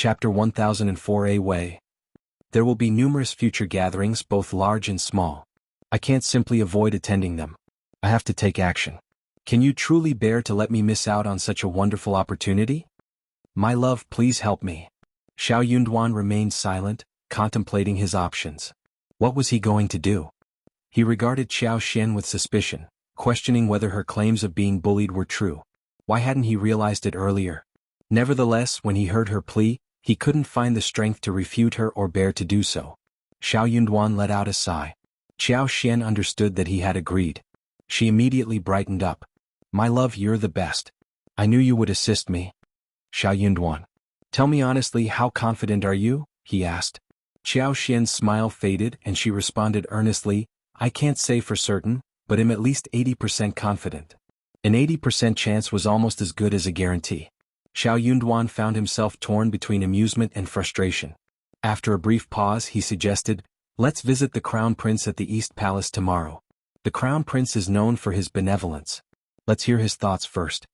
Chapter 1004 Wei. There will be numerous future gatherings, both large and small. I can't simply avoid attending them. I have to take action. Can you truly bear to let me miss out on such a wonderful opportunity? My love, please help me. Xiao Yunduan remained silent, contemplating his options. What was he going to do? He regarded Xiao Xian with suspicion, questioning whether her claims of being bullied were true. Why hadn't he realized it earlier? Nevertheless, when he heard her plea, he couldn't find the strength to refute her or bear to do so. Xiao Yunduan let out a sigh. Xiao Xian understood that he had agreed. She immediately brightened up. My love, you're the best. I knew you would assist me. Xiao Yunduan. Tell me honestly, how confident are you? He asked. Xiao Xian's smile faded and she responded earnestly, I can't say for certain, but am at least 80% confident. An 80% chance was almost as good as a guarantee. Xiao Yunduan found himself torn between amusement and frustration. After a brief pause, he suggested, let's visit the Crown Prince at the East Palace tomorrow. The Crown Prince is known for his benevolence. Let's hear his thoughts first.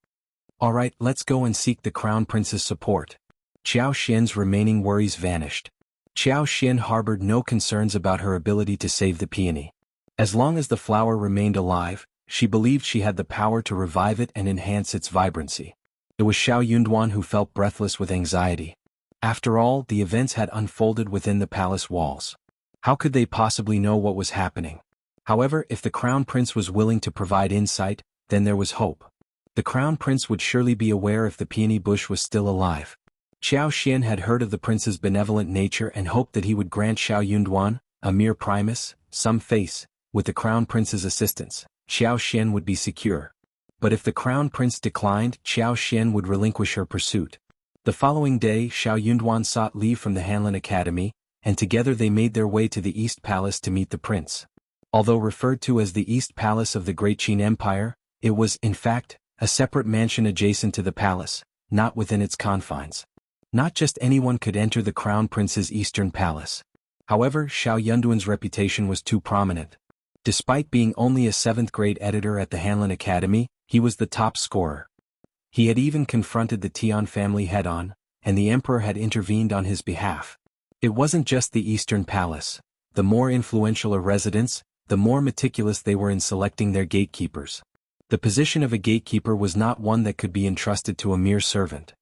All right, let's go and seek the Crown Prince's support. Xiao Xian's remaining worries vanished. Xiao Xian harbored no concerns about her ability to save the peony. As long as the flower remained alive, she believed she had the power to revive it and enhance its vibrancy. It was Xiao Yunduan who felt breathless with anxiety. After all, the events had unfolded within the palace walls. How could they possibly know what was happening? However, if the Crown Prince was willing to provide insight, then there was hope. The Crown Prince would surely be aware if the peony bush was still alive. Xiao Xian had heard of the prince's benevolent nature and hoped that he would grant Xiao Yunduan, a mere Primus, some face. With the Crown Prince's assistance, Xiao Xian would be secure. But if the Crown Prince declined, Xiao Xian would relinquish her pursuit. The following day, Xiao Yunduan sought leave from the Hanlin Academy, and together they made their way to the East Palace to meet the prince. Although referred to as the East Palace of the Great Qin Empire, it was, in fact, a separate mansion adjacent to the palace, not within its confines. Not just anyone could enter the Crown Prince's Eastern Palace. However, Xiao Yunduan's reputation was too prominent. Despite being only a 7th-grade editor at the Hanlin Academy, he was the top scorer. He had even confronted the Tian family head-on, and the emperor had intervened on his behalf. It wasn't just the Eastern Palace. The more influential a residence, the more meticulous they were in selecting their gatekeepers. The position of a gatekeeper was not one that could be entrusted to a mere servant.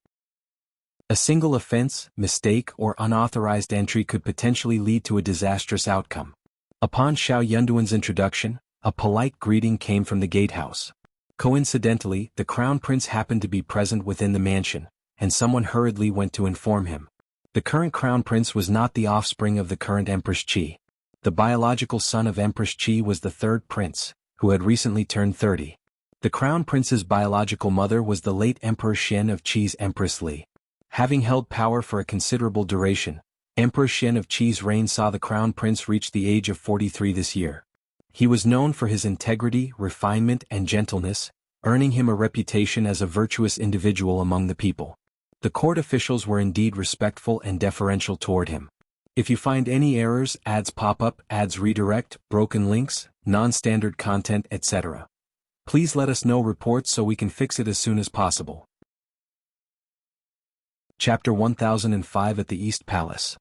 A single offense, mistake, or unauthorized entry could potentially lead to a disastrous outcome. Upon Xiao Yunduan's introduction, a polite greeting came from the gatehouse. Coincidentally, the Crown Prince happened to be present within the mansion, and someone hurriedly went to inform him. The current Crown Prince was not the offspring of the current Empress Qi. The biological son of Empress Qi was the 3rd prince, who had recently turned 30. The Crown Prince's biological mother was the late Emperor Xian of Qi's Empress Li. Having held power for a considerable duration, Emperor Xian of Qi's reign saw the Crown Prince reach the age of 43 this year. He was known for his integrity, refinement, and gentleness, earning him a reputation as a virtuous individual among the people. The court officials were indeed respectful and deferential toward him. If you find any errors, ads pop up, ads redirect, broken links, non-standard content, etc., please let us know reports so we can fix it as soon as possible. Chapter 1005 at the East Palace.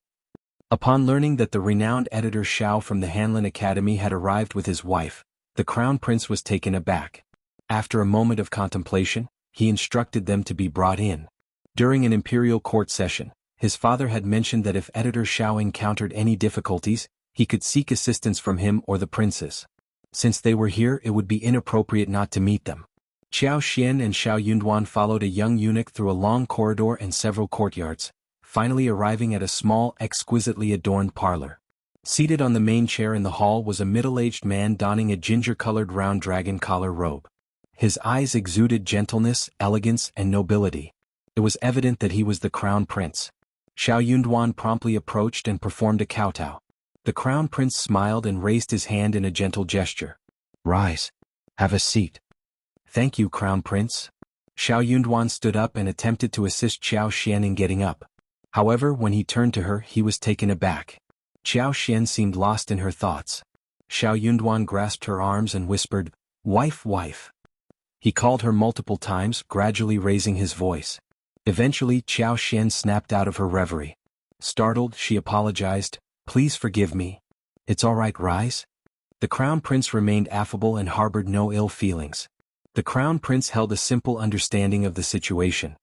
Upon learning that the renowned editor Xiao from the Hanlin Academy had arrived with his wife, the Crown Prince was taken aback. After a moment of contemplation, he instructed them to be brought in. During an imperial court session, his father had mentioned that if editor Xiao encountered any difficulties, he could seek assistance from him or the princes. Since they were here, it would be inappropriate not to meet them. Xiao Xian and Xiao Yunduan followed a young eunuch through a long corridor and several courtyards, finally arriving at a small, exquisitely adorned parlor. Seated on the main chair in the hall was a middle-aged man donning a ginger-colored round dragon collar robe. His eyes exuded gentleness, elegance, and nobility. It was evident that he was the Crown Prince. Xiao Yunduan promptly approached and performed a kowtow. The Crown Prince smiled and raised his hand in a gentle gesture. Rise. Have a seat. Thank you, Crown Prince. Xiao Yunduan stood up and attempted to assist Xiao Xian in getting up. However, when he turned to her, he was taken aback. Xiao Xian seemed lost in her thoughts. Xiao Yunduan grasped her arms and whispered, Wife, wife. He called her multiple times, gradually raising his voice. Eventually, Xiao Xian snapped out of her reverie. Startled, she apologized, "Please forgive me." "It's all right, rise." The Crown Prince remained affable and harbored no ill feelings. The Crown Prince held a simple understanding of the situation.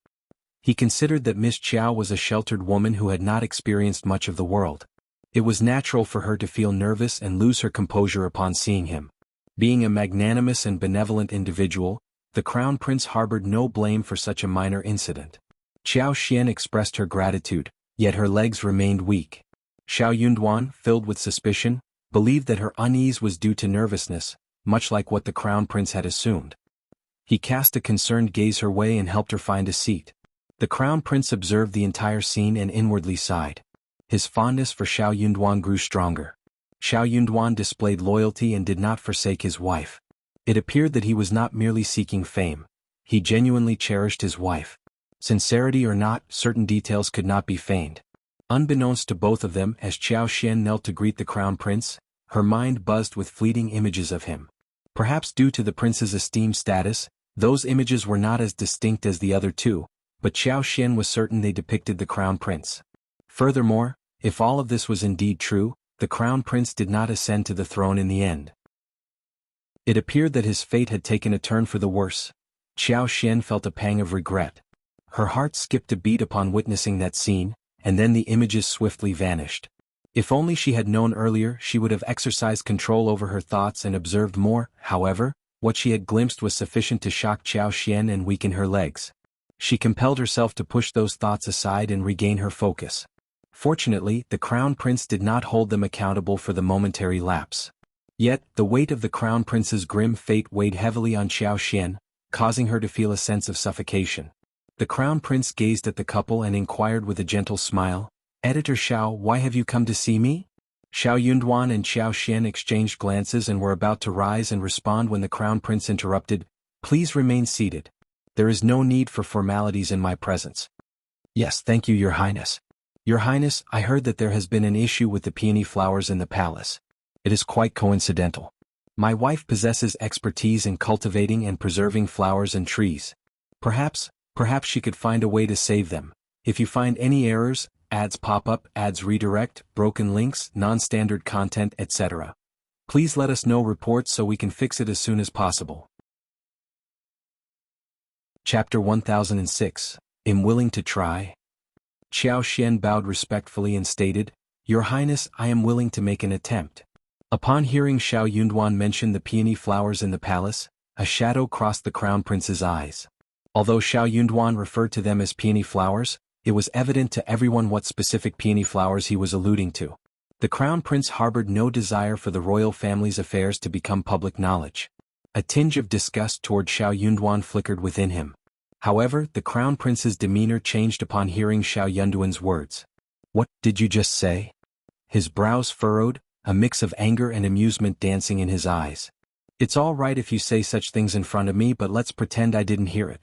He considered that Miss Qiao was a sheltered woman who had not experienced much of the world. It was natural for her to feel nervous and lose her composure upon seeing him. Being a magnanimous and benevolent individual, the Crown Prince harbored no blame for such a minor incident. Xiao Xian expressed her gratitude, yet her legs remained weak. Xiao Yunduan, filled with suspicion, believed that her unease was due to nervousness, much like what the Crown Prince had assumed. He cast a concerned gaze her way and helped her find a seat. The Crown Prince observed the entire scene and inwardly sighed. His fondness for Xiao Yunduan grew stronger. Xiao Yunduan displayed loyalty and did not forsake his wife. It appeared that he was not merely seeking fame. He genuinely cherished his wife. Sincerity or not, certain details could not be feigned. Unbeknownst to both of them, as Xiao Xian knelt to greet the Crown Prince, her mind buzzed with fleeting images of him. Perhaps due to the prince's esteemed status, those images were not as distinct as the other two, but Xiao Xian was certain they depicted the Crown Prince. Furthermore, if all of this was indeed true, the Crown Prince did not ascend to the throne in the end. It appeared that his fate had taken a turn for the worse. Xiao Xian felt a pang of regret. Her heart skipped a beat upon witnessing that scene, and then the images swiftly vanished. If only she had known earlier, she would have exercised control over her thoughts and observed more. However, what she had glimpsed was sufficient to shock Xiao Xian and weaken her legs. She compelled herself to push those thoughts aside and regain her focus. Fortunately, the Crown Prince did not hold them accountable for the momentary lapse. Yet, the weight of the Crown Prince's grim fate weighed heavily on Xiao Xian, causing her to feel a sense of suffocation. The Crown Prince gazed at the couple and inquired with a gentle smile, "Editor Xiao, why have you come to see me?" Xiao Yunduan and Xiao Xian exchanged glances and were about to rise and respond when the Crown Prince interrupted, "Please remain seated. There is no need for formalities in my presence." "Yes, thank you, Your Highness." "Your Highness, I heard that there has been an issue with the peony flowers in the palace. It is quite coincidental. My wife possesses expertise in cultivating and preserving flowers and trees. Perhaps she could find a way to save them. If you find any errors, ads pop up, ads redirect, broken links, non-standard content, etc. Please let us know reports so we can fix it as soon as possible." Chapter 1006, Am Willing to Try. Xiao Xian bowed respectfully and stated, "Your Highness, I am willing to make an attempt." Upon hearing Xiao Yunduan mention the peony flowers in the palace, a shadow crossed the Crown Prince's eyes. Although Xiao Yunduan referred to them as peony flowers, it was evident to everyone what specific peony flowers he was alluding to. The Crown Prince harbored no desire for the royal family's affairs to become public knowledge. A tinge of disgust toward Xiao Yunduan flickered within him. However, the Crown Prince's demeanor changed upon hearing Xiao Yunduan's words. "What did you just say?" His brows furrowed, a mix of anger and amusement dancing in his eyes. "It's all right if you say such things in front of me, but let's pretend I didn't hear it.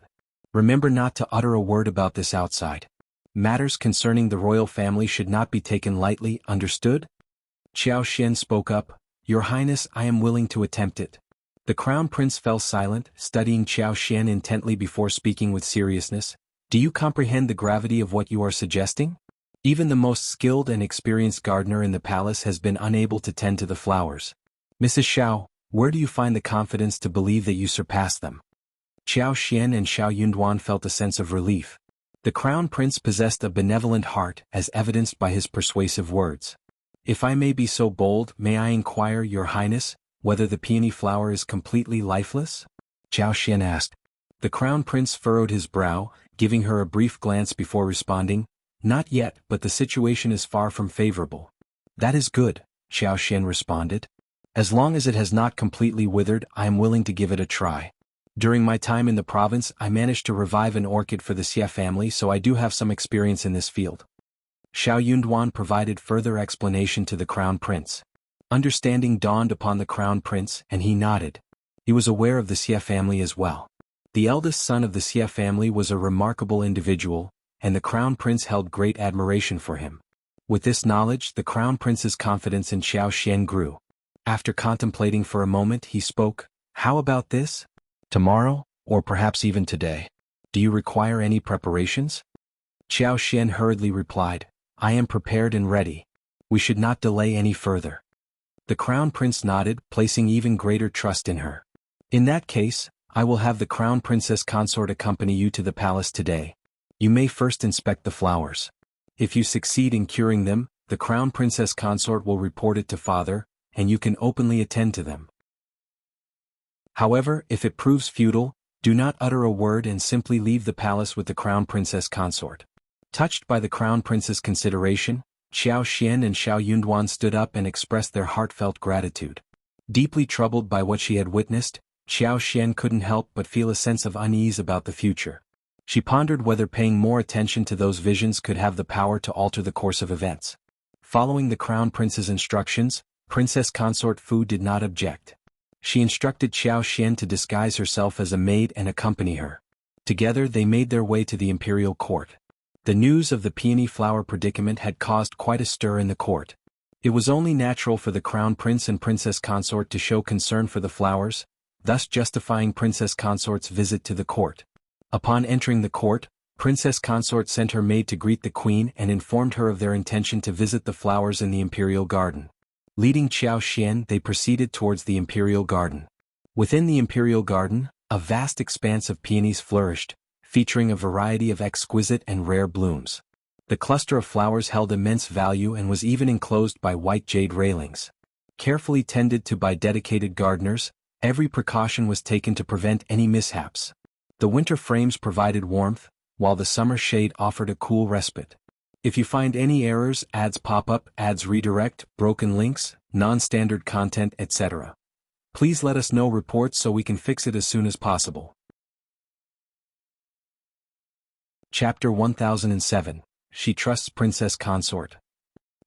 Remember not to utter a word about this outside. Matters concerning the royal family should not be taken lightly, understood?" Xiao Xian spoke up, "Your Highness, I am willing to attempt it." The Crown Prince fell silent, studying Xiao Xian intently before speaking with seriousness. "Do you comprehend the gravity of what you are suggesting? Even the most skilled and experienced gardener in the palace has been unable to tend to the flowers. Mrs. Xiao, where do you find the confidence to believe that you surpass them?" Xiao Xian and Xiao Yunduan felt a sense of relief. The Crown Prince possessed a benevolent heart, as evidenced by his persuasive words. "If I may be so bold, may I inquire, Your Highness, whether the peony flower is completely lifeless?" Xiao Xian asked. The Crown Prince furrowed his brow, giving her a brief glance before responding, "Not yet, but the situation is far from favorable." "That is good," Xiao Xian responded. "As long as it has not completely withered, I am willing to give it a try. During my time in the province, I managed to revive an orchid for the Xie family, so I do have some experience in this field." Xiao Yunduan provided further explanation to the Crown Prince. Understanding dawned upon the Crown Prince, and he nodded. He was aware of the Xie family as well. The eldest son of the Xie family was a remarkable individual, and the Crown Prince held great admiration for him. With this knowledge, the Crown Prince's confidence in Xiao Xian grew. After contemplating for a moment, he spoke, "How about this? Tomorrow, or perhaps even today. Do you require any preparations?" Xiao Xian hurriedly replied, I am prepared and ready. We should not delay any further. The Crown Prince nodded, placing even greater trust in her. In that case, I will have the Crown Princess Consort accompany you to the palace today. You may first inspect the flowers. If you succeed in curing them, the Crown Princess Consort will report it to Father, and you can openly attend to them. However, if it proves futile, do not utter a word and simply leave the palace with the Crown Princess Consort. Touched by the Crown Prince's consideration, Xiao Xian and Xiao Yunduan stood up and expressed their heartfelt gratitude. Deeply troubled by what she had witnessed, Xiao Xian couldn't help but feel a sense of unease about the future. She pondered whether paying more attention to those visions could have the power to alter the course of events. Following the Crown Prince's instructions, Princess Consort Fu did not object. She instructed Xiao Xian to disguise herself as a maid and accompany her. Together they made their way to the imperial court. The news of the peony flower predicament had caused quite a stir in the court. It was only natural for the Crown Prince and Princess Consort to show concern for the flowers, thus justifying Princess Consort's visit to the court. Upon entering the court, Princess Consort sent her maid to greet the queen and informed her of their intention to visit the flowers in the imperial garden. Leading Xiao Xian, they proceeded towards the imperial garden. Within the imperial garden, a vast expanse of peonies flourished, featuring a variety of exquisite and rare blooms. The cluster of flowers held immense value and was even enclosed by white jade railings. Carefully tended to by dedicated gardeners, every precaution was taken to prevent any mishaps. The winter frames provided warmth, while the summer shade offered a cool respite. If you find any errors, ads pop up, ads redirect, broken links, non-standard content, etc., please let us know reports so we can fix it as soon as possible. Chapter 1007. She trusts Princess Consort.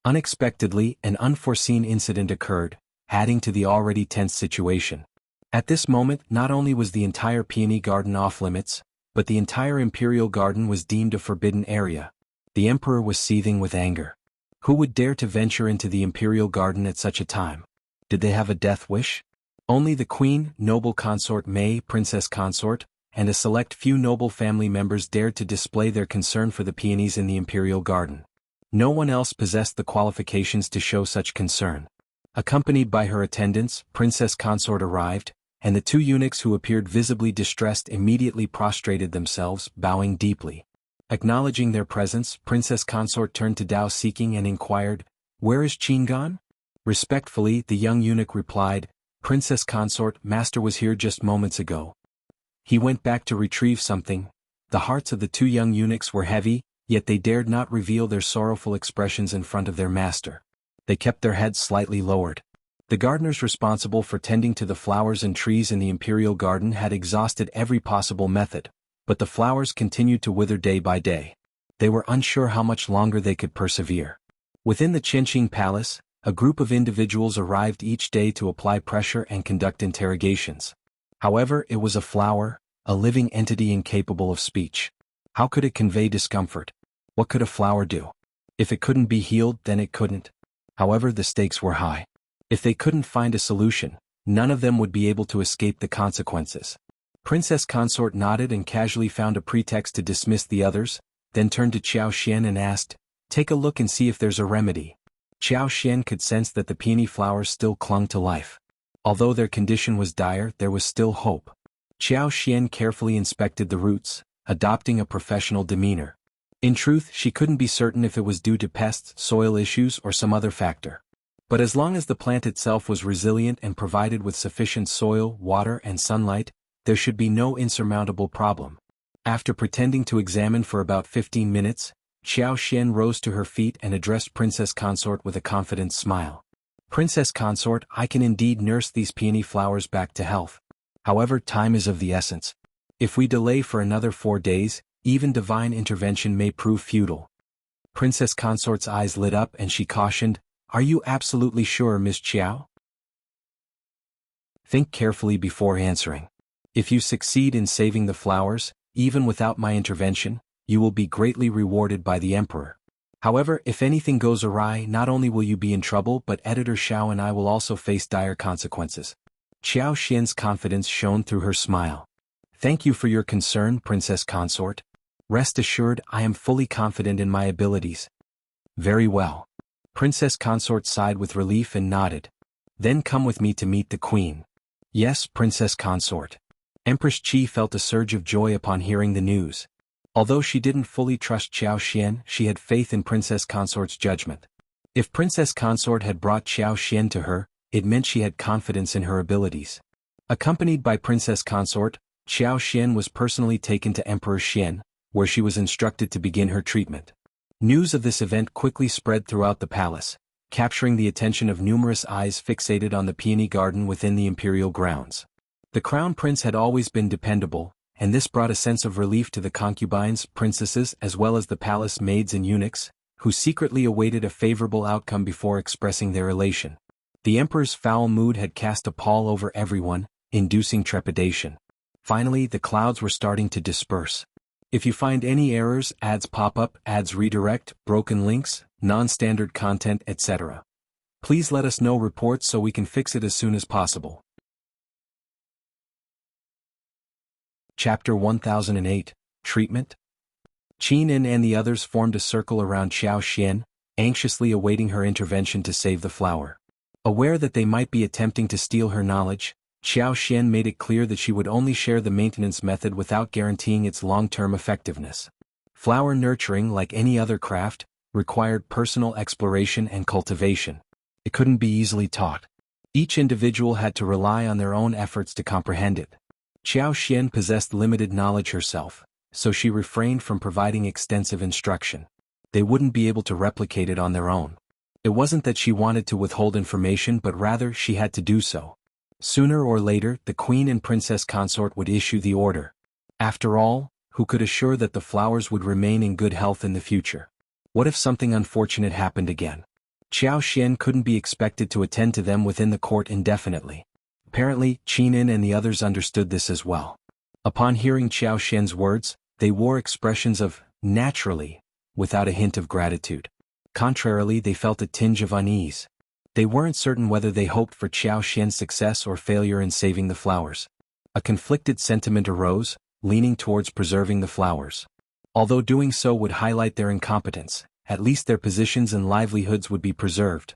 Unexpectedly, an unforeseen incident occurred, adding to the already tense situation. At this moment, not only was the entire peony garden off-limits, but the entire imperial garden was deemed a forbidden area. The emperor was seething with anger. Who would dare to venture into the imperial garden at such a time? Did they have a death wish? Only the queen, noble consort Mei, Princess Consort, and a select few noble family members dared to display their concern for the peonies in the imperial garden. No one else possessed the qualifications to show such concern. Accompanied by her attendants, Princess Consort arrived, and the two eunuchs who appeared visibly distressed immediately prostrated themselves, bowing deeply. Acknowledging their presence, Princess Consort turned to Dao Seeking and inquired, "Where is Qin gone?" Respectfully, the young eunuch replied, "Princess Consort, Master was here just moments ago. He went back to retrieve something." The hearts of the two young eunuchs were heavy, yet they dared not reveal their sorrowful expressions in front of their master. They kept their heads slightly lowered. The gardeners responsible for tending to the flowers and trees in the imperial garden had exhausted every possible method, but the flowers continued to wither day by day. They were unsure how much longer they could persevere. Within the Qinqing Palace, a group of individuals arrived each day to apply pressure and conduct interrogations. However, it was a flower, a living entity incapable of speech. How could it convey discomfort? What could a flower do? If it couldn't be healed, then it couldn't. However, the stakes were high. If they couldn't find a solution, none of them would be able to escape the consequences. Princess Consort nodded and casually found a pretext to dismiss the others, then turned to Xiao Xian and asked, "Take a look and see if there's a remedy." Xiao Xian could sense that the peony flowers still clung to life. Although their condition was dire, there was still hope. Xiao Xian carefully inspected the roots, adopting a professional demeanor. In truth, she couldn't be certain if it was due to pests, soil issues, or some other factor. But as long as the plant itself was resilient and provided with sufficient soil, water, and sunlight, there should be no insurmountable problem. After pretending to examine for about 15 minutes, Xiao Xian rose to her feet and addressed Princess Consort with a confident smile. "Princess Consort, I can indeed nurse these peony flowers back to health. However, time is of the essence. If we delay for another 4 days, even divine intervention may prove futile." Princess Consort's eyes lit up and she cautioned, "Are you absolutely sure, Ms. Qiao? Think carefully before answering. If you succeed in saving the flowers, even without my intervention, you will be greatly rewarded by the Emperor. However, if anything goes awry, not only will you be in trouble but Editor Xiao and I will also face dire consequences." Xiao Xian's confidence shone through her smile. "Thank you for your concern, Princess Consort. Rest assured, I am fully confident in my abilities. Very well. Princess Consort sighed with relief and nodded. Then come with me to meet the queen. Yes, Princess Consort. Empress Qi felt a surge of joy upon hearing the news. Although she didn't fully trust Qiao Xian, she had faith in Princess Consort's judgment. If Princess Consort had brought Qiao Xian to her, it meant she had confidence in her abilities. Accompanied by Princess Consort, Qiao Xian was personally taken to Emperor Xian, where she was instructed to begin her treatment. News of this event quickly spread throughout the palace, capturing the attention of numerous eyes fixated on the peony garden within the imperial grounds. The crown prince had always been dependable, and this brought a sense of relief to the concubines, princesses, as well as the palace maids and eunuchs, who secretly awaited a favorable outcome before expressing their elation. The emperor's foul mood had cast a pall over everyone, inducing trepidation. Finally, the clouds were starting to disperse. If you find any errors, ads pop up, ads redirect, broken links, non-standard content, etc., please let us know reports so we can fix it as soon as possible. Chapter 1008, Treatment. Qin and the others formed a circle around Qiao Xian, anxiously awaiting her intervention to save the flower. Aware that they might be attempting to steal her knowledge, Qiao Xian made it clear that she would only share the maintenance method without guaranteeing its long-term effectiveness. Flower nurturing, like any other craft, required personal exploration and cultivation. It couldn't be easily taught. Each individual had to rely on their own efforts to comprehend it. Qiao Xian possessed limited knowledge herself, so she refrained from providing extensive instruction. They wouldn't be able to replicate it on their own. It wasn't that she wanted to withhold information, but rather she had to do so. Sooner or later, the queen and princess consort would issue the order. After all, who could assure that the flowers would remain in good health in the future? What if something unfortunate happened again? Qiao Xian couldn't be expected to attend to them within the court indefinitely. Apparently, Qin and the others understood this as well. Upon hearing Qiao Xian's words, they wore expressions of naturally, without a hint of gratitude. Contrarily, they felt a tinge of unease. They weren't certain whether they hoped for Qiao Xian's success or failure in saving the flowers. A conflicted sentiment arose, leaning towards preserving the flowers. Although doing so would highlight their incompetence, at least their positions and livelihoods would be preserved.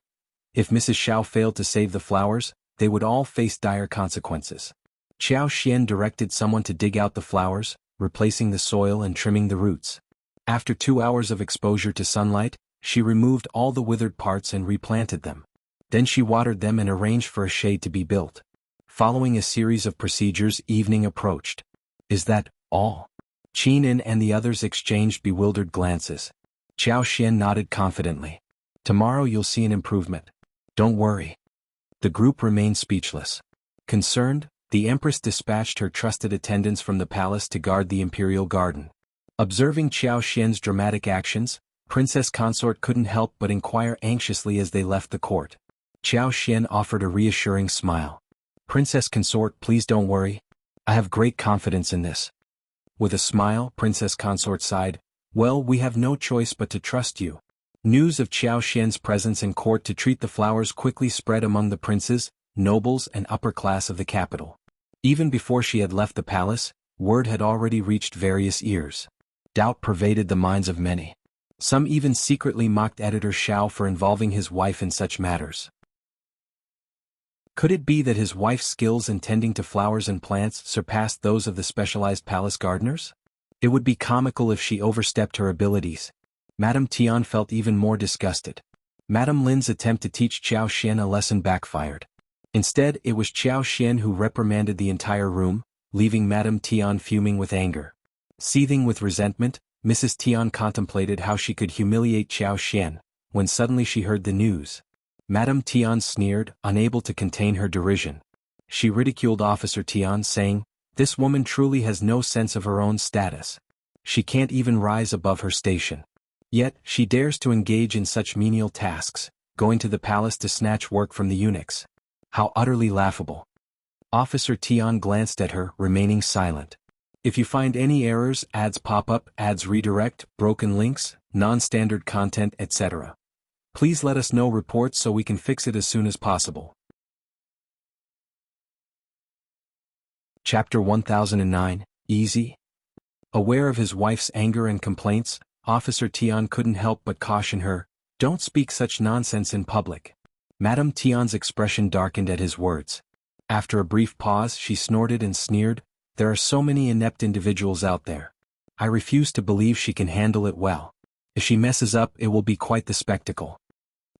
If Mrs. Xiao failed to save the flowers, they would all face dire consequences. Qiao Xian directed someone to dig out the flowers, replacing the soil and trimming the roots. After 2 hours of exposure to sunlight, she removed all the withered parts and replanted them. Then she watered them and arranged for a shade to be built. Following a series of procedures, evening approached. Is that all? Qin and the others exchanged bewildered glances. Qiao Xian nodded confidently. Tomorrow you'll see an improvement. Don't worry. The group remained speechless. Concerned, the empress dispatched her trusted attendants from the palace to guard the imperial garden. Observing Qiao Xian's dramatic actions, Princess Consort couldn't help but inquire anxiously as they left the court. Qiao Xian offered a reassuring smile. Princess Consort, please don't worry. I have great confidence in this. With a smile, Princess Consort sighed. Well, we have no choice but to trust you. News of Qiao Xian's presence in court to treat the flowers quickly spread among the princes, nobles, and upper class of the capital. Even before she had left the palace, word had already reached various ears. Doubt pervaded the minds of many. Some even secretly mocked Editor Xiao for involving his wife in such matters. Could it be that his wife's skills in tending to flowers and plants surpassed those of the specialized palace gardeners? It would be comical if she overstepped her abilities. Madame Tian felt even more disgusted. Madame Lin's attempt to teach Qiao Xian a lesson backfired. Instead, it was Qiao Xian who reprimanded the entire room, leaving Madame Tian fuming with anger. Seething with resentment, Mrs. Tian contemplated how she could humiliate Qiao Xian, when suddenly she heard the news. Madame Tian sneered, unable to contain her derision. She ridiculed Officer Tian, saying, "This woman truly has no sense of her own status. She can't even rise above her station. Yet, she dares to engage in such menial tasks, going to the palace to snatch work from the eunuchs. How utterly laughable." Officer Tian glanced at her, remaining silent. If you find any errors, ads pop up, ads redirect, broken links, non-standard content, etc., please let us know reports so we can fix it as soon as possible. Chapter 1009, Easy? Aware of his wife's anger and complaints, Officer Tian couldn't help but caution her, "Don't speak such nonsense in public." Madame Tian's expression darkened at his words. After a brief pause, she snorted and sneered, "There are so many inept individuals out there. I refuse to believe she can handle it well. If she messes up, it will be quite the spectacle."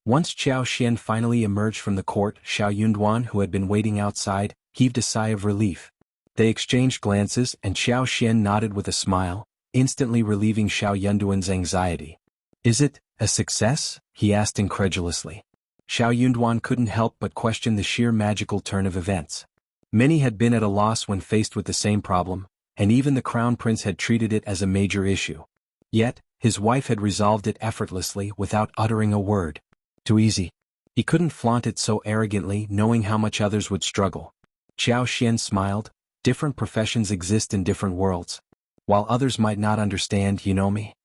Once Xiao Xian finally emerged from the court, Xiao Yunduan, who had been waiting outside, heaved a sigh of relief. They exchanged glances, and Xiao Xian nodded with a smile, instantly relieving Xiao Yunduan's anxiety. "Is it a success?" he asked incredulously. Xiao Yunduan couldn't help but question the sheer magical turn of events. Many had been at a loss when faced with the same problem, and even the crown prince had treated it as a major issue. Yet, his wife had resolved it effortlessly without uttering a word. Too easy. He couldn't flaunt it so arrogantly, knowing how much others would struggle. Xiao Xian smiled. "Different professions exist in different worlds. While others might not understand, you know me."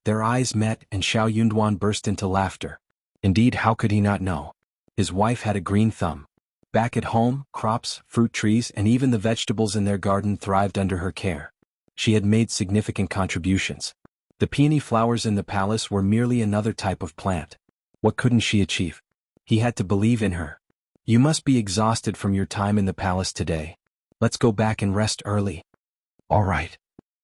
Their eyes met, and Xiao Yunduan burst into laughter. Indeed, how could he not know? His wife had a green thumb. Back at home, crops, fruit trees, and even the vegetables in their garden thrived under her care. She had made significant contributions. The peony flowers in the palace were merely another type of plant. What couldn't she achieve? He had to believe in her. "You must be exhausted from your time in the palace today. Let's go back and rest early." "All right."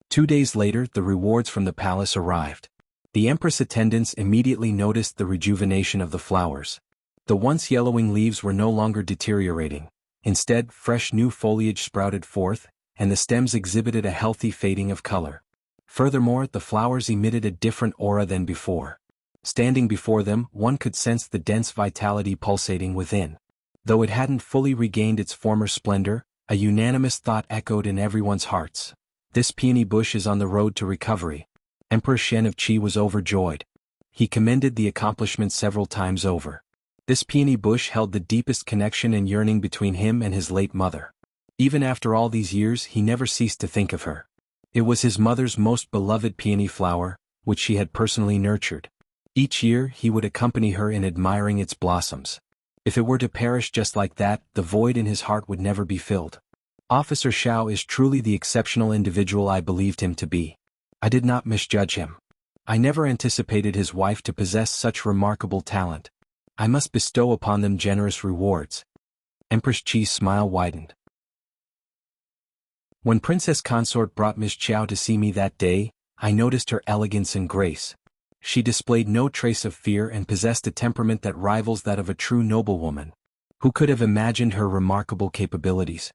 2 days later, the rewards from the palace arrived. The Empress attendants immediately noticed the rejuvenation of the flowers. The once yellowing leaves were no longer deteriorating. Instead, fresh new foliage sprouted forth, and the stems exhibited a healthy fading of color. Furthermore, the flowers emitted a different aura than before. Standing before them, one could sense the dense vitality pulsating within. Though it hadn't fully regained its former splendor, a unanimous thought echoed in everyone's hearts. "This peony bush is on the road to recovery." Emperor Shen of Qi was overjoyed. He commended the accomplishment several times over. This peony bush held the deepest connection and yearning between him and his late mother. Even after all these years, he never ceased to think of her. It was his mother's most beloved peony flower, which she had personally nurtured. Each year, he would accompany her in admiring its blossoms. If it were to perish just like that, the void in his heart would never be filled. Officer Xiao is truly the exceptional individual I believed him to be. I did not misjudge him. I never anticipated his wife to possess such remarkable talent. I must bestow upon them generous rewards. Empress Qi's smile widened. When Princess Consort brought Ms. Qiao to see me that day, I noticed her elegance and grace. She displayed no trace of fear and possessed a temperament that rivals that of a true noblewoman. Who could have imagined her remarkable capabilities?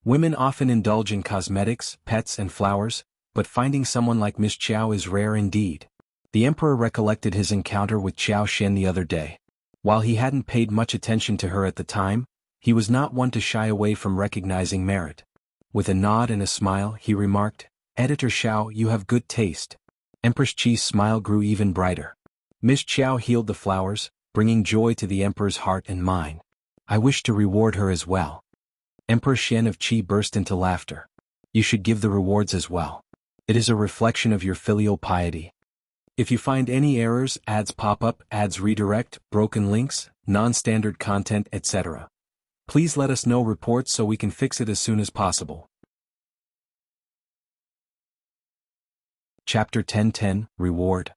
Women often indulge in cosmetics, pets, and flowers, but finding someone like Miss Qiao is rare indeed. The emperor recollected his encounter with Xiao Xian the other day. While he hadn't paid much attention to her at the time, he was not one to shy away from recognizing merit. With a nod and a smile, he remarked, "Editor Xiao, you have good taste." Empress Qi's smile grew even brighter. Miss Qiao healed the flowers, bringing joy to the emperor's heart and mind. I wish to reward her as well. Emperor Shen of Qi burst into laughter. You should give the rewards as well. It is a reflection of your filial piety. If you find any errors, ads pop up, ads redirect, broken links, non-standard content, etc., please let us know reports so we can fix it as soon as possible. Chapter 1010, Reward.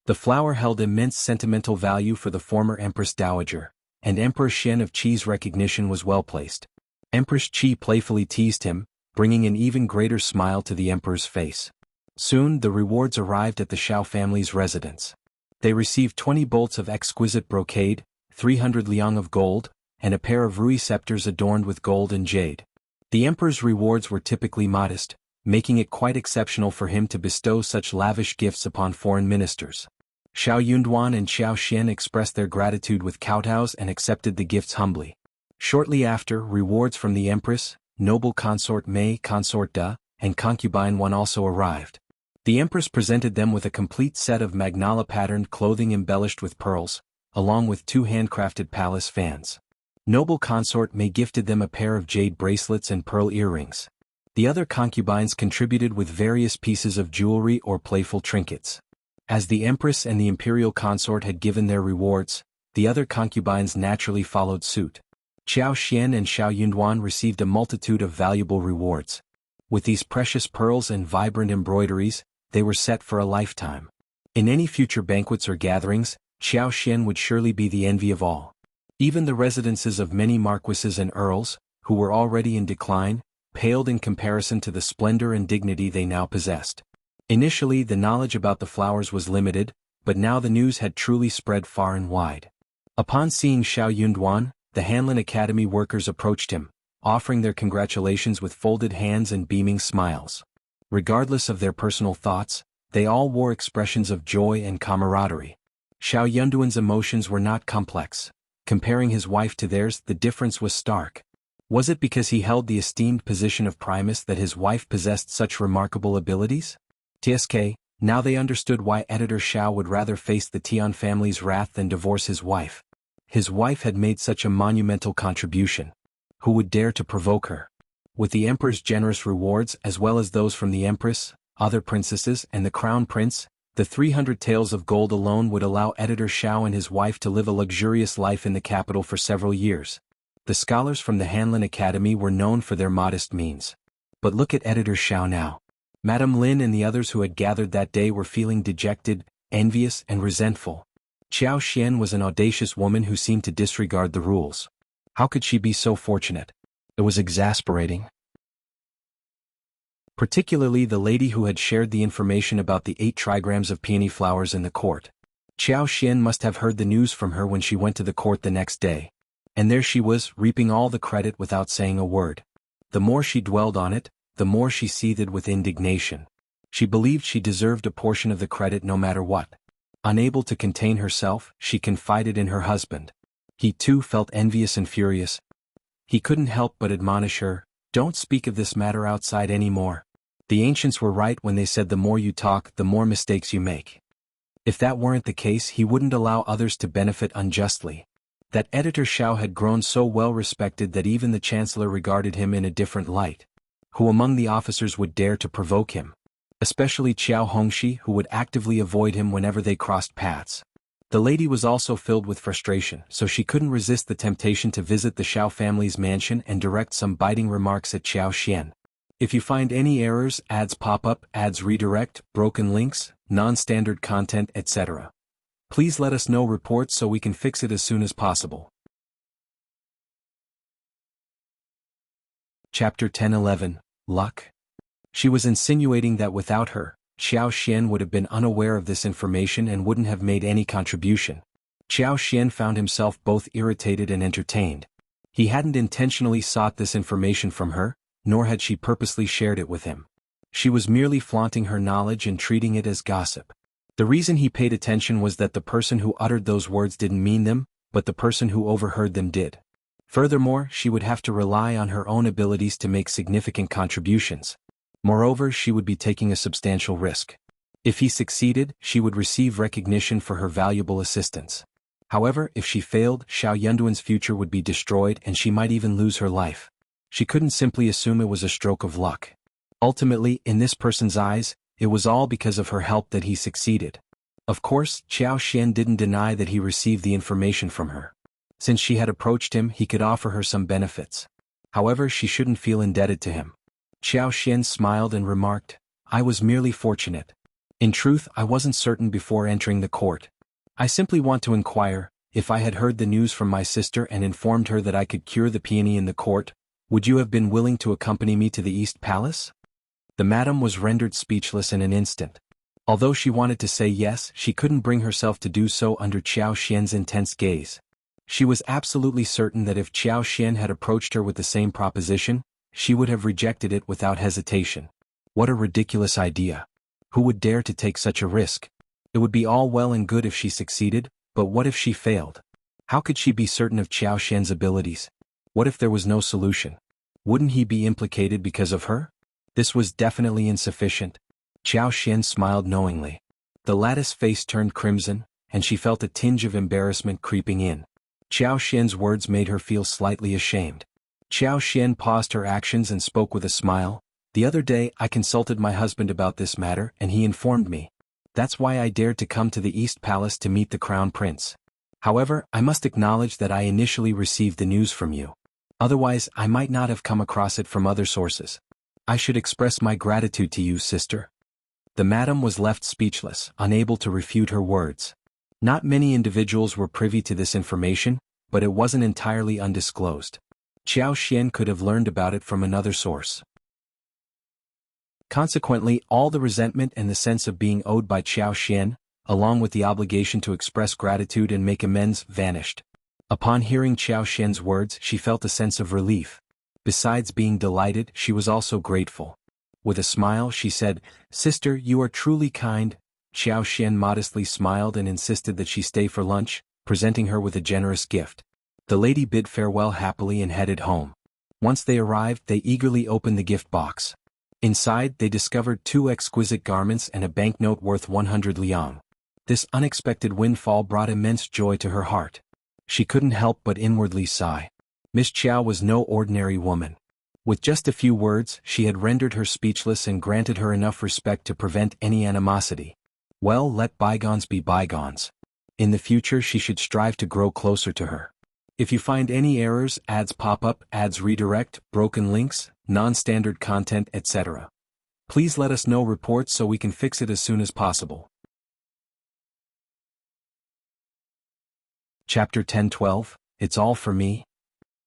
The flower held immense sentimental value for the former Empress Dowager, and Emperor Shen of Qi's recognition was well placed. Empress Qi playfully teased him, bringing an even greater smile to the emperor's face. Soon the rewards arrived at the Xiao family's residence. They received 20 bolts of exquisite brocade, 300 liang of gold, and a pair of rui scepters adorned with gold and jade. The emperor's rewards were typically modest, making it quite exceptional for him to bestow such lavish gifts upon foreign ministers. Xiao Yunduan and Xiao Xian expressed their gratitude with kowtows and accepted the gifts humbly. Shortly after, rewards from the empress, noble consort Mei, consort Da, and concubine Wan also arrived. The empress presented them with a complete set of Magnala-patterned clothing embellished with pearls, along with 2 handcrafted palace fans. Noble consort Mei gifted them a pair of jade bracelets and pearl earrings. The other concubines contributed with various pieces of jewelry or playful trinkets. As the empress and the imperial consort had given their rewards, the other concubines naturally followed suit. Xiao Xian and Xiao Yunduan received a multitude of valuable rewards. With these precious pearls and vibrant embroideries, they were set for a lifetime. In any future banquets or gatherings, Xiao Xian would surely be the envy of all. Even the residences of many marquises and earls, who were already in decline, paled in comparison to the splendor and dignity they now possessed. Initially, the knowledge about the flowers was limited, but now the news had truly spread far and wide. Upon seeing Xiao Yunduan, the Hanlin Academy workers approached him, offering their congratulations with folded hands and beaming smiles. Regardless of their personal thoughts, they all wore expressions of joy and camaraderie. Xiao Yunduan's emotions were not complex. Comparing his wife to theirs, the difference was stark. Was it because he held the esteemed position of Primus that his wife possessed such remarkable abilities? TSK, now they understood why Editor Xiao would rather face the Tian family's wrath than divorce his wife. His wife had made such a monumental contribution. Who would dare to provoke her? With the Emperor's generous rewards as well as those from the Empress, other princesses and the Crown Prince, the 300 taels of gold alone would allow Editor Xiao and his wife to live a luxurious life in the capital for several years. The scholars from the Hanlin Academy were known for their modest means. But look at Editor Xiao now. Madame Lin and the others who had gathered that day were feeling dejected, envious and resentful. Xiao Xian was an audacious woman who seemed to disregard the rules. How could she be so fortunate? It was exasperating. Particularly the lady who had shared the information about the 8 trigrams of peony flowers in the court. Xiao Xian must have heard the news from her when she went to the court the next day. And there she was, reaping all the credit without saying a word. The more she dwelled on it, the more she seethed with indignation. She believed she deserved a portion of the credit no matter what. Unable to contain herself, she confided in her husband. He too felt envious and furious. He couldn't help but admonish her, "Don't speak of this matter outside anymore. The ancients were right when they said the more you talk, the more mistakes you make." If that weren't the case, he wouldn't allow others to benefit unjustly. That Editor Xiao had grown so well respected that even the Chancellor regarded him in a different light. Who among the officers would dare to provoke him? Especially Qiao Hongxi, who would actively avoid him whenever they crossed paths. The lady was also filled with frustration, so she couldn't resist the temptation to visit the Xiao family's mansion and direct some biting remarks at Xiao Xian. If you find any errors, ads pop up, ads redirect, broken links, non-standard content, etc., please let us know reports so we can fix it as soon as possible. Chapter 10-11, Luck. She was insinuating that without her, Xiao Xian would have been unaware of this information and wouldn't have made any contribution. Xiao Xian found himself both irritated and entertained. He hadn't intentionally sought this information from her, nor had she purposely shared it with him. She was merely flaunting her knowledge and treating it as gossip. The reason he paid attention was that the person who uttered those words didn't mean them, but the person who overheard them did. Furthermore, she would have to rely on her own abilities to make significant contributions. Moreover, she would be taking a substantial risk. If he succeeded, she would receive recognition for her valuable assistance. However, if she failed, Xiao Yunduan's future would be destroyed and she might even lose her life. She couldn't simply assume it was a stroke of luck. Ultimately, in this person's eyes, it was all because of her help that he succeeded. Of course, Xiao Xian didn't deny that he received the information from her. Since she had approached him, he could offer her some benefits. However, she shouldn't feel indebted to him. Xiao Xian smiled and remarked, "I was merely fortunate. In truth, I wasn't certain before entering the court. I simply want to inquire, if I had heard the news from my sister and informed her that I could cure the peony in the court, would you have been willing to accompany me to the East Palace?" The madam was rendered speechless in an instant. Although she wanted to say yes, she couldn't bring herself to do so under Xiao Xian's intense gaze. She was absolutely certain that if Xiao Xian had approached her with the same proposition, she would have rejected it without hesitation. What a ridiculous idea. Who would dare to take such a risk? It would be all well and good if she succeeded, but what if she failed? How could she be certain of Xiao Xian's abilities? What if there was no solution? Wouldn't he be implicated because of her? This was definitely insufficient. Xiao Xian smiled knowingly. The lattice face turned crimson, and she felt a tinge of embarrassment creeping in. Xiao Xian's words made her feel slightly ashamed. Xiao Xian paused her actions and spoke with a smile. "The other day I consulted my husband about this matter and he informed me. That's why I dared to come to the East Palace to meet the Crown Prince. However, I must acknowledge that I initially received the news from you. Otherwise, I might not have come across it from other sources. I should express my gratitude to you, sister. The madam was left speechless, unable to refute her words. Not many individuals were privy to this information, but it wasn't entirely undisclosed. Qiao Xian could have learned about it from another source. Consequently, all the resentment and the sense of being owed by Qiao Xian, along with the obligation to express gratitude and make amends, vanished. Upon hearing Qiao Xian's words, she felt a sense of relief. Besides being delighted, she was also grateful. With a smile, she said, "Sister, you are truly kind." Qiao Xian modestly smiled and insisted that she stay for lunch, presenting her with a generous gift. The lady bid farewell happily and headed home. Once they arrived, they eagerly opened the gift box. Inside, they discovered 2 exquisite garments and a banknote worth 100 liang. This unexpected windfall brought immense joy to her heart. She couldn't help but inwardly sigh. Miss Qiao was no ordinary woman. With just a few words, she had rendered her speechless and granted her enough respect to prevent any animosity. Well, let bygones be bygones. In the future she should strive to grow closer to her. If you find any errors, ads pop up, ads redirect, broken links, non-standard content, etc., please let us know reports so we can fix it as soon as possible. Chapter 10-12, It's All for Me.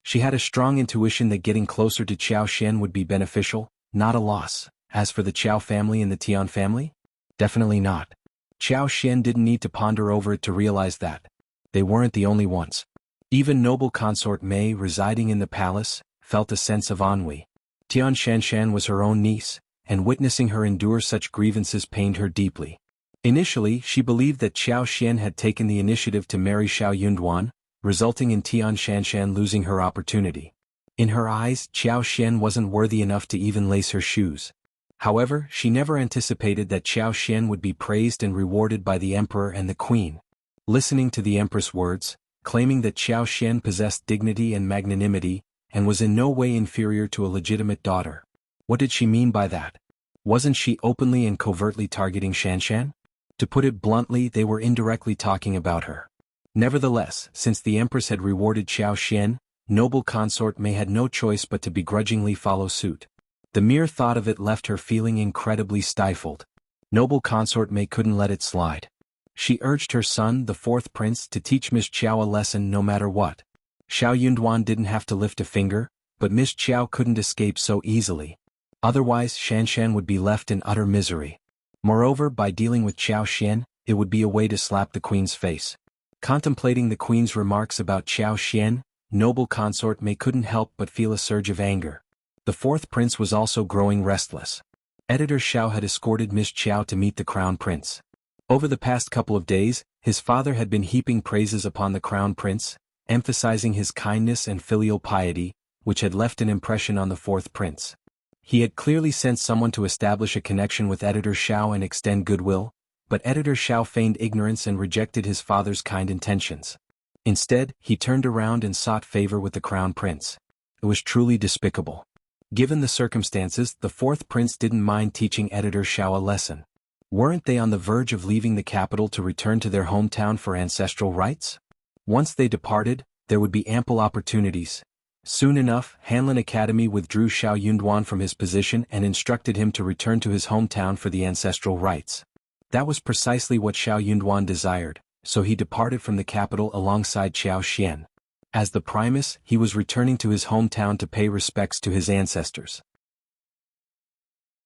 She had a strong intuition that getting closer to Qiao Xian would be beneficial, not a loss. As for the Qiao family and the Tian family? Definitely not. Qiao Xian didn't need to ponder over it to realize that. They weren't the only ones. Even noble consort Mei, residing in the palace, felt a sense of ennui. Tian Shanshan was her own niece, and witnessing her endure such grievances pained her deeply. Initially, she believed that Qiao Xian had taken the initiative to marry Xiao Yunduan, resulting in Tian Shanshan losing her opportunity. In her eyes, Qiao Xian wasn't worthy enough to even lace her shoes. However, she never anticipated that Qiao Xian would be praised and rewarded by the emperor and the queen. Listening to the empress' words, claiming that Qiao Xian possessed dignity and magnanimity, and was in no way inferior to a legitimate daughter. What did she mean by that? Wasn't she openly and covertly targeting Shanshan? To put it bluntly, they were indirectly talking about her. Nevertheless, since the empress had rewarded Qiao Xian, noble consort Mei had no choice but to begrudgingly follow suit. The mere thought of it left her feeling incredibly stifled. Noble consort Mei couldn't let it slide. She urged her son, the 4th prince, to teach Miss Qiao a lesson no matter what. Xiao Yunduan didn't have to lift a finger, but Miss Qiao couldn't escape so easily. Otherwise, Shanshan would be left in utter misery. Moreover, by dealing with Qiao Xian, it would be a way to slap the queen's face. Contemplating the queen's remarks about Qiao Xian, noble consort Mei couldn't help but feel a surge of anger. The 4th prince was also growing restless. Editor Xiao had escorted Miss Qiao to meet the crown prince. Over the past couple of days, his father had been heaping praises upon the crown prince, emphasizing his kindness and filial piety, which had left an impression on the 4th prince. He had clearly sent someone to establish a connection with Editor Xiao and extend goodwill, but Editor Xiao feigned ignorance and rejected his father's kind intentions. Instead, he turned around and sought favor with the crown prince. It was truly despicable. Given the circumstances, the 4th prince didn't mind teaching Editor Xiao a lesson. Weren't they on the verge of leaving the capital to return to their hometown for ancestral rites? Once they departed, there would be ample opportunities. Soon enough, Hanlin Academy withdrew Xiao Yunduan from his position and instructed him to return to his hometown for the ancestral rites. That was precisely what Xiao Yunduan desired, so he departed from the capital alongside Qiao Xian. As the Primus, he was returning to his hometown to pay respects to his ancestors.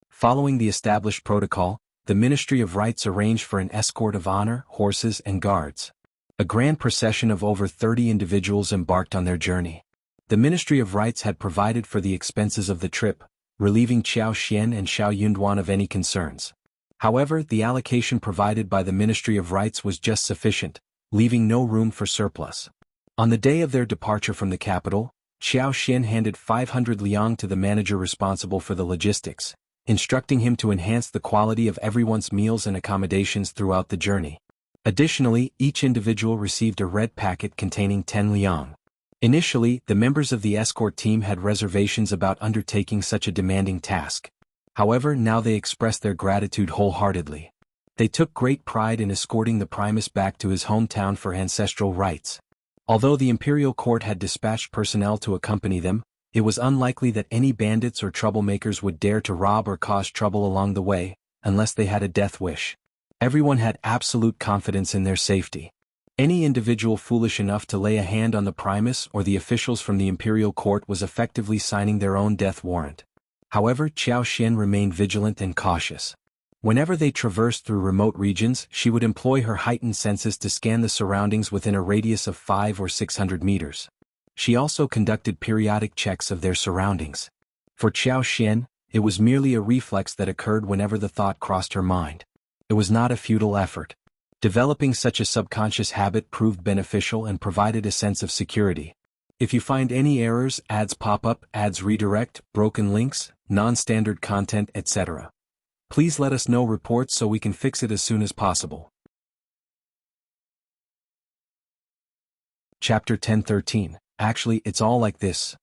Following the established protocol, the Ministry of Rites arranged for an escort of honor, horses, and guards. A grand procession of over 30 individuals embarked on their journey. The Ministry of Rites had provided for the expenses of the trip, relieving Qiao Xian and Xiao Yunduan of any concerns. However, the allocation provided by the Ministry of Rites was just sufficient, leaving no room for surplus. On the day of their departure from the capital, Qiao Xian handed 500 liang to the manager responsible for the logistics, instructing him to enhance the quality of everyone's meals and accommodations throughout the journey. Additionally, each individual received a red packet containing 10 liang. Initially, the members of the escort team had reservations about undertaking such a demanding task. However, now they expressed their gratitude wholeheartedly. They took great pride in escorting the Primus back to his hometown for ancestral rites. Although the imperial court had dispatched personnel to accompany them, It was unlikely that any bandits or troublemakers would dare to rob or cause trouble along the way, unless they had a death wish. Everyone had absolute confidence in their safety. Any individual foolish enough to lay a hand on the Primus or the officials from the imperial court was effectively signing their own death warrant. However, Qiao Xian remained vigilant and cautious. Whenever they traversed through remote regions, she would employ her heightened senses to scan the surroundings within a radius of 500 or 600 meters. She also conducted periodic checks of their surroundings. For Qiao Xian, it was merely a reflex that occurred whenever the thought crossed her mind. It was not a futile effort. Developing such a subconscious habit proved beneficial and provided a sense of security. If you find any errors, ads pop up, ads redirect, broken links, non-standard content, etc., please let us know reports so we can fix it as soon as possible. Chapter 10:13. Actually, it's all like this.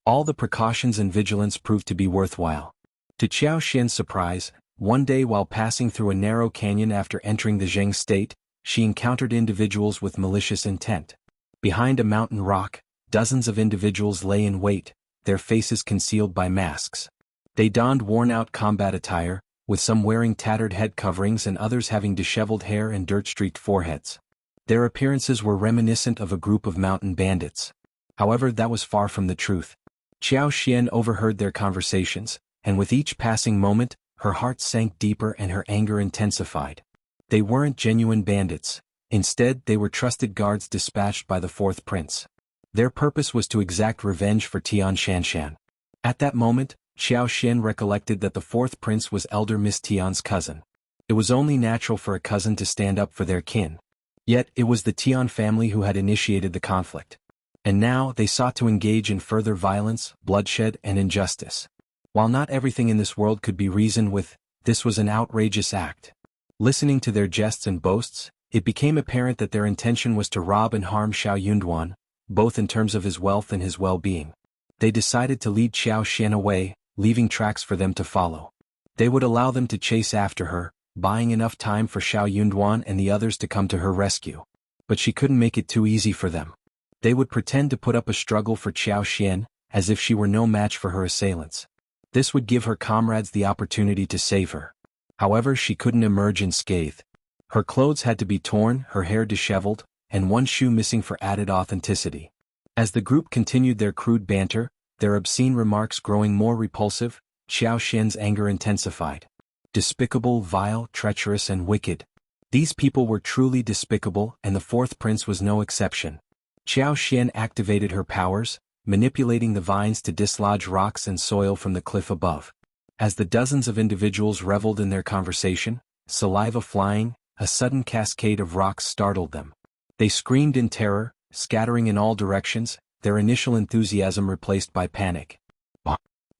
All the precautions and vigilance proved to be worthwhile. To Qiao Xian's surprise, one day while passing through a narrow canyon after entering the Zheng state, she encountered individuals with malicious intent. Behind a mountain rock, dozens of individuals lay in wait, their faces concealed by masks. They donned worn-out combat attire, with some wearing tattered head coverings and others having disheveled hair and dirt-streaked foreheads. Their appearances were reminiscent of a group of mountain bandits. However, that was far from the truth. Qiao Xian overheard their conversations, and with each passing moment, her heart sank deeper and her anger intensified. They weren't genuine bandits. Instead, they were trusted guards dispatched by the fourth prince. Their purpose was to exact revenge for Tian Shanshan. At that moment, Qiao Xian recollected that the fourth prince was elder Miss Tian's cousin. It was only natural for a cousin to stand up for their kin. Yet, it was the Tian family who had initiated the conflict. And now, they sought to engage in further violence, bloodshed, and injustice. While not everything in this world could be reasoned with, this was an outrageous act. Listening to their jests and boasts, it became apparent that their intention was to rob and harm Xiao Yunduan, both in terms of his wealth and his well-being. They decided to lead Qiao Xian away, leaving tracks for them to follow. They would allow them to chase after her, buying enough time for Xiao Yunduan and the others to come to her rescue. But she couldn't make it too easy for them. They would pretend to put up a struggle for Qiao Xian, as if she were no match for her assailants. This would give her comrades the opportunity to save her. However, she couldn't emerge unscathed. Her clothes had to be torn, her hair disheveled, and one shoe missing for added authenticity. As the group continued their crude banter, their obscene remarks growing more repulsive, Qiao Xian's anger intensified. Despicable, vile, treacherous, and wicked. These people were truly despicable, and the fourth prince was no exception. Qiao Xian activated her powers, manipulating the vines to dislodge rocks and soil from the cliff above. As the dozens of individuals reveled in their conversation, saliva flying, a sudden cascade of rocks startled them. They screamed in terror, scattering in all directions, their initial enthusiasm replaced by panic.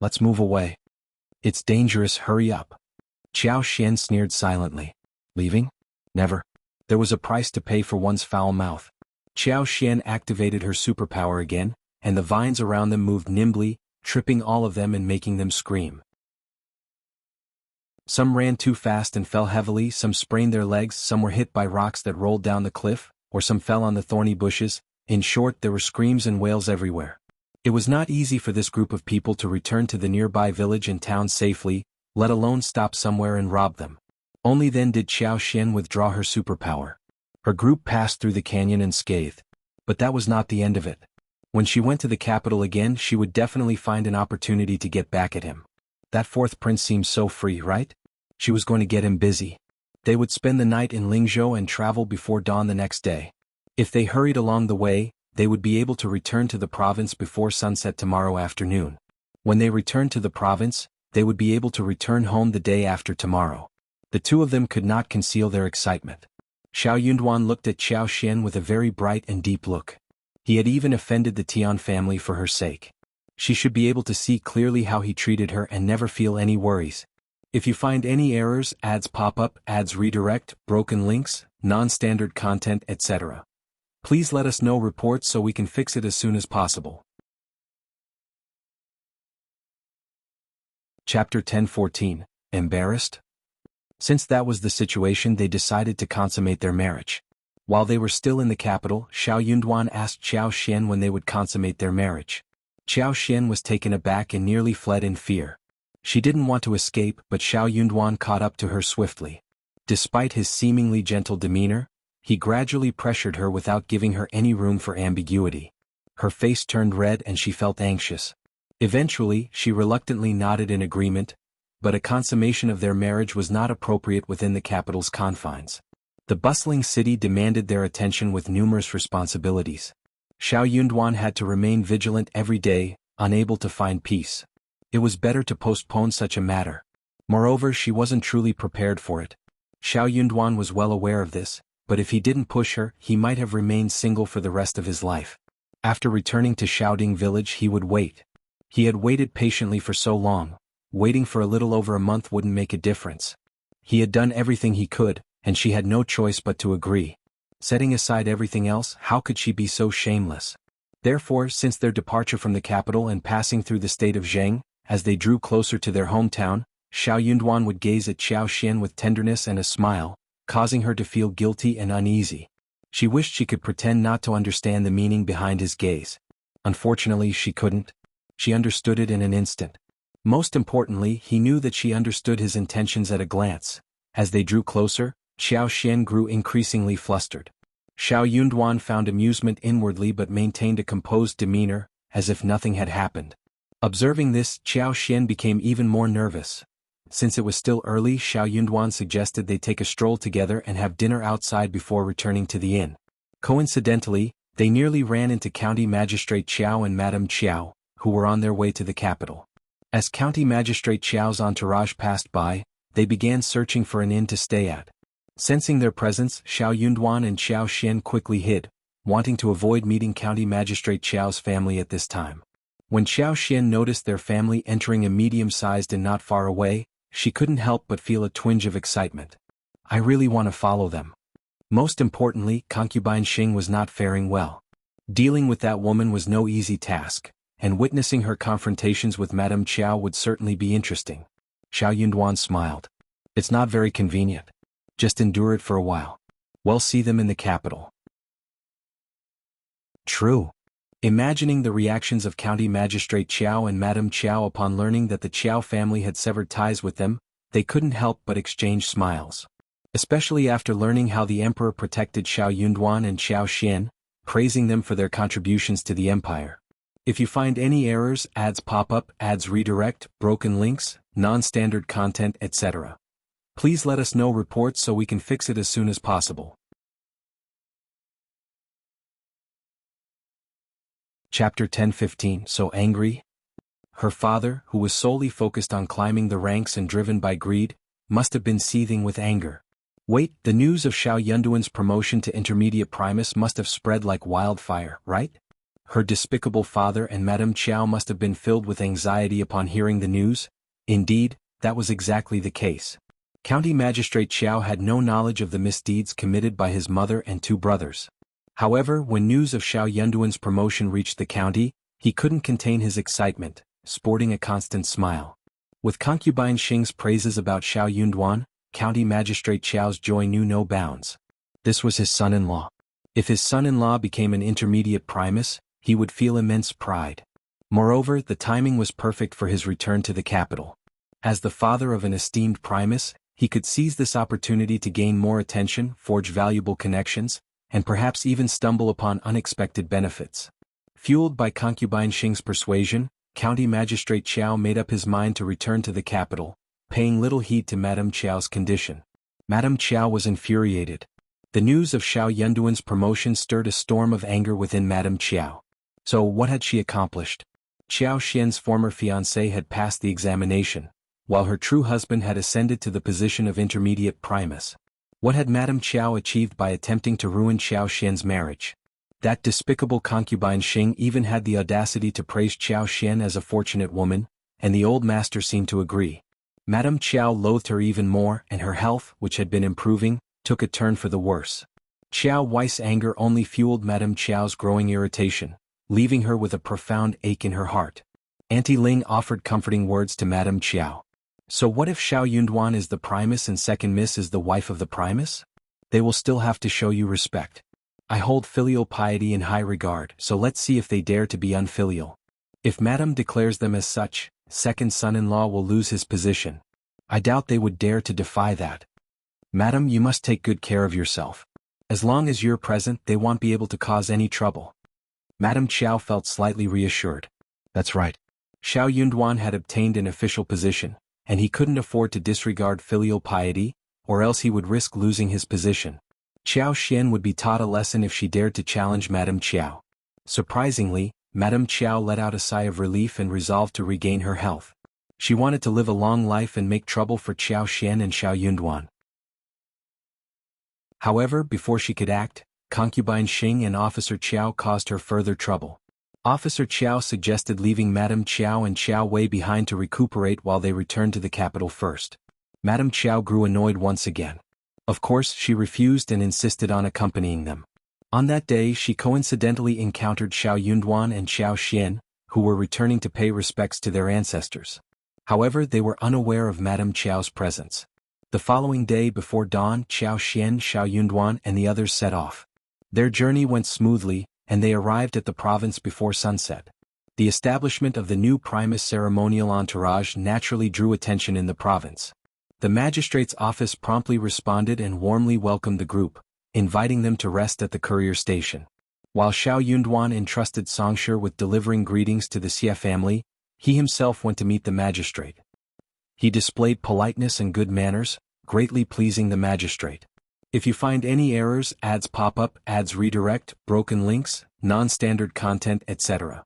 Let's move away. It's dangerous, hurry up. Qiao Xian sneered silently. Leaving? Never. There was a price to pay for one's foul mouth. Qiao Xian activated her superpower again, and the vines around them moved nimbly, tripping all of them and making them scream. Some ran too fast and fell heavily, some sprained their legs, some were hit by rocks that rolled down the cliff, or some fell on the thorny bushes. In short, there were screams and wails everywhere. It was not easy for this group of people to return to the nearby village and town safely, let alone stop somewhere and rob them. Only then did Qiao Xian withdraw her superpower. Her group passed through the canyon unscathed. But that was not the end of it. When she went to the capital again, she would definitely find an opportunity to get back at him. That fourth prince seemed so free, right? She was going to get him busy. They would spend the night in Lingzhou and travel before dawn the next day. If they hurried along the way, they would be able to return to the province before sunset tomorrow afternoon. When they returned to the province, they would be able to return home the day after tomorrow. The two of them could not conceal their excitement. Xiao Yunduan looked at Qiao Xian with a very bright and deep look. He had even offended the Tian family for her sake. She should be able to see clearly how he treated her and never feel any worries. If you find any errors, ads pop up, ads redirect, broken links, non-standard content, etc., please let us know reports so we can fix it as soon as possible. Chapter 10:14. Embarrassed? Since that was the situation, they decided to consummate their marriage. While they were still in the capital, Xiao Yunduan asked Qiao Xian when they would consummate their marriage. Xiao Xian was taken aback and nearly fled in fear. She didn't want to escape, but Xiao Yunduan caught up to her swiftly. Despite his seemingly gentle demeanor, he gradually pressured her without giving her any room for ambiguity. Her face turned red and she felt anxious. Eventually, she reluctantly nodded in agreement, but a consummation of their marriage was not appropriate within the capital's confines. The bustling city demanded their attention with numerous responsibilities. Xiao Yunduan had to remain vigilant every day, unable to find peace. It was better to postpone such a matter. Moreover, she wasn't truly prepared for it. Xiao Yunduan was well aware of this, but if he didn't push her, he might have remained single for the rest of his life. After returning to Xiaoding village, he would wait. He had waited patiently for so long. Waiting for a little over a month wouldn't make a difference. He had done everything he could, and she had no choice but to agree. Setting aside everything else, how could she be so shameless? Therefore, since their departure from the capital and passing through the state of Zheng, as they drew closer to their hometown, Xiao Yunduan would gaze at Xiao Xian with tenderness and a smile, causing her to feel guilty and uneasy. She wished she could pretend not to understand the meaning behind his gaze. Unfortunately, she couldn't. She understood it in an instant. Most importantly, he knew that she understood his intentions at a glance. As they drew closer, Xiao Xian grew increasingly flustered. Xiao Yunduan found amusement inwardly but maintained a composed demeanor, as if nothing had happened. Observing this, Xiao Xian became even more nervous. Since it was still early, Xiao Yunduan suggested they take a stroll together and have dinner outside before returning to the inn. Coincidentally, they nearly ran into County Magistrate Qiao and Madame Qiao, who were on their way to the capital. As County Magistrate Qiao's entourage passed by, they began searching for an inn to stay at. Sensing their presence, Xiao Yunduan and Xiao Xian quickly hid, wanting to avoid meeting County Magistrate Qiao's family at this time. When Xiao Xian noticed their family entering a medium-sized inn not far away, she couldn't help but feel a twinge of excitement. I really want to follow them. Most importantly, concubine Xing was not faring well. Dealing with that woman was no easy task, and witnessing her confrontations with Madame Qiao would certainly be interesting. Xiao Yunduan smiled. It's not very convenient. Just endure it for a while. We'll see them in the capital. True. Imagining the reactions of County Magistrate Qiao and Madame Qiao upon learning that the Qiao family had severed ties with them, they couldn't help but exchange smiles. Especially after learning how the Emperor protected Xiao Yunduan and Xiao Xian, praising them for their contributions to the Empire. If you find any errors, ads pop up, ads redirect, broken links, non-standard content, etc., please let us know reports so we can fix it as soon as possible. Chapter 10:15. So angry? Her father, who was solely focused on climbing the ranks and driven by greed, must have been seething with anger. Wait, the news of Xiao Yunduan's promotion to intermediate Primus must have spread like wildfire, right? Her despicable father and Madame Qiao must have been filled with anxiety upon hearing the news. Indeed, that was exactly the case. County Magistrate Qiao had no knowledge of the misdeeds committed by his mother and two brothers. However, when news of Xiao Yunduan's promotion reached the county, he couldn't contain his excitement, sporting a constant smile. With concubine Xing's praises about Xiao Yunduan, County Magistrate Qiao's joy knew no bounds. This was his son-in-law. If his son-in-law became an intermediate Primus, he would feel immense pride. Moreover, the timing was perfect for his return to the capital. As the father of an esteemed Primus, he could seize this opportunity to gain more attention, forge valuable connections, and perhaps even stumble upon unexpected benefits. Fueled by concubine Xing's persuasion, County Magistrate Qiao made up his mind to return to the capital, paying little heed to Madame Qiao's condition. Madame Qiao was infuriated. The news of Xiao Yunduan's promotion stirred a storm of anger within Madame Qiao. So what had she accomplished? Xiao Xian's former fiancé had passed the examination, while her true husband had ascended to the position of intermediate Primus. What had Madame Qiao achieved by attempting to ruin Xiao Xian's marriage? That despicable concubine Xing even had the audacity to praise Xiao Xian as a fortunate woman, and the old master seemed to agree. Madame Qiao loathed her even more, and her health, which had been improving, took a turn for the worse. Xiao Wei's anger only fueled Madame Qiao's growing irritation, leaving her with a profound ache in her heart. Auntie Ling offered comforting words to Madame Qiao. So what if Xiao Yunduan is the Primus and second Miss is the wife of the Primus? They will still have to show you respect. I hold filial piety in high regard, so let's see if they dare to be unfilial. If Madame declares them as such, second son-in-law will lose his position. I doubt they would dare to defy that. Madam, you must take good care of yourself. As long as you're present, they won't be able to cause any trouble. Madame Qiao felt slightly reassured. That's right. Xiao Yunduan had obtained an official position, and he couldn't afford to disregard filial piety, or else he would risk losing his position. Qiao Xian would be taught a lesson if she dared to challenge Madame Qiao. Surprisingly, Madame Qiao let out a sigh of relief and resolved to regain her health. She wanted to live a long life and make trouble for Qiao Xian and Xiao Yunduan. However, before she could act, concubine Xing and Officer Qiao caused her further trouble. Officer Qiao suggested leaving Madame Qiao and Qiao Wei behind to recuperate while they returned to the capital first. Madame Qiao grew annoyed once again. Of course, she refused and insisted on accompanying them. On that day, she coincidentally encountered Xiao Yunduan and Xiao Xian, who were returning to pay respects to their ancestors. However, they were unaware of Madame Qiao's presence. The following day before dawn, Xiao Xian, Xiao Yunduan and the others set off. Their journey went smoothly, and they arrived at the province before sunset. The establishment of the new Primus ceremonial entourage naturally drew attention in the province. The magistrate's office promptly responded and warmly welcomed the group, inviting them to rest at the courier station. While Xiao Yunduan entrusted Songshi with delivering greetings to the Xie family, he himself went to meet the magistrate. He displayed politeness and good manners, greatly pleasing the magistrate. If you find any errors, ads pop up, ads redirect, broken links, non-standard content, etc.,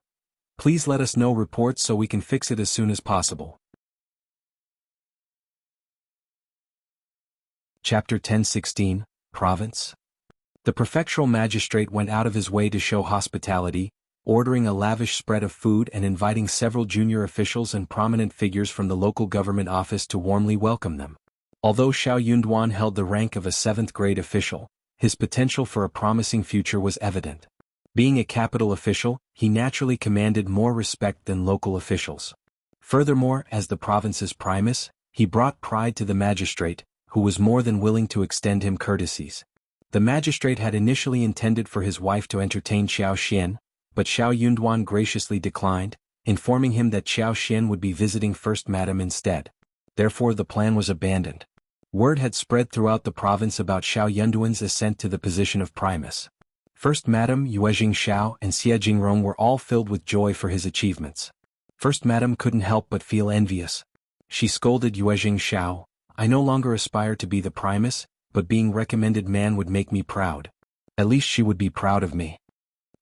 please let us know reports so we can fix it as soon as possible. Chapter 10:16, Province. The prefectural magistrate went out of his way to show hospitality, ordering a lavish spread of food and inviting several junior officials and prominent figures from the local government office to warmly welcome them. Although Xiao Yunduan held the rank of a 7th-grade official, his potential for a promising future was evident. Being a capital official, he naturally commanded more respect than local officials. Furthermore, as the province's primus, he brought pride to the magistrate, who was more than willing to extend him courtesies. The magistrate had initially intended for his wife to entertain Xiao Xian, but Xiao Yunduan graciously declined, informing him that Xiao Xian would be visiting First Madam instead. Therefore the plan was abandoned. Word had spread throughout the province about Xiao Yunduan's ascent to the position of Primus. First Madam Yuejing Xiao and Xie Jingrong were all filled with joy for his achievements. First Madam couldn't help but feel envious. She scolded Yuejing Xiao, "I no longer aspire to be the Primus, but being recommended man would make me proud. At least she would be proud of me."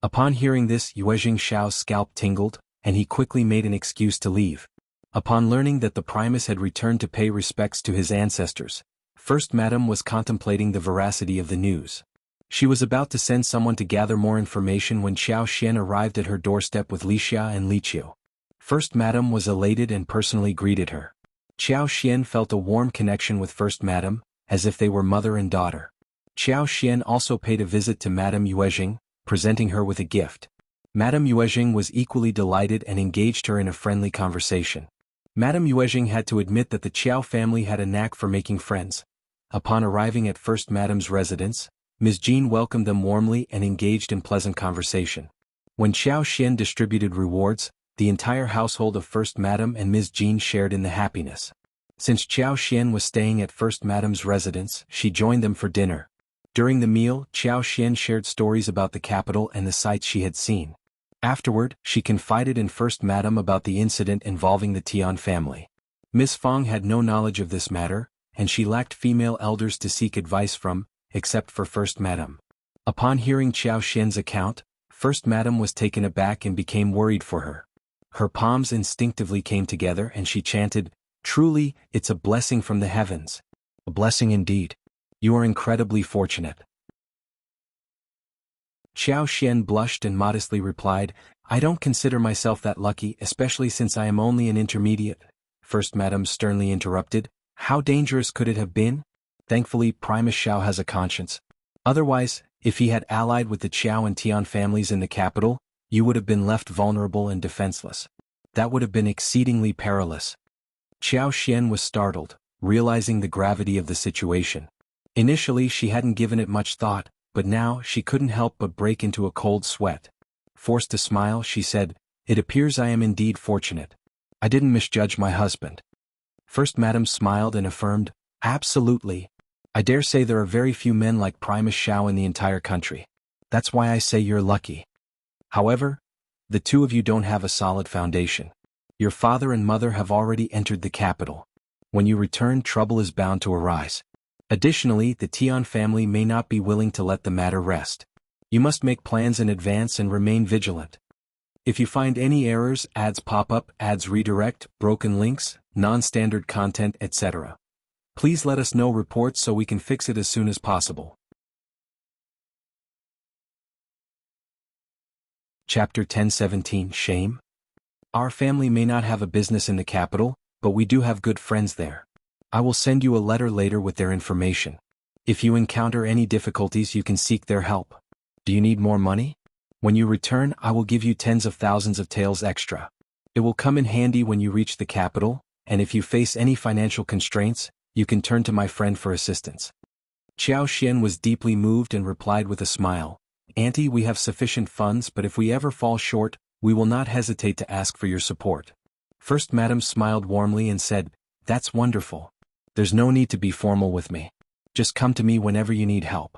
Upon hearing this, Yuejing Xiao's scalp tingled, and he quickly made an excuse to leave. Upon learning that the Primus had returned to pay respects to his ancestors, First Madam was contemplating the veracity of the news. She was about to send someone to gather more information when Xiao Xian arrived at her doorstep with Li Xia and Li Qiu. First Madam was elated and personally greeted her. Xiao Xian felt a warm connection with First Madam, as if they were mother and daughter. Xiao Xian also paid a visit to Madame Yuejing, presenting her with a gift. Madame Yuejing was equally delighted and engaged her in a friendly conversation. Madame Yuejing had to admit that the Qiao family had a knack for making friends. Upon arriving at First Madam's residence, Ms.Yan welcomed them warmly and engaged in pleasant conversation. When Xiao Xian distributed rewards, the entire household of First Madam and Ms.Yan shared in the happiness. Since Xiao Xian was staying at First Madam's residence, she joined them for dinner. During the meal, Xiao Xian shared stories about the capital and the sights she had seen. Afterward, she confided in First Madam about the incident involving the Tian family. Miss Fong had no knowledge of this matter, and she lacked female elders to seek advice from, except for First Madam. Upon hearing Xiao Xian's account, First Madam was taken aback and became worried for her. Her palms instinctively came together and she chanted, "Truly, it's a blessing from the heavens." A blessing indeed. You are incredibly fortunate. Xiao Xian blushed and modestly replied, "I don't consider myself that lucky, especially since I am only an intermediate." First Madam sternly interrupted, "How dangerous could it have been? Thankfully, Primus Xiao has a conscience. Otherwise, if he had allied with the Qiao and Tian families in the capital, you would have been left vulnerable and defenseless. That would have been exceedingly perilous." Xiao Xian was startled, realizing the gravity of the situation. Initially she hadn't given it much thought, but now she couldn't help but break into a cold sweat. Forced to smile, she said, It appears I am indeed fortunate. I didn't misjudge my husband. First Madam smiled and affirmed, absolutely. I dare say there are very few men like Primus Xiao in the entire country. That's why I say you're lucky. However, the two of you don't have a solid foundation. Your father and mother have already entered the capital. When you return, trouble is bound to arise. Additionally, the Tian family may not be willing to let the matter rest. You must make plans in advance and remain vigilant. If you find any errors, ads pop up, ads redirect, broken links, non-standard content, etc., please let us know reports so we can fix it as soon as possible. Chapter 1017 Shame? Our family may not have a business in the capital, but we do have good friends there. I will send you a letter later with their information. If you encounter any difficulties, you can seek their help. Do you need more money? When you return, I will give you tens of thousands of taels extra. It will come in handy when you reach the capital, and if you face any financial constraints, you can turn to my friend for assistance. Xiao Xian was deeply moved and replied with a smile, Auntie, we have sufficient funds, but if we ever fall short, we will not hesitate to ask for your support. First Madam smiled warmly and said, that's wonderful. There's no need to be formal with me. Just come to me whenever you need help.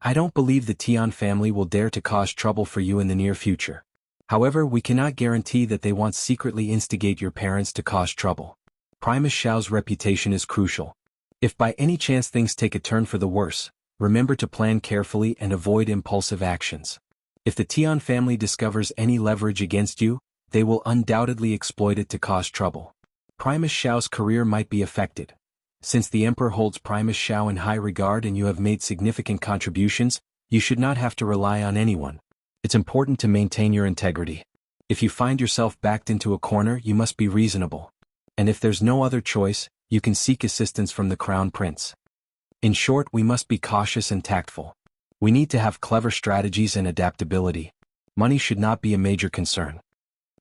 I don't believe the Tian family will dare to cause trouble for you in the near future. However, we cannot guarantee that they won't secretly instigate your parents to cause trouble. Primus Xiao's reputation is crucial. If by any chance things take a turn for the worse, remember to plan carefully and avoid impulsive actions. If the Tian family discovers any leverage against you, they will undoubtedly exploit it to cause trouble. Primus Xiao's career might be affected. Since the Emperor holds Primus Xiao in high regard and you have made significant contributions, you should not have to rely on anyone. It's important to maintain your integrity. If you find yourself backed into a corner, you must be reasonable. And if there's no other choice, you can seek assistance from the Crown Prince. In short, we must be cautious and tactful. We need to have clever strategies and adaptability. Money should not be a major concern.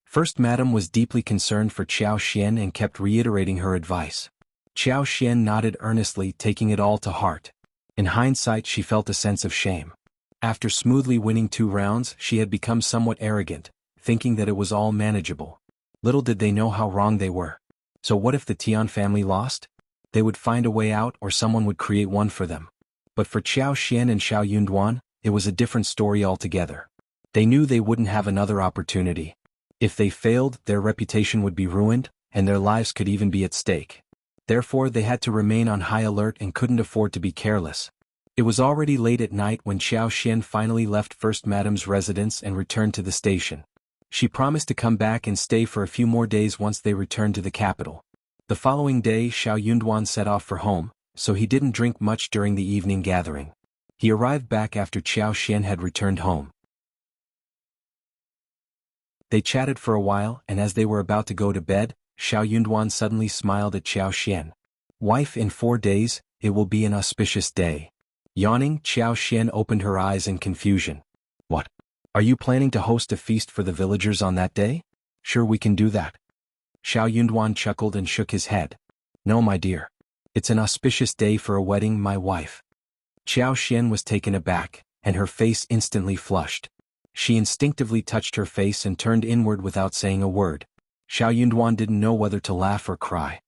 First Madam was deeply concerned for Xiao Xian and kept reiterating her advice. Xiao Xian nodded earnestly, taking it all to heart. In hindsight, she felt a sense of shame. After smoothly winning 2 rounds, she had become somewhat arrogant, thinking that it was all manageable. Little did they know how wrong they were. So what if the Tian family lost? They would find a way out, or someone would create one for them. But for Xiao Xian and Xiao Yunduan, it was a different story altogether. They knew they wouldn't have another opportunity. If they failed, their reputation would be ruined, and their lives could even be at stake. Therefore, they had to remain on high alert and couldn't afford to be careless. It was already late at night when Xiao Xian finally left First Madam's residence and returned to the station. She promised to come back and stay for a few more days once they returned to the capital. The following day, Xiao Yunduan set off for home, so he didn't drink much during the evening gathering. He arrived back after Xiao Xian had returned home. They chatted for a while, and as they were about to go to bed, Xiao Yunduan suddenly smiled at Xiao Xian. Wife, in 4 days, it will be an auspicious day. Yawning, Xiao Xian opened her eyes in confusion. What? Are you planning to host a feast for the villagers on that day? Sure, we can do that. Xiao Yunduan chuckled and shook his head. No, my dear. It's an auspicious day for a wedding, my wife. Xiao Xian was taken aback, and her face instantly flushed. She instinctively touched her face and turned inward without saying a word. Xiao Yunduan didn't know whether to laugh or cry.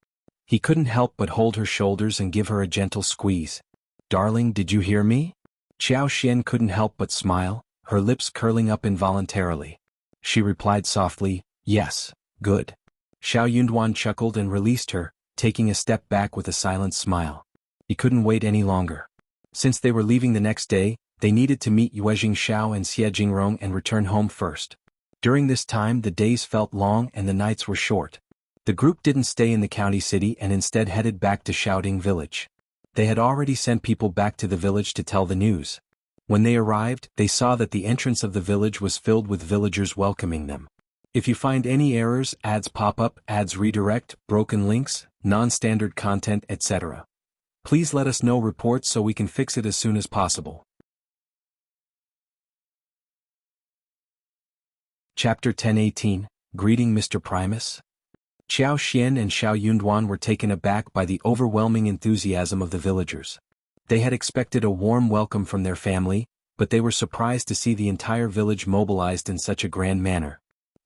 He couldn't help but hold her shoulders and give her a gentle squeeze. Darling, did you hear me? Xiao Xian couldn't help but smile, her lips curling up involuntarily. She replied softly, yes, good. Xiao Yunduan chuckled and released her, taking a step back with a silent smile. He couldn't wait any longer. Since they were leaving the next day, they needed to meet Yuezhing Xiao and Xie Jingrong and return home first. During this time, the days felt long and the nights were short. The group didn't stay in the county city and instead headed back to Shaoding village. They had already sent people back to the village to tell the news. When they arrived, they saw that the entrance of the village was filled with villagers welcoming them. If you find any errors, ads pop up, ads redirect, broken links, non-standard content, etc., please let us know reports so we can fix it as soon as possible. Chapter 1018, Greeting Mr. Primus. Xiao Xian and Xiao Yunduan were taken aback by the overwhelming enthusiasm of the villagers. They had expected a warm welcome from their family, but they were surprised to see the entire village mobilized in such a grand manner.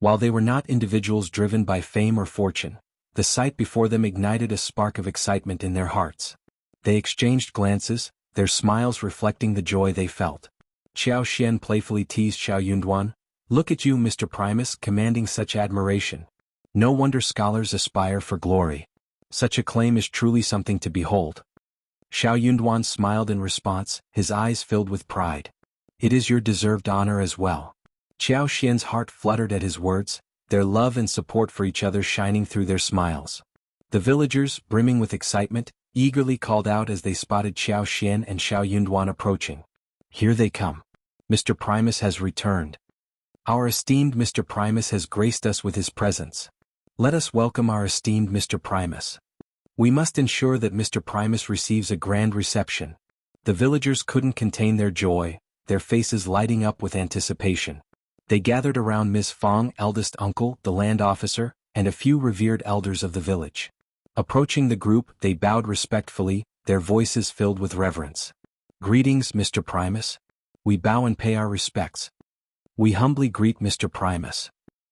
While they were not individuals driven by fame or fortune, the sight before them ignited a spark of excitement in their hearts. They exchanged glances, their smiles reflecting the joy they felt. Xiao Xian playfully teased Xiao Yunduan. "Look at you, Mr. Primus, commanding such admiration. No wonder scholars aspire for glory. Such acclaim is truly something to behold." Xiao Yunduan smiled in response, his eyes filled with pride. "It is your deserved honor as well." Xiao Xian's heart fluttered at his words, their love and support for each other shining through their smiles. The villagers, brimming with excitement, eagerly called out as they spotted Xiao Xian and Xiao Yunduan approaching. "Here they come. Mr. Primus has returned. Our esteemed Mr. Primus has graced us with his presence. Let us welcome our esteemed Mr. Primus. We must ensure that Mr. Primus receives a grand reception." The villagers couldn't contain their joy, their faces lighting up with anticipation. They gathered around Ms. Fong, eldest uncle, the land officer, and a few revered elders of the village. Approaching the group, they bowed respectfully, their voices filled with reverence. "Greetings, Mr. Primus. We bow and pay our respects. We humbly greet Mr. Primus."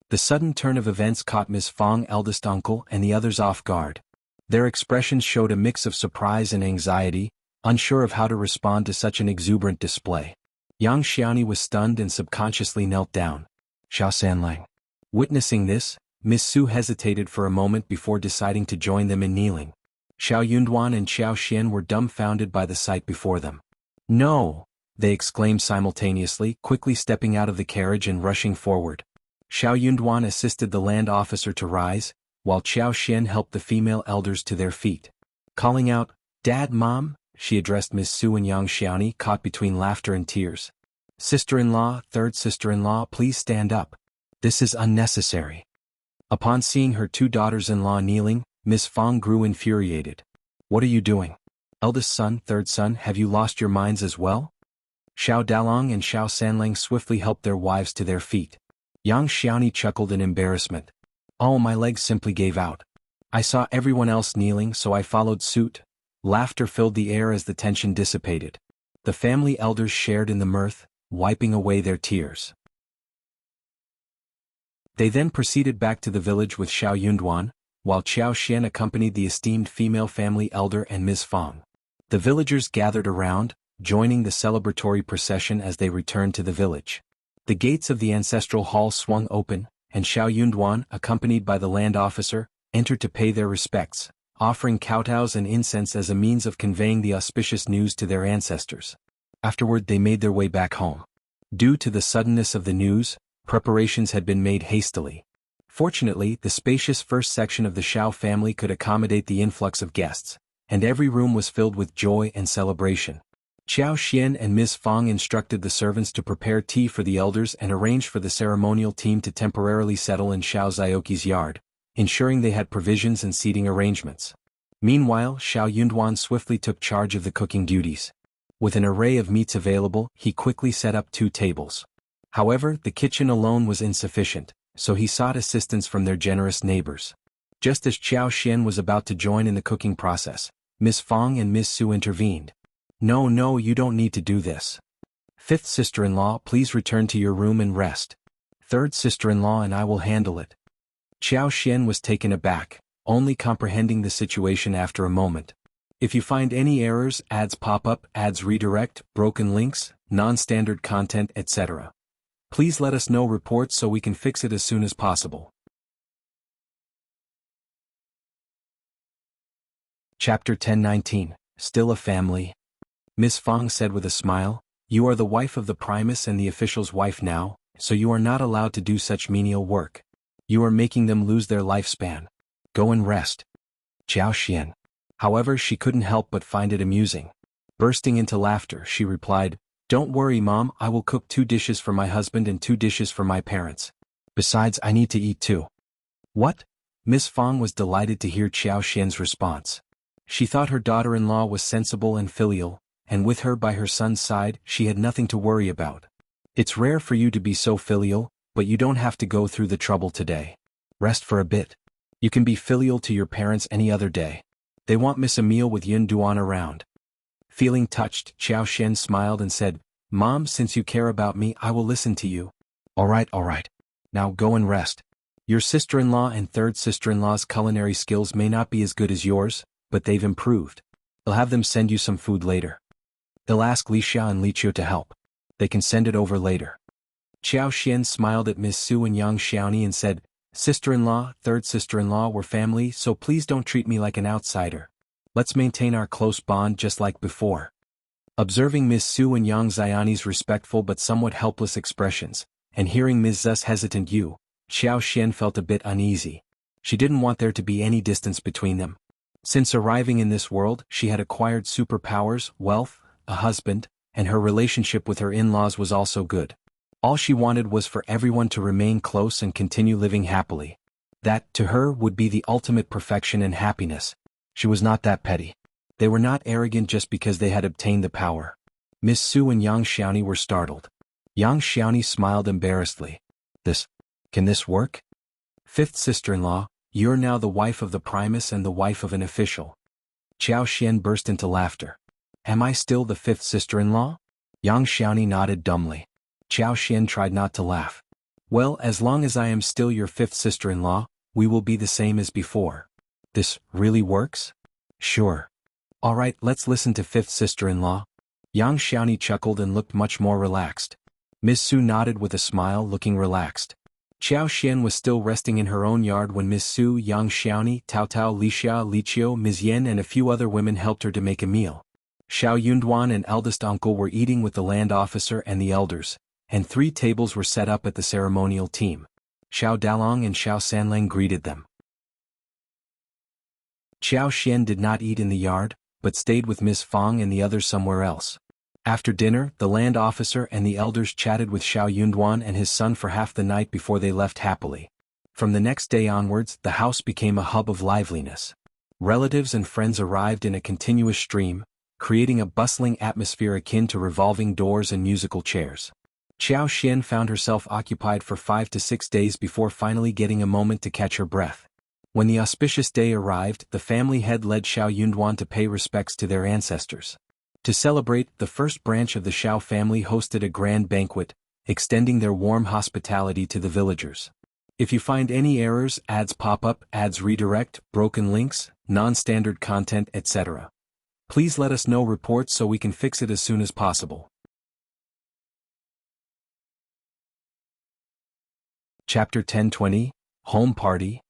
The sudden turn of events caught Ms. Fong, eldest uncle, and the others off guard. Their expressions showed a mix of surprise and anxiety, unsure of how to respond to such an exuberant display. Yang Xiaoni was stunned and subconsciously knelt down. Xiao Sanlang. Witnessing this, Miss Su hesitated for a moment before deciding to join them in kneeling. Xiao Yunduan and Xiao Xian were dumbfounded by the sight before them. "No!" they exclaimed simultaneously, quickly stepping out of the carriage and rushing forward. Xiao Yunduan assisted the land officer to rise, while Xiao Xian helped the female elders to their feet. Calling out, "Dad, Mom," she addressed Miss Su and Yang Xiaoni, caught between laughter and tears. "Sister-in-law, third sister-in-law, please stand up. This is unnecessary." Upon seeing her two daughters-in-law kneeling, Miss Fong grew infuriated. "What are you doing? Eldest son, third son, have you lost your minds as well?" Xiao Dalong and Xiao Sanlang swiftly helped their wives to their feet. Yang Xiaoni chuckled in embarrassment. "Oh, my legs simply gave out. I saw everyone else kneeling, so I followed suit." Laughter filled the air as the tension dissipated. The family elders shared in the mirth, wiping away their tears. They then proceeded back to the village with Xiao Yunduan, while Xiao Xian accompanied the esteemed female family elder and Ms. Fong. The villagers gathered around, joining the celebratory procession as they returned to the village. The gates of the ancestral hall swung open, and Xiao Yunduan, accompanied by the land officer, entered to pay their respects, offering kowtows and incense as a means of conveying the auspicious news to their ancestors. Afterward they made their way back home. Due to the suddenness of the news, preparations had been made hastily. Fortunately, the spacious first section of the Xiao family could accommodate the influx of guests, and every room was filled with joy and celebration. Xiao Xian and Ms. Fong instructed the servants to prepare tea for the elders and arranged for the ceremonial team to temporarily settle in Xiao Zioki's yard, ensuring they had provisions and seating arrangements. Meanwhile, Xiao Yunduan swiftly took charge of the cooking duties. With an array of meats available, he quickly set up 2 tables. However, the kitchen alone was insufficient, so he sought assistance from their generous neighbors. Just as Xiao Xian was about to join in the cooking process, Miss Fong and Miss Su intervened. No, you don't need to do this. Fifth sister-in-law, please return to your room and rest. Third sister-in-law and I will handle it." Xiao Xian was taken aback, only comprehending the situation after a moment. "If you find any errors, ads pop up, ads redirect, broken links, non-standard content, etc. Please let us know reports so we can fix it as soon as possible." Chapter 1019, Still a Family. Miss Fong said with a smile, "You are the wife of the Primus and the official's wife now, so you are not allowed to do such menial work. You are making them lose their lifespan. Go and rest." Xiao Xian. However, she couldn't help but find it amusing. Bursting into laughter, she replied, "Don't worry, Mom, I will cook 2 dishes for my husband and 2 dishes for my parents. Besides, I need to eat too." "What?" Miss Fong was delighted to hear Xiao Xian's response. She thought her daughter-in-law was sensible and filial, and with her by her son's side, she had nothing to worry about. "It's rare for you to be so filial, but you don't have to go through the trouble today. Rest for a bit. You can be filial to your parents any other day. They won't miss a meal with Yun Duan around." Feeling touched, Xiao Xian smiled and said, "Mom, since you care about me, I will listen to you." All right. Now go and rest. Your sister-in-law and third sister-in-law's culinary skills may not be as good as yours, but they've improved. I'll have them send you some food later. They'll ask Li Xia and Li Qiu to help. They can send it over later. Qiao Xian smiled at Miss Su and Yang Xiaoni and said, Sister-in-law, third sister-in-law, we're family, so please don't treat me like an outsider. Let's maintain our close bond just like before. Observing Miss Su and Yang Xiaoni's respectful but somewhat helpless expressions, and hearing Ms. Zu's hesitant you, Qiao Xian felt a bit uneasy. She didn't want there to be any distance between them. Since arriving in this world, she had acquired superpowers, wealth, a husband, and her relationship with her in-laws was also good. All she wanted was for everyone to remain close and continue living happily. That, to her, would be the ultimate perfection and happiness. She was not that petty. They were not arrogant just because they had obtained the power. Miss Su and Yang Xiaoni were startled. Yang Xiaoni smiled embarrassedly. Can this work? Fifth sister-in-law, you're now the wife of the Primus and the wife of an official. Qiao Xian burst into laughter. Am I still the fifth sister-in-law? Yang Xiaoni nodded dumbly. Qiao Xian tried not to laugh. Well, as long as I am still your fifth sister-in-law, we will be the same as before. This really works? Sure. All right, let's listen to fifth sister-in-law. Yang Xiaoni chuckled and looked much more relaxed. Miss Su nodded with a smile, looking relaxed. Qiao Xian was still resting in her own yard when Miss Su, Yang Xiaoni, Tao Tao, Li Xia, Li Qiu, Ms.Yan and a few other women helped her to make a meal. Xiao Yunduan and eldest uncle were eating with the land officer and the elders, and 3 tables were set up at the ceremonial team. Xiao Dalong and Xiao Sanlang greeted them. Qiao Xian did not eat in the yard, but stayed with Miss Fang and the others somewhere else. After dinner, the land officer and the elders chatted with Xiao Yunduan and his son for half the night before they left happily. From the next day onwards, the house became a hub of liveliness. Relatives and friends arrived in a continuous stream, creating a bustling atmosphere akin to revolving doors and musical chairs. Qiao Xian found herself occupied for 5 to 6 days before finally getting a moment to catch her breath. When the auspicious day arrived, the family head led Xiao Yunduan to pay respects to their ancestors. To celebrate, the first branch of the Xiao family hosted a grand banquet, extending their warm hospitality to the villagers. If you find any errors, ads pop up, ads redirect, broken links, non-standard content, etc., please let us know reports so we can fix it as soon as possible. Chapter 1020, Home Party.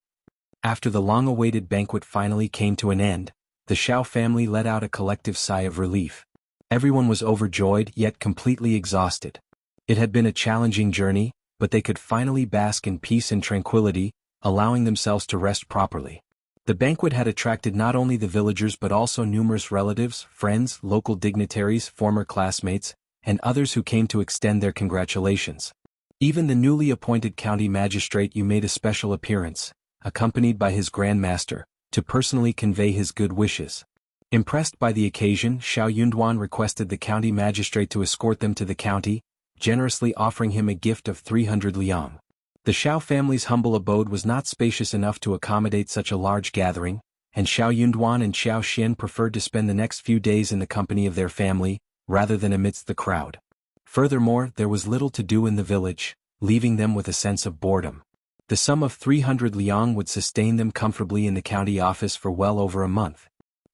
After the long-awaited banquet finally came to an end, the Xiao family let out a collective sigh of relief. Everyone was overjoyed yet completely exhausted. It had been a challenging journey, but they could finally bask in peace and tranquility, allowing themselves to rest properly. The banquet had attracted not only the villagers but also numerous relatives, friends, local dignitaries, former classmates, and others who came to extend their congratulations. Even the newly appointed county magistrate Yu made a special appearance, accompanied by his grandmaster, to personally convey his good wishes. Impressed by the occasion, Xiao Yunduan requested the county magistrate to escort them to the county, generously offering him a gift of 300 liang. The Xiao family's humble abode was not spacious enough to accommodate such a large gathering, and Xiao Yunduan and Xiao Xian preferred to spend the next few days in the company of their family, rather than amidst the crowd. Furthermore, there was little to do in the village, leaving them with a sense of boredom. The sum of 300 liang would sustain them comfortably in the county office for well over a month.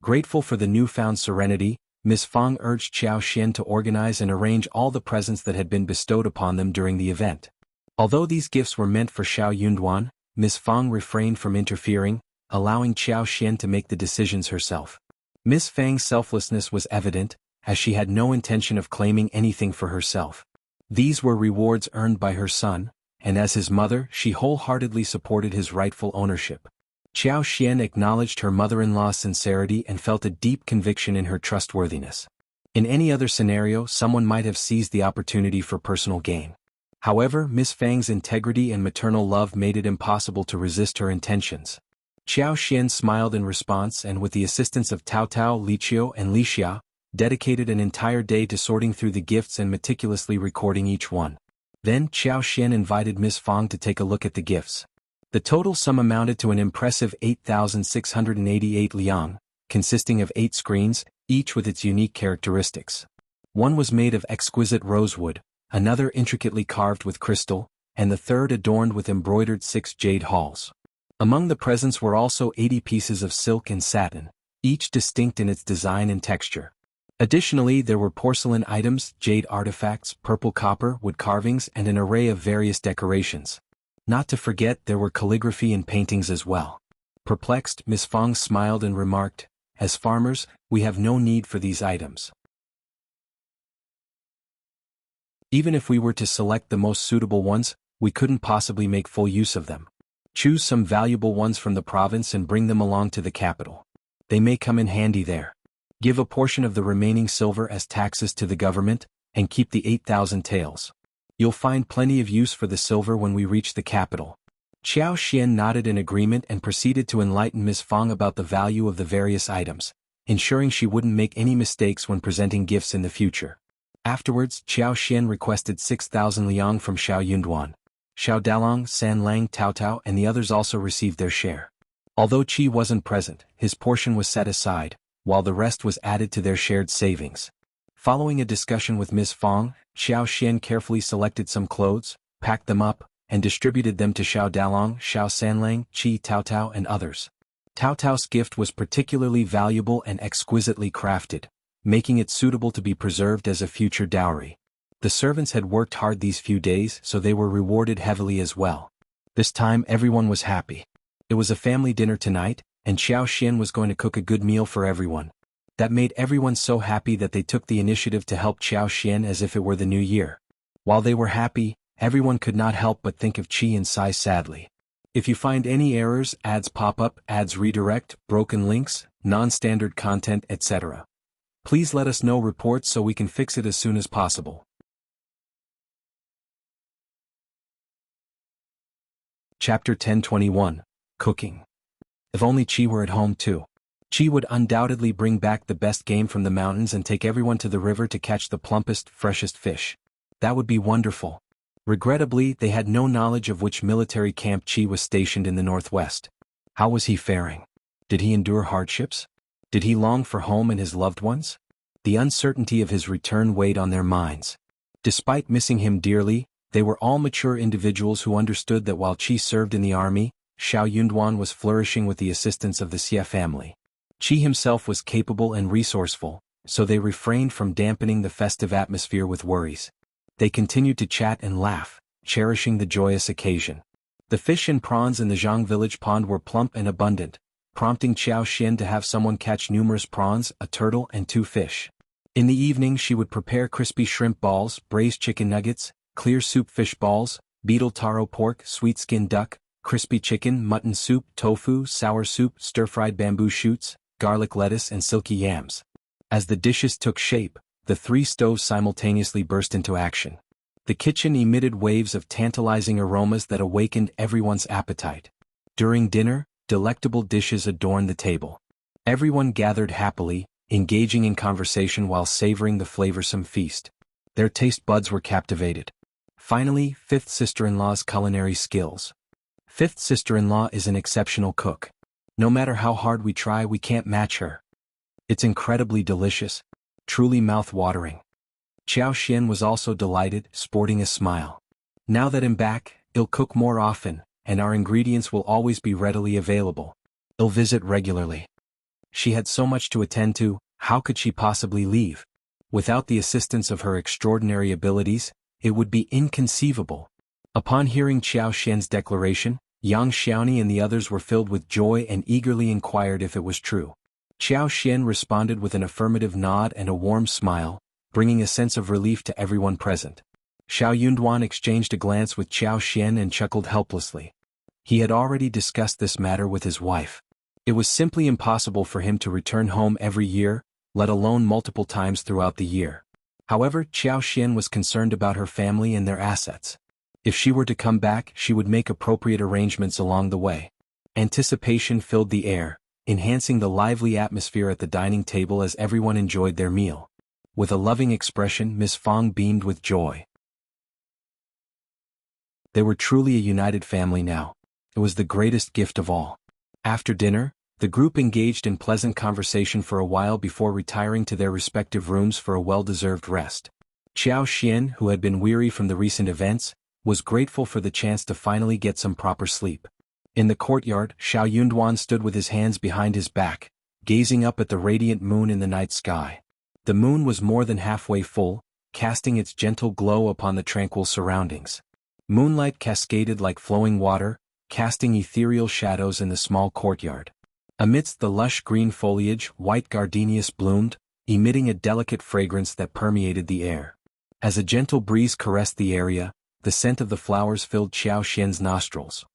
Grateful for the newfound serenity, Miss Fang urged Xiao Xian to organize and arrange all the presents that had been bestowed upon them during the event. Although these gifts were meant for Xiao Yunduan, Miss Fang refrained from interfering, allowing Xiao Xian to make the decisions herself. Miss Fang's selflessness was evident, as she had no intention of claiming anything for herself. These were rewards earned by her son, and as his mother, she wholeheartedly supported his rightful ownership. Xiao Xian acknowledged her mother-in-law's sincerity and felt a deep conviction in her trustworthiness. In any other scenario, someone might have seized the opportunity for personal gain. However, Miss Fang's integrity and maternal love made it impossible to resist her intentions. Xiao Xian smiled in response and with the assistance of Tao Tao, Li Qiu and Li Xia, dedicated an entire day to sorting through the gifts and meticulously recording each one. Then Xiao Xian invited Miss Fang to take a look at the gifts. The total sum amounted to an impressive 8,688 liang, consisting of 8 screens, each with its unique characteristics. One was made of exquisite rosewood, another intricately carved with crystal, and the third adorned with embroidered 6 jade halls. Among the presents were also 80 pieces of silk and satin, each distinct in its design and texture. Additionally, there were porcelain items, jade artifacts, purple copper, wood carvings, and an array of various decorations. Not to forget, there were calligraphy and paintings as well. Perplexed, Miss Fong smiled and remarked, "As farmers, we have no need for these items. Even if we were to select the most suitable ones, we couldn't possibly make full use of them. Choose some valuable ones from the province and bring them along to the capital. They may come in handy there. Give a portion of the remaining silver as taxes to the government, and keep the 8,000 taels. You'll find plenty of use for the silver when we reach the capital." Xiao Xian nodded in agreement and proceeded to enlighten Miss Fong about the value of the various items, ensuring she wouldn't make any mistakes when presenting gifts in the future. Afterwards, Xiao Xian requested 6,000 liang from Xiao Yunduan. Xiao Dalong, San Lang, Tao Tao, and the others also received their share. Although Qi wasn't present, his portion was set aside, while the rest was added to their shared savings. Following a discussion with Ms. Fong, Xiao Xian carefully selected some clothes, packed them up, and distributed them to Xiao Dalong, Xiao Sanlang, Qi, Tao Tao, and others. Tao Tao's gift was particularly valuable and exquisitely crafted, making it suitable to be preserved as a future dowry. The servants had worked hard these few days, so they were rewarded heavily as well. This time everyone was happy. It was a family dinner tonight, and Xiao Xian was going to cook a good meal for everyone. That made everyone so happy that they took the initiative to help Xiao Xian as if it were the new year. While they were happy, everyone could not help but think of Qi and sigh sadly. If you find any errors, ads pop up, ads redirect, broken links, non-standard content, etc., please let us know reports so we can fix it as soon as possible. Chapter 1021, Cooking. If only Qi were at home too. Qi would undoubtedly bring back the best game from the mountains and take everyone to the river to catch the plumpest, freshest fish. That would be wonderful. Regrettably, they had no knowledge of which military camp Qi was stationed in the northwest. How was he faring? Did he endure hardships? Did he long for home and his loved ones? The uncertainty of his return weighed on their minds. Despite missing him dearly, they were all mature individuals who understood that while Qi served in the army, Xiao Yunduan was flourishing with the assistance of the Xie family. Qi himself was capable and resourceful, so they refrained from dampening the festive atmosphere with worries. They continued to chat and laugh, cherishing the joyous occasion. The fish and prawns in the Zhang village pond were plump and abundant, prompting Xiao Xian to have someone catch numerous prawns, a turtle, and 2 fish. In the evening she would prepare crispy shrimp balls, braised chicken nuggets, clear soup fish balls, beetle taro pork, sweet skin duck, crispy chicken, mutton soup, tofu, sour soup, stir-fried bamboo shoots, garlic lettuce, and silky yams. As the dishes took shape, the 3 stoves simultaneously burst into action. The kitchen emitted waves of tantalizing aromas that awakened everyone's appetite. During dinner, delectable dishes adorned the table. Everyone gathered happily, engaging in conversation while savoring the flavorsome feast. Their taste buds were captivated. Finally, 5th sister-in-law's culinary skills. 5th sister-in-law is an exceptional cook. No matter how hard we try, we can't match her. It's incredibly delicious, truly mouth-watering. Xiao Xian was also delighted, sporting a smile. Now that I'm back, I'll cook more often, and our ingredients will always be readily available. I'll visit regularly. She had so much to attend to, how could she possibly leave? Without the assistance of her extraordinary abilities, it would be inconceivable. Upon hearing Xiao Xian's declaration, Yang Xiaoni and the others were filled with joy and eagerly inquired if it was true. Xiao Xian responded with an affirmative nod and a warm smile, bringing a sense of relief to everyone present. Xiao Yunduan exchanged a glance with Xiao Xian and chuckled helplessly. He had already discussed this matter with his wife. It was simply impossible for him to return home every year, let alone multiple times throughout the year. However, Xiao Xian was concerned about her family and their assets. If she were to come back, she would make appropriate arrangements along the way. Anticipation filled the air, enhancing the lively atmosphere at the dining table as everyone enjoyed their meal. With a loving expression, Miss Fong beamed with joy. They were truly a united family now. It was the greatest gift of all. After dinner, the group engaged in pleasant conversation for a while before retiring to their respective rooms for a well-deserved rest. Xiao Xian, who had been weary from the recent events, was grateful for the chance to finally get some proper sleep. In the courtyard, Xiao Yunduan stood with his hands behind his back, gazing up at the radiant moon in the night sky. The moon was more than halfway full, casting its gentle glow upon the tranquil surroundings. Moonlight cascaded like flowing water, casting ethereal shadows in the small courtyard. Amidst the lush green foliage, white gardenias bloomed, emitting a delicate fragrance that permeated the air. As a gentle breeze caressed the area, the scent of the flowers filled Xiao Xian's nostrils.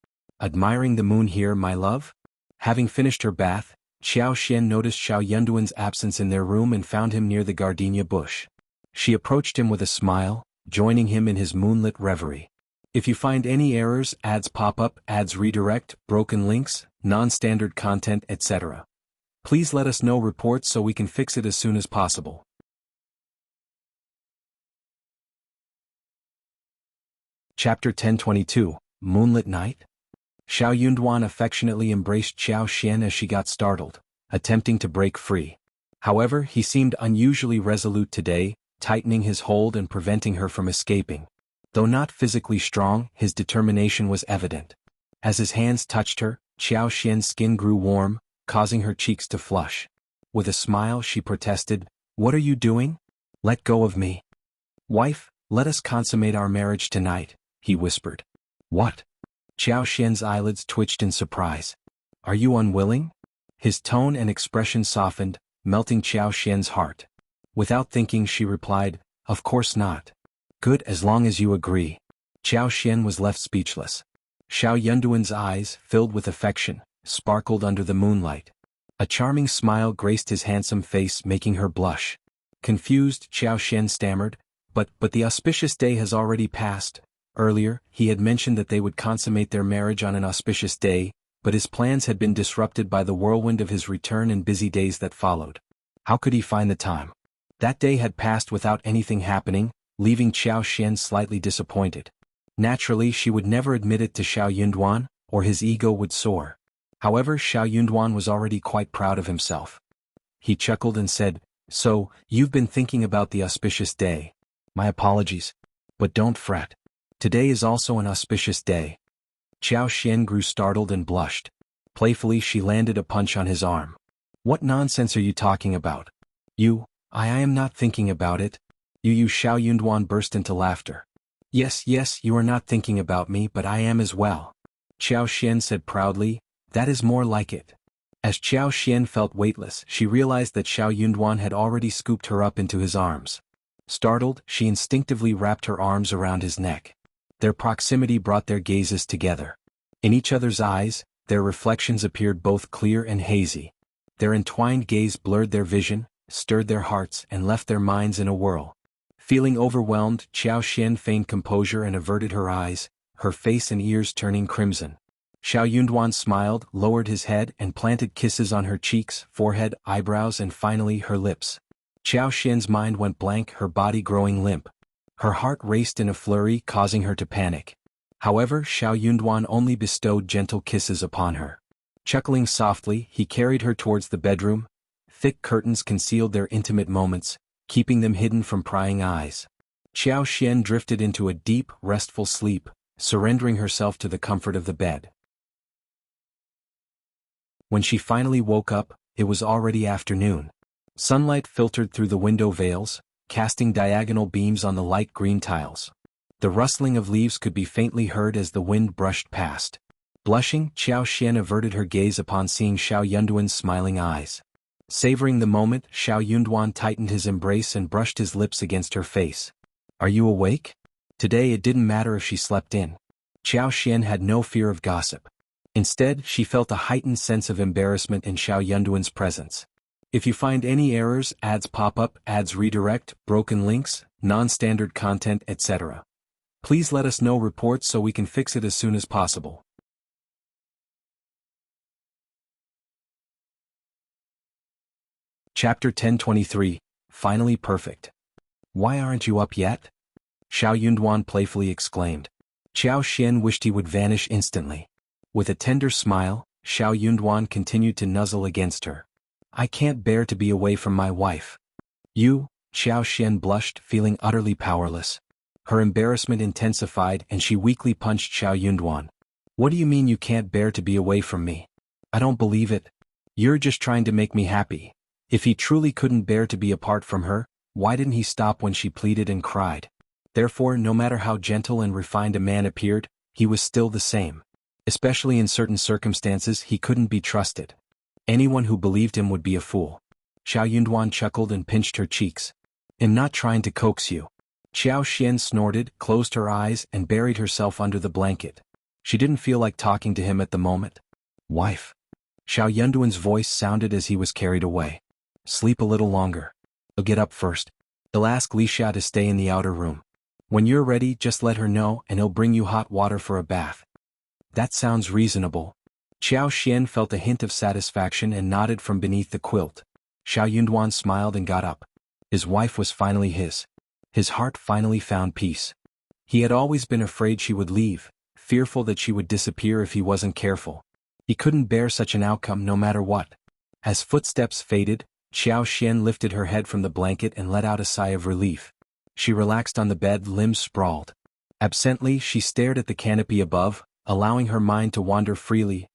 Admiring the moon here, my love? Having finished her bath, Xiao Xian noticed Xiao Yunduan's absence in their room and found him near the gardenia bush. She approached him with a smile, joining him in his moonlit reverie. If you find any errors, ads pop up, ads redirect, broken links, non-standard content, etc., please let us know reports so we can fix it as soon as possible. Chapter 1022, Moonlit Night? Xiao Yunduan affectionately embraced Xiao Xian as she got startled, attempting to break free. However, he seemed unusually resolute today, tightening his hold and preventing her from escaping. Though not physically strong, his determination was evident. As his hands touched her, Xiao Xian's skin grew warm, causing her cheeks to flush. With a smile she protested, "What are you doing? Let go of me. Wife, let us consummate our marriage tonight," he whispered. "What?" Xiao Xian's eyelids twitched in surprise. "Are you unwilling?" His tone and expression softened, melting Xiao Xian's heart. Without thinking she replied, "Of course not." "Good, as long as you agree." Xiao Xian was left speechless. Xiao Yunduan's eyes, filled with affection, sparkled under the moonlight. A charming smile graced his handsome face, making her blush. Confused, Xiao Xian stammered, But the auspicious day has already passed. Earlier, he had mentioned that they would consummate their marriage on an auspicious day, but his plans had been disrupted by the whirlwind of his return and busy days that followed. How could he find the time? That day had passed without anything happening, leaving Xiao Xian slightly disappointed. Naturally, she would never admit it to Xiao Yunduan, or his ego would soar. However, Xiao Yunduan was already quite proud of himself. He chuckled and said, "So, you've been thinking about the auspicious day. My apologies. But don't fret. Today is also an auspicious day." Xiao Xian grew startled and blushed. Playfully she landed a punch on his arm. "What nonsense are you talking about? I am not thinking about it." Xiao Yunduan burst into laughter. Yes, you are not thinking about me, but I am as well." Xiao Xian said proudly, "That is more like it." As Xiao Xian felt weightless, she realized that Xiao Yunduan had already scooped her up into his arms. Startled, she instinctively wrapped her arms around his neck. Their proximity brought their gazes together. In each other's eyes, their reflections appeared both clear and hazy. Their entwined gaze blurred their vision, stirred their hearts, and left their minds in a whirl. Feeling overwhelmed, Xiao Xian feigned composure and averted her eyes, her face and ears turning crimson. Xiao Yunduan smiled, lowered his head, and planted kisses on her cheeks, forehead, eyebrows, and finally her lips. Xiao Xian's mind went blank, her body growing limp. Her heart raced in a flurry, causing her to panic. However, Xiao Yunduan only bestowed gentle kisses upon her. Chuckling softly, he carried her towards the bedroom. Thick curtains concealed their intimate moments, keeping them hidden from prying eyes. Xiao Xian drifted into a deep, restful sleep, surrendering herself to the comfort of the bed. When she finally woke up, it was already afternoon. Sunlight filtered through the window veils, casting diagonal beams on the light green tiles. The rustling of leaves could be faintly heard as the wind brushed past. Blushing, Xiao Xian averted her gaze upon seeing Xiao Yunduan's smiling eyes. Savoring the moment, Xiao Yunduan tightened his embrace and brushed his lips against her face. "Are you awake?" Today it didn't matter if she slept in. Xiao Xian had no fear of gossip. Instead, she felt a heightened sense of embarrassment in Xiao Yunduan's presence. If you find any errors, ads pop up, ads redirect, broken links, non-standard content, etc., please let us know reports so we can fix it as soon as possible. Chapter 1023, Finally Perfect. "Why aren't you up yet?" Xiao Yunduan playfully exclaimed. Xiao Xian wished he would vanish instantly. With a tender smile, Xiao Yunduan continued to nuzzle against her. "I can't bear to be away from my wife." Xiao Xian blushed, feeling utterly powerless. Her embarrassment intensified and she weakly punched Xiao Yunduan. What do you mean you can't bear to be away from me? I don't believe it. You're just trying to make me happy. If he truly couldn't bear to be apart from her, why didn't he stop when she pleaded and cried? Therefore, no matter how gentle and refined a man appeared, he was still the same. Especially in certain circumstances, he couldn't be trusted. Anyone who believed him would be a fool. Xiao Yunduan chuckled and pinched her cheeks. I'm not trying to coax you. Xiao Xian snorted, closed her eyes, and buried herself under the blanket. She didn't feel like talking to him at the moment. Wife. Xiao Yunduan's voice sounded as he was carried away. Sleep a little longer. I'll get up first. I'll ask Li Xia to stay in the outer room. When you're ready, just let her know and he'll bring you hot water for a bath. That sounds reasonable. Xiao Xian felt a hint of satisfaction and nodded from beneath the quilt. Xiao Yunduan smiled and got up. His wife was finally his. His heart finally found peace. He had always been afraid she would leave, fearful that she would disappear if he wasn't careful. He couldn't bear such an outcome no matter what. As footsteps faded, Xiao Xian lifted her head from the blanket and let out a sigh of relief. She relaxed on the bed, limbs sprawled. Absently, she stared at the canopy above, allowing her mind to wander freely.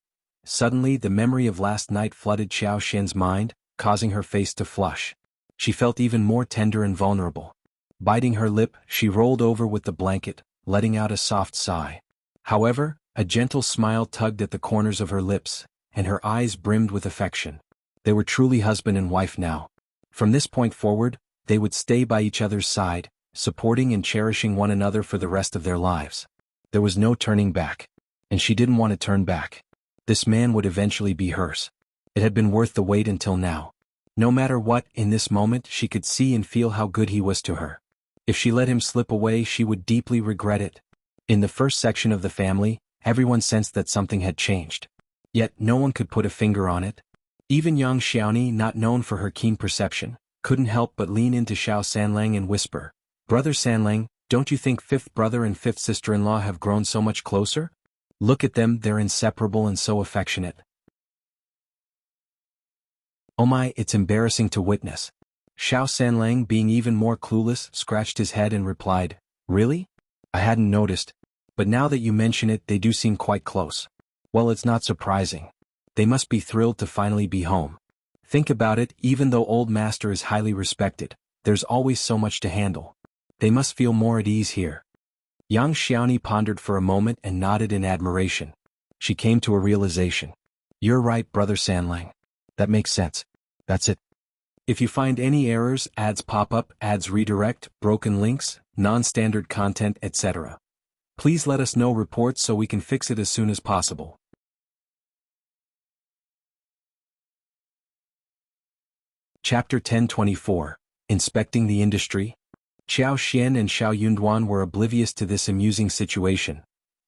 Suddenly, the memory of last night flooded Xiao Xian's mind, causing her face to flush. She felt even more tender and vulnerable. Biting her lip, she rolled over with the blanket, letting out a soft sigh. However, a gentle smile tugged at the corners of her lips, and her eyes brimmed with affection. They were truly husband and wife now. From this point forward, they would stay by each other's side, supporting and cherishing one another for the rest of their lives. There was no turning back. And she didn't want to turn back. This man would eventually be hers. It had been worth the wait until now. No matter what, in this moment she could see and feel how good he was to her. If she let him slip away, she would deeply regret it. In the first section of the family, everyone sensed that something had changed. Yet no one could put a finger on it. Even young Xiaoni, not known for her keen perception, couldn't help but lean into Xiao Sanlang and whisper, "Brother Sanlang, don't you think fifth brother and fifth sister-in-law have grown so much closer? Look at them, they're inseparable and so affectionate." Oh my, it's embarrassing to witness. Xiao Sanlang, being even more clueless, scratched his head and replied, "Really? I hadn't noticed. But now that you mention it, they do seem quite close. Well, it's not surprising. They must be thrilled to finally be home. Think about it, even though old master is highly respected, there's always so much to handle. They must feel more at ease here." Yang Xiaoni pondered for a moment and nodded in admiration. She came to a realization. "You're right, Brother Sanlang. That makes sense. That's it. If you find any errors, ads pop up, ads redirect, broken links, non-standard content, etc., please let us know reports so we can fix it as soon as possible." Chapter 1024. Inspecting the Industry. Xiao Xian and Xiao Yunduan were oblivious to this amusing situation.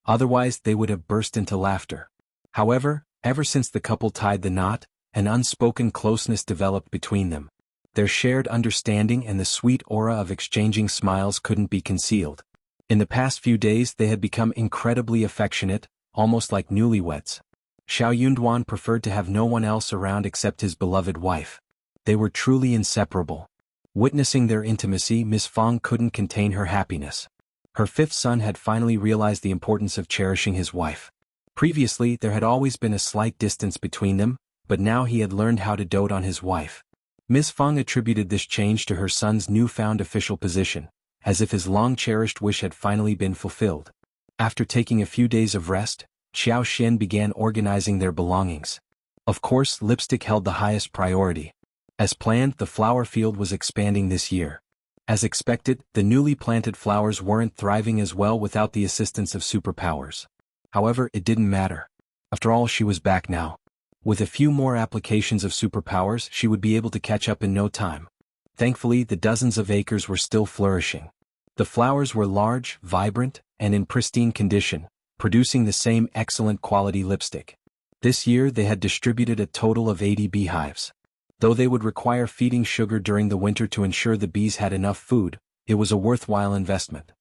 Otherwise they would have burst into laughter. However, ever since the couple tied the knot, an unspoken closeness developed between them. Their shared understanding and the sweet aura of exchanging smiles couldn't be concealed. In the past few days they had become incredibly affectionate, almost like newlyweds. Xiao Yunduan preferred to have no one else around except his beloved wife. They were truly inseparable. Witnessing their intimacy, Miss Fang couldn't contain her happiness. Her fifth son had finally realized the importance of cherishing his wife. Previously, there had always been a slight distance between them, but now he had learned how to dote on his wife. Ms. Fang attributed this change to her son's newfound official position, as if his long-cherished wish had finally been fulfilled. After taking a few days of rest, Xiao Xian began organizing their belongings. Of course, lipstick held the highest priority. As planned, the flower field was expanding this year. As expected, the newly planted flowers weren't thriving as well without the assistance of superpowers. However, it didn't matter. After all, she was back now. With a few more applications of superpowers, she would be able to catch up in no time. Thankfully, the dozens of acres were still flourishing. The flowers were large, vibrant, and in pristine condition, producing the same excellent quality lipstick. This year they had distributed a total of 80 beehives. Though they would require feeding sugar during the winter to ensure the bees had enough food, it was a worthwhile investment.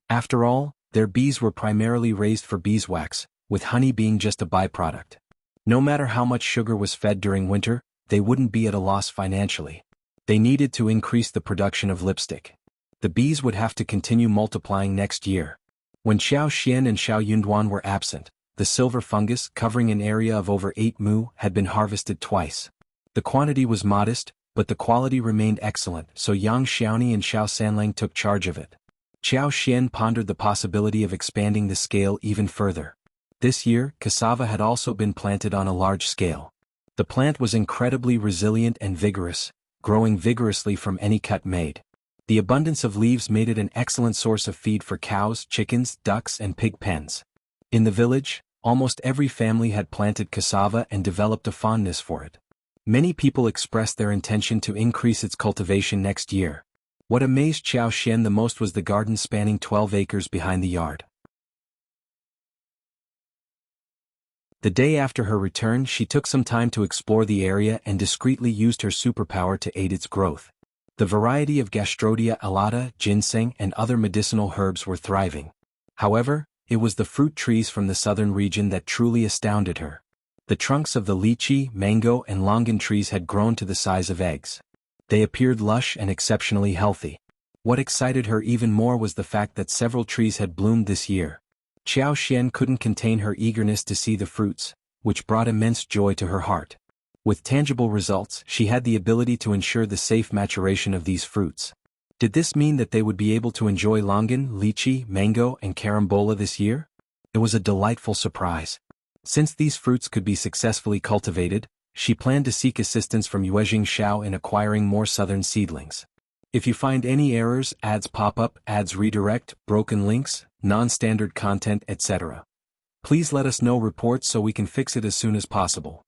After all, their bees were primarily raised for beeswax, with honey being just a byproduct. No matter how much sugar was fed during winter, they wouldn't be at a loss financially. They needed to increase the production of lipstick. The bees would have to continue multiplying next year. When Xiao Xian and Xiao Yunduan were absent, the silver fungus, covering an area of over 8 mu, had been harvested twice. The quantity was modest, but the quality remained excellent, so Yang Xiaoni and Xiao Sanlang took charge of it. Xiao Xian pondered the possibility of expanding the scale even further. This year, cassava had also been planted on a large scale. The plant was incredibly resilient and vigorous, growing vigorously from any cut made. The abundance of leaves made it an excellent source of feed for cows, chickens, ducks, and pig pens. In the village, almost every family had planted cassava and developed a fondness for it. Many people expressed their intention to increase its cultivation next year. What amazed Xiao Xian the most was the garden spanning 12 acres behind the yard. The day after her return, she took some time to explore the area and discreetly used her superpower to aid its growth. The variety of Gastrodia alata, ginseng, and other medicinal herbs were thriving. However, it was the fruit trees from the southern region that truly astounded her. The trunks of the lychee, mango, and longan trees had grown to the size of eggs. They appeared lush and exceptionally healthy. What excited her even more was the fact that several trees had bloomed this year. Xiao Xian couldn't contain her eagerness to see the fruits, which brought immense joy to her heart. With tangible results, she had the ability to ensure the safe maturation of these fruits. Did this mean that they would be able to enjoy longan, lychee, mango, and carambola this year? It was a delightful surprise. Since these fruits could be successfully cultivated, she planned to seek assistance from Yuezhing Xiao in acquiring more southern seedlings. If you find any errors, ads pop up, ads redirect, broken links, non-standard content, etc., please let us know reports so we can fix it as soon as possible.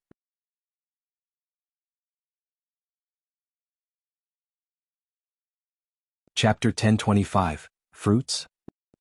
Chapter 1025, Fruits.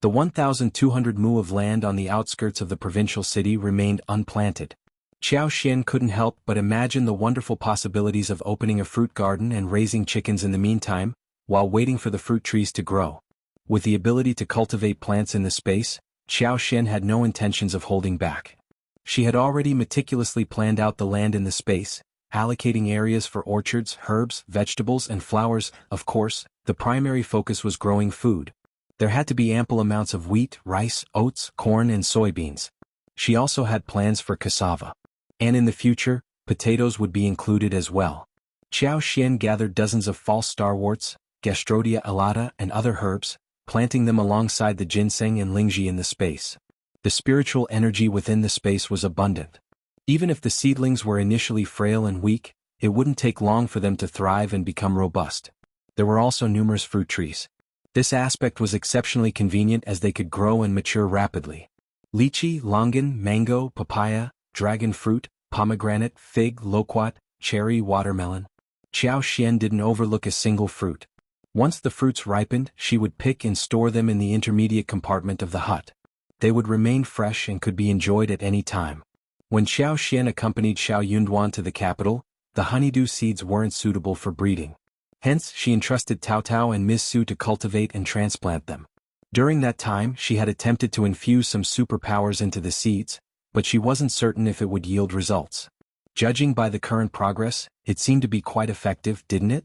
The 1,200 mu of land on the outskirts of the provincial city remained unplanted. Xiao Xian couldn't help but imagine the wonderful possibilities of opening a fruit garden and raising chickens in the meantime, while waiting for the fruit trees to grow. With the ability to cultivate plants in the space, Xiao Xian had no intentions of holding back. She had already meticulously planned out the land in the space, allocating areas for orchards, herbs, vegetables, and flowers. Of course, the primary focus was growing food. There had to be ample amounts of wheat, rice, oats, corn, and soybeans. She also had plans for cassava. And in the future, potatoes would be included as well. Xiao Xian gathered dozens of false starworts, Gastrodia alata, and other herbs, planting them alongside the ginseng and lingzhi in the space. The spiritual energy within the space was abundant. Even if the seedlings were initially frail and weak, it wouldn't take long for them to thrive and become robust. There were also numerous fruit trees. This aspect was exceptionally convenient as they could grow and mature rapidly. Lychee, longan, mango, papaya, dragon fruit, pomegranate, fig, loquat, cherry, watermelon. Xiao Xian didn't overlook a single fruit. Once the fruits ripened, she would pick and store them in the intermediate compartment of the hut. They would remain fresh and could be enjoyed at any time. When Xiao Xian accompanied Xiao Yunduan to the capital, the honeydew seeds weren't suitable for breeding. Hence, she entrusted Tao Tao and Ms. Su to cultivate and transplant them. During that time, she had attempted to infuse some superpowers into the seeds, but she wasn't certain if it would yield results. Judging by the current progress, it seemed to be quite effective, didn't it?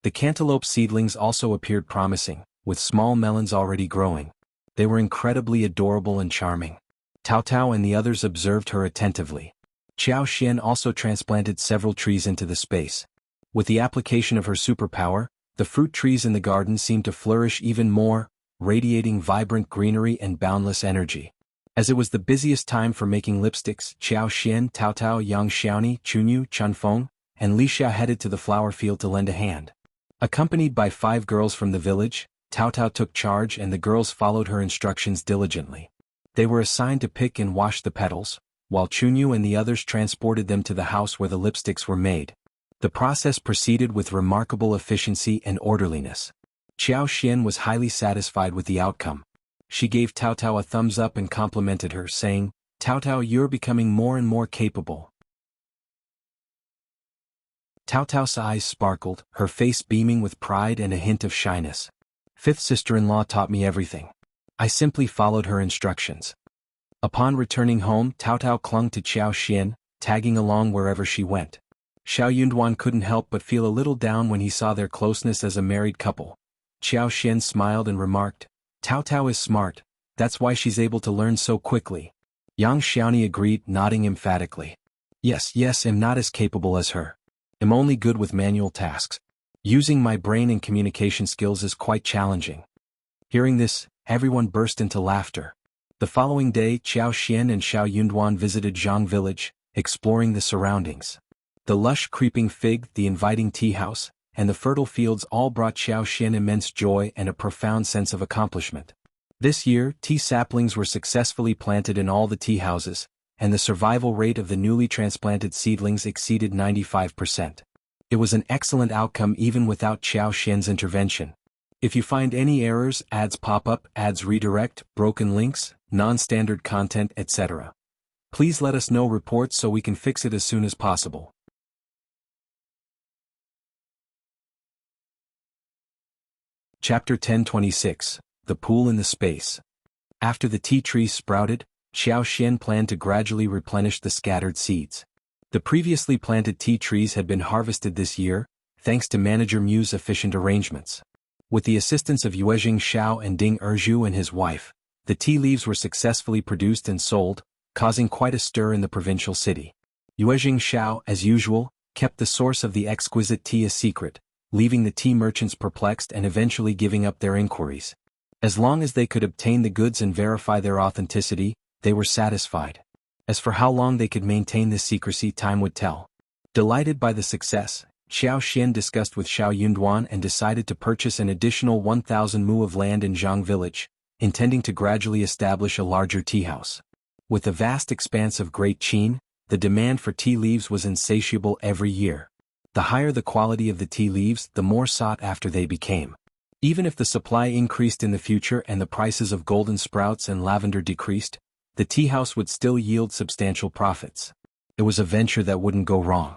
The cantaloupe seedlings also appeared promising, with small melons already growing. They were incredibly adorable and charming. Tao Tao and the others observed her attentively. Xiao Xian also transplanted several trees into the space. With the application of her superpower, the fruit trees in the garden seemed to flourish even more, radiating vibrant greenery and boundless energy. As it was the busiest time for making lipsticks, Xiao Xian, Tao Tao, Yang Xiaoni, Chunyu, Chunfeng, and Li Xia headed to the flower field to lend a hand. Accompanied by 5 girls from the village, Tao Tao took charge and the girls followed her instructions diligently. They were assigned to pick and wash the petals, while Chunyu and the others transported them to the house where the lipsticks were made. The process proceeded with remarkable efficiency and orderliness. Xiao Xian was highly satisfied with the outcome. She gave Tao Tao a thumbs up and complimented her, saying, "Tao Tao, you're becoming more and more capable." Tao Tao's eyes sparkled, her face beaming with pride and a hint of shyness. "Fifth sister-in-law taught me everything. I simply followed her instructions." Upon returning home, Tao Tao clung to Xiao Xian, tagging along wherever she went. Xiao Yunduan couldn't help but feel a little down when he saw their closeness as a married couple. Xiao Xian smiled and remarked, Tao Tao is smart, that's why she's able to learn so quickly. Yang Xiaoni agreed, nodding emphatically. Yes, I'm not as capable as her. I'm only good with manual tasks. Using my brain and communication skills is quite challenging. Hearing this, everyone burst into laughter. The following day, Xiao Xian and Xiao Yunduan visited Zhang village, exploring the surroundings. The lush creeping fig, the inviting tea house, and the fertile fields all brought Xiao Xian immense joy and a profound sense of accomplishment. This year, tea saplings were successfully planted in all the tea houses, and the survival rate of the newly transplanted seedlings exceeded 95%. It was an excellent outcome even without Xiao Xian's intervention. If you find any errors, ads pop up, ads redirect, broken links, non-standard content, etc., please let us know reports so we can fix it as soon as possible. Chapter 1026, The Pool in the Space. After the tea trees sprouted, Xiao Xian planned to gradually replenish the scattered seeds. The previously planted tea trees had been harvested this year, thanks to Manager Mu's efficient arrangements. With the assistance of Yuezhing Xiao and Ding Erzhu and his wife, the tea leaves were successfully produced and sold, causing quite a stir in the provincial city. Yuezhing Xiao, as usual, kept the source of the exquisite tea a secret, leaving the tea merchants perplexed and eventually giving up their inquiries. As long as they could obtain the goods and verify their authenticity, they were satisfied. As for how long they could maintain this secrecy, time would tell. Delighted by the success, Xiao Xian discussed with Xiao Yunduan and decided to purchase an additional 1,000 mu of land in Zhang village, intending to gradually establish a larger tea house. With the vast expanse of Great Qin, the demand for tea leaves was insatiable every year. The higher the quality of the tea leaves, the more sought after they became. Even if the supply increased in the future and the prices of golden sprouts and lavender decreased, the tea house would still yield substantial profits. It was a venture that wouldn't go wrong.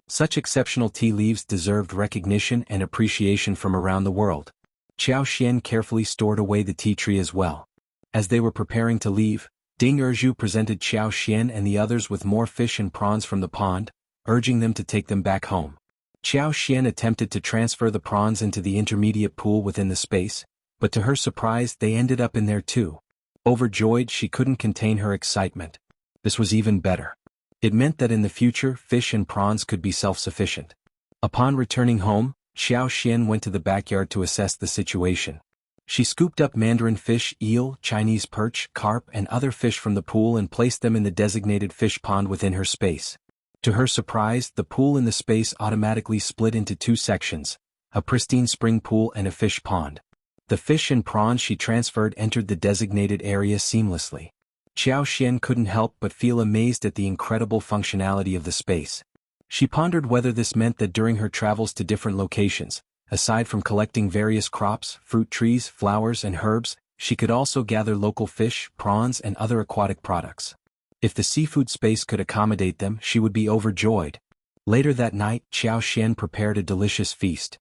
Such exceptional tea leaves deserved recognition and appreciation from around the world. Xiao Xian carefully stored away the tea tree as well. As they were preparing to leave, Ding Erzhu presented Xiao Xian and the others with more fish and prawns from the pond, urging them to take them back home. Xiao Xian attempted to transfer the prawns into the intermediate pool within the space, but to her surprise they ended up in there too. Overjoyed, she couldn't contain her excitement. This was even better. It meant that in the future fish and prawns could be self-sufficient. Upon returning home, Xiao Xian went to the backyard to assess the situation. She scooped up mandarin fish, eel, Chinese perch, carp and other fish from the pool and placed them in the designated fish pond within her space. To her surprise, the pool in the space automatically split into two sections, a pristine spring pool and a fish pond. The fish and prawns she transferred entered the designated area seamlessly. Xiao Xian couldn't help but feel amazed at the incredible functionality of the space. She pondered whether this meant that during her travels to different locations, aside from collecting various crops, fruit trees, flowers and herbs, she could also gather local fish, prawns and other aquatic products. If the seafood space could accommodate them, she would be overjoyed. Later that night, Xiao Xian prepared a delicious feast.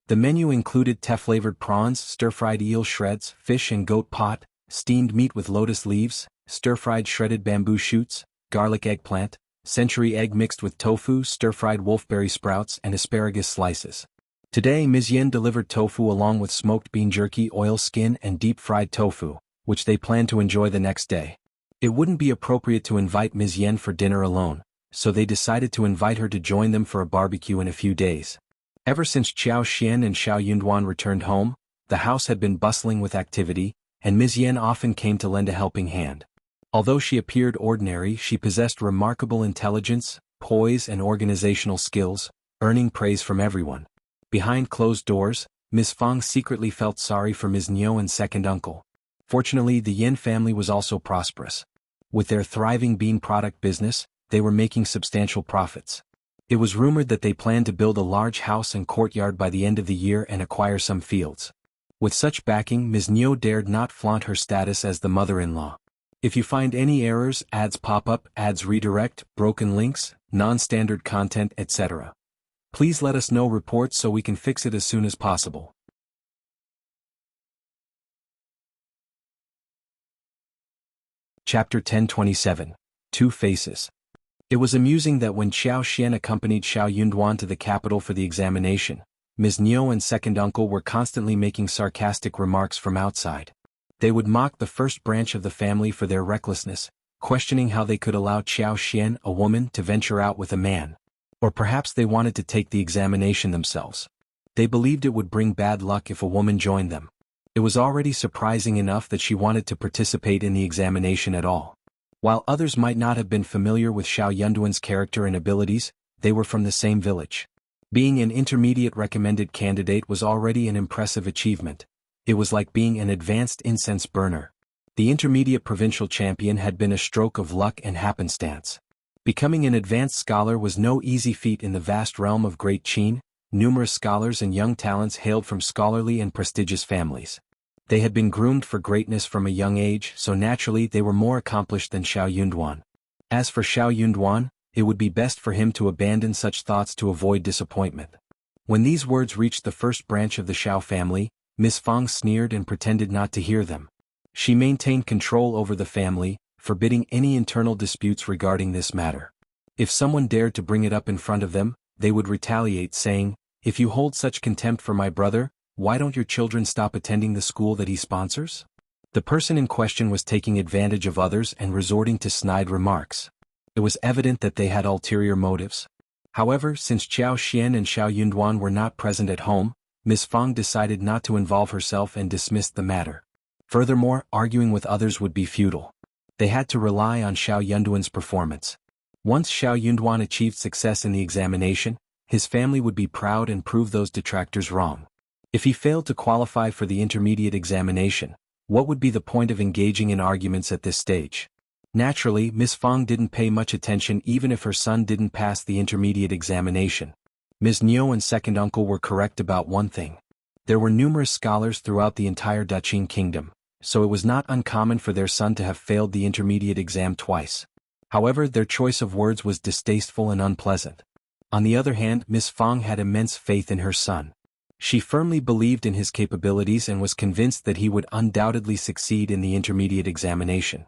The menu included tea-flavored prawns, stir-fried eel shreds, fish and goat pot, steamed meat with lotus leaves, stir-fried shredded bamboo shoots, garlic eggplant, century egg mixed with tofu, stir-fried wolfberry sprouts and asparagus slices. Today Ms.Yan delivered tofu along with smoked bean jerky, oil skin and deep-fried tofu, which they planned to enjoy the next day. It wouldn't be appropriate to invite Ms.Yan for dinner alone, so they decided to invite her to join them for a barbecue in a few days. Ever since Xiao Xian and Xiao Yunduan returned home, the house had been bustling with activity, and Ms.Yan often came to lend a helping hand. Although she appeared ordinary, she possessed remarkable intelligence, poise and organizational skills, earning praise from everyone. Behind closed doors, Ms. Fang secretly felt sorry for Ms. Niu and second uncle. Fortunately, the Yin family was also prosperous. With their thriving bean product business, they were making substantial profits. It was rumored that they planned to build a large house and courtyard by the end of the year and acquire some fields. With such backing, Ms. Niu dared not flaunt her status as the mother-in-law. If you find any errors, ads pop up, ads redirect, broken links, non-standard content, etc., please let us know reports so we can fix it as soon as possible. Chapter 1027, Two Faces. It was amusing that when Xiao Xian accompanied Xiao Yunduan to the capital for the examination, Ms. Nyo and second uncle were constantly making sarcastic remarks from outside. They would mock the first branch of the family for their recklessness, questioning how they could allow Qiao Xian, a woman, to venture out with a man. Or perhaps they wanted to take the examination themselves. They believed it would bring bad luck if a woman joined them. It was already surprising enough that she wanted to participate in the examination at all. While others might not have been familiar with Xiao Yunduan's character and abilities, they were from the same village. Being an intermediate recommended candidate was already an impressive achievement. It was like being an advanced incense burner. The intermediate provincial champion had been a stroke of luck and happenstance. Becoming an advanced scholar was no easy feat in the vast realm of Great Qin. Numerous scholars and young talents hailed from scholarly and prestigious families. They had been groomed for greatness from a young age, so naturally they were more accomplished than Xiao Yunduan. As for Xiao Yunduan, it would be best for him to abandon such thoughts to avoid disappointment. When these words reached the first branch of the Xiao family, Miss Fang sneered and pretended not to hear them. She maintained control over the family, forbidding any internal disputes regarding this matter. If someone dared to bring it up in front of them, they would retaliate, saying, "If you hold such contempt for my brother, why don't your children stop attending the school that he sponsors?" The person in question was taking advantage of others and resorting to snide remarks. It was evident that they had ulterior motives. However, since Qiao Xian and Xiao Yunduan were not present at home, Miss Fang decided not to involve herself and dismissed the matter. Furthermore, arguing with others would be futile. They had to rely on Xiao Yunduan's performance. Once Xiao Yunduan achieved success in the examination, his family would be proud and prove those detractors wrong. If he failed to qualify for the intermediate examination, what would be the point of engaging in arguments at this stage? Naturally, Miss Fang didn't pay much attention even if her son didn't pass the intermediate examination. Ms. Nyo and second uncle were correct about one thing. There were numerous scholars throughout the entire Daqing kingdom, so it was not uncommon for their son to have failed the intermediate exam twice. However, their choice of words was distasteful and unpleasant. On the other hand, Miss Fang had immense faith in her son. She firmly believed in his capabilities and was convinced that he would undoubtedly succeed in the intermediate examination.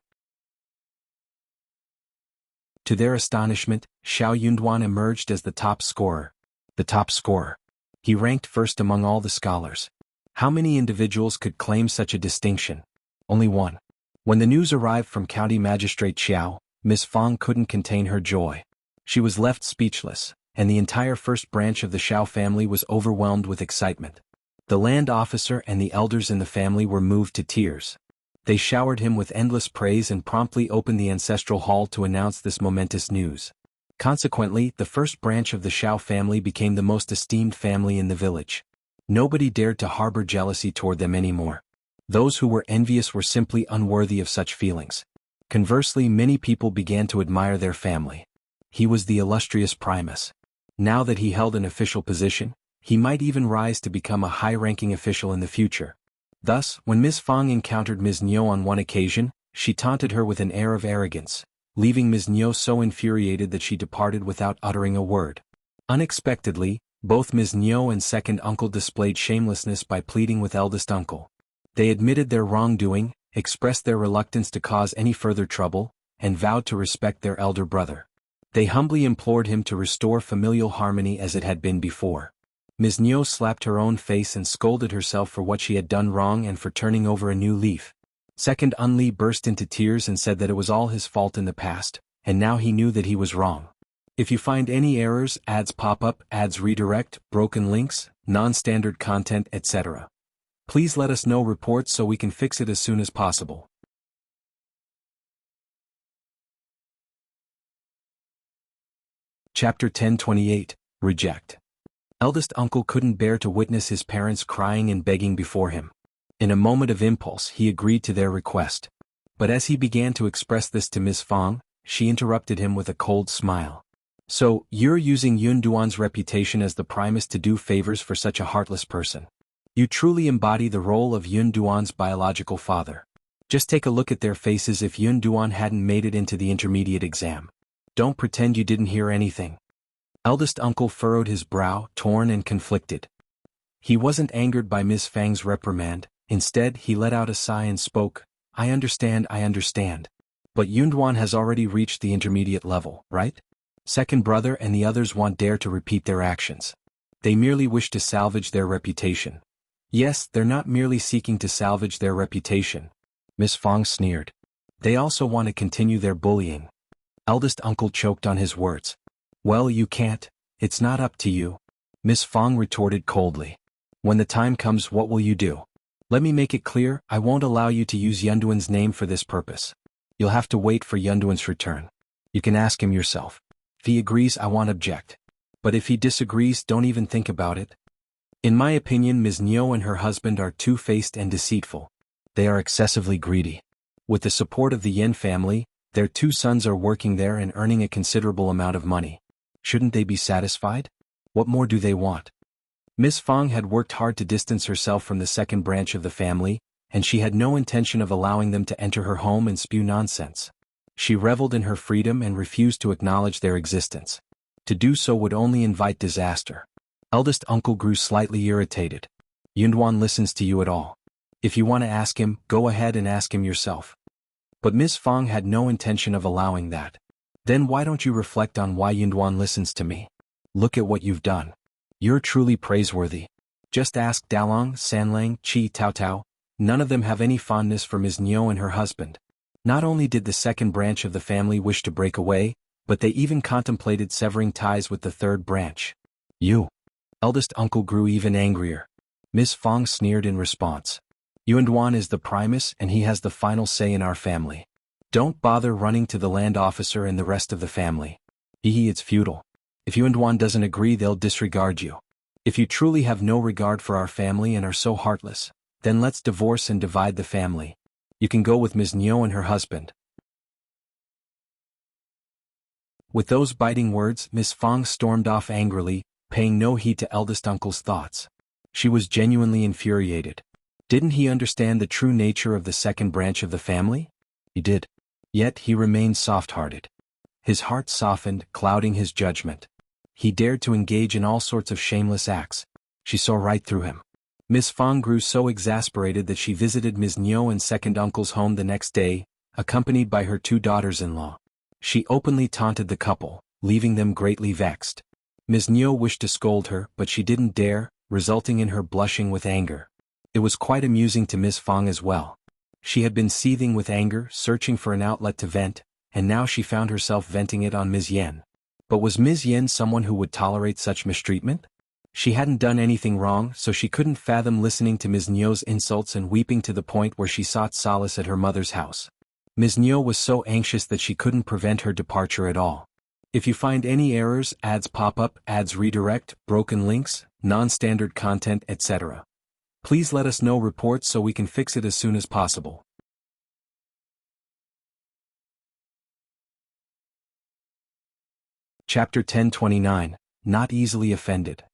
To their astonishment, Xiao Yunduan emerged as the top scorer. The top scorer. He ranked first among all the scholars. How many individuals could claim such a distinction? Only one. When the news arrived from County Magistrate Xiao, Miss Fang couldn't contain her joy. She was left speechless, and the entire first branch of the Xiao family was overwhelmed with excitement. The land officer and the elders in the family were moved to tears. They showered him with endless praise and promptly opened the ancestral hall to announce this momentous news. Consequently, the first branch of the Xiao family became the most esteemed family in the village. Nobody dared to harbor jealousy toward them anymore. Those who were envious were simply unworthy of such feelings. Conversely, many people began to admire their family. He was the illustrious Primus. Now that he held an official position, he might even rise to become a high-ranking official in the future. Thus, when Miss Fang encountered Ms. Nyo on one occasion, she taunted her with an air of arrogance, leaving Ms. Nyo so infuriated that she departed without uttering a word. Unexpectedly, both Ms. Nyo and second uncle displayed shamelessness by pleading with eldest uncle. They admitted their wrongdoing, expressed their reluctance to cause any further trouble, and vowed to respect their elder brother. They humbly implored him to restore familial harmony as it had been before. Ms. Nyo slapped her own face and scolded herself for what she had done wrong and for turning over a new leaf. Second Unli burst into tears and said that it was all his fault in the past, and now he knew that he was wrong. If you find any errors, ads pop up, ads redirect, broken links, non-standard content, etc., please let us know reports so we can fix it as soon as possible. Chapter 1028, Reject. Eldest uncle couldn't bear to witness his parents crying and begging before him. In a moment of impulse, he agreed to their request. But as he began to express this to Miss Fang, she interrupted him with a cold smile. "So, you're using Yunduan's reputation as the Primus to do favors for such a heartless person. You truly embody the role of Yunduan's biological father. Just take a look at their faces if Yunduan hadn't made it into the intermediate exam. Don't pretend you didn't hear anything." Eldest uncle furrowed his brow, torn and conflicted. He wasn't angered by Miss Fang's reprimand. Instead, he let out a sigh and spoke, I understand. But Yunduan has already reached the intermediate level, right? Second brother and the others won't dare to repeat their actions. They merely wish to salvage their reputation. Yes, they're not merely seeking to salvage their reputation. Miss Fong sneered. They also want to continue their bullying. Eldest uncle choked on his words. Well, you can't. It's not up to you. Miss Fong retorted coldly. When the time comes, what will you do? Let me make it clear, I won't allow you to use Yunduan's name for this purpose. You'll have to wait for Yunduan's return. You can ask him yourself. If he agrees, I won't object. But if he disagrees, don't even think about it. In my opinion, Ms. Nyo and her husband are two-faced and deceitful. They are excessively greedy. With the support of the Yen family, their 2 sons are working there and earning a considerable amount of money. Shouldn't they be satisfied? What more do they want? Miss Fong had worked hard to distance herself from the second branch of the family, and she had no intention of allowing them to enter her home and spew nonsense. She reveled in her freedom and refused to acknowledge their existence. To do so would only invite disaster. Eldest uncle grew slightly irritated. Yunduan listens to you at all. If you want to ask him, go ahead and ask him yourself. But Miss Fong had no intention of allowing that. Then why don't you reflect on why Yunduan listens to me? Look at what you've done. You're truly praiseworthy. Just ask Dalong, Sanlang, Chi Tao Tao. None of them have any fondness for Ms. Nyo and her husband. Not only did the second branch of the family wish to break away, but they even contemplated severing ties with the third branch. You. Eldest uncle grew even angrier. Miss Fong sneered in response. Yunduan is the Primus and he has the final say in our family. Don't bother running to the land officer and the rest of the family. It's futile. If Yunduan doesn't agree, they'll disregard you. If you truly have no regard for our family and are so heartless, then let's divorce and divide the family. You can go with Ms. Nyo and her husband. With those biting words, Miss Fong stormed off angrily, paying no heed to eldest uncle's thoughts. She was genuinely infuriated. Didn't he understand the true nature of the second branch of the family? He did. Yet he remained soft-hearted. His heart softened, clouding his judgment. He dared to engage in all sorts of shameless acts. She saw right through him. Miss Fong grew so exasperated that she visited Ms. Nyo and second uncle's home the next day, accompanied by her 2 daughters-in-law. She openly taunted the couple, leaving them greatly vexed. Ms. Nyo wished to scold her, but she didn't dare, resulting in her blushing with anger. It was quite amusing to Miss Fong as well. She had been seething with anger, searching for an outlet to vent, and now she found herself venting it on Ms. Yan. But was Ms. Yan someone who would tolerate such mistreatment? She hadn't done anything wrong, so she couldn't fathom listening to Ms. Nyo's insults and weeping to the point where she sought solace at her mother's house. Ms. Nyo was so anxious that she couldn't prevent her departure at all. If you find any errors, ads pop up, ads redirect, broken links, non-standard content, etc., please let us know reports so we can fix it as soon as possible. Chapter 1029, Not Easily Offended.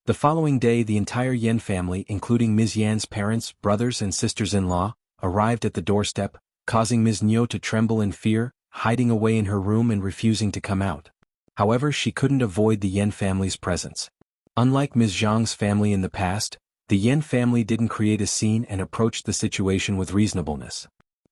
The following day the entire Yen family, including Ms. Yan's parents, brothers and sisters-in-law, arrived at the doorstep, causing Ms. Nyo to tremble in fear, hiding away in her room and refusing to come out. However, she couldn't avoid the Yen family's presence. Unlike Ms. Zhang's family in the past, the Yen family didn't create a scene and approached the situation with reasonableness.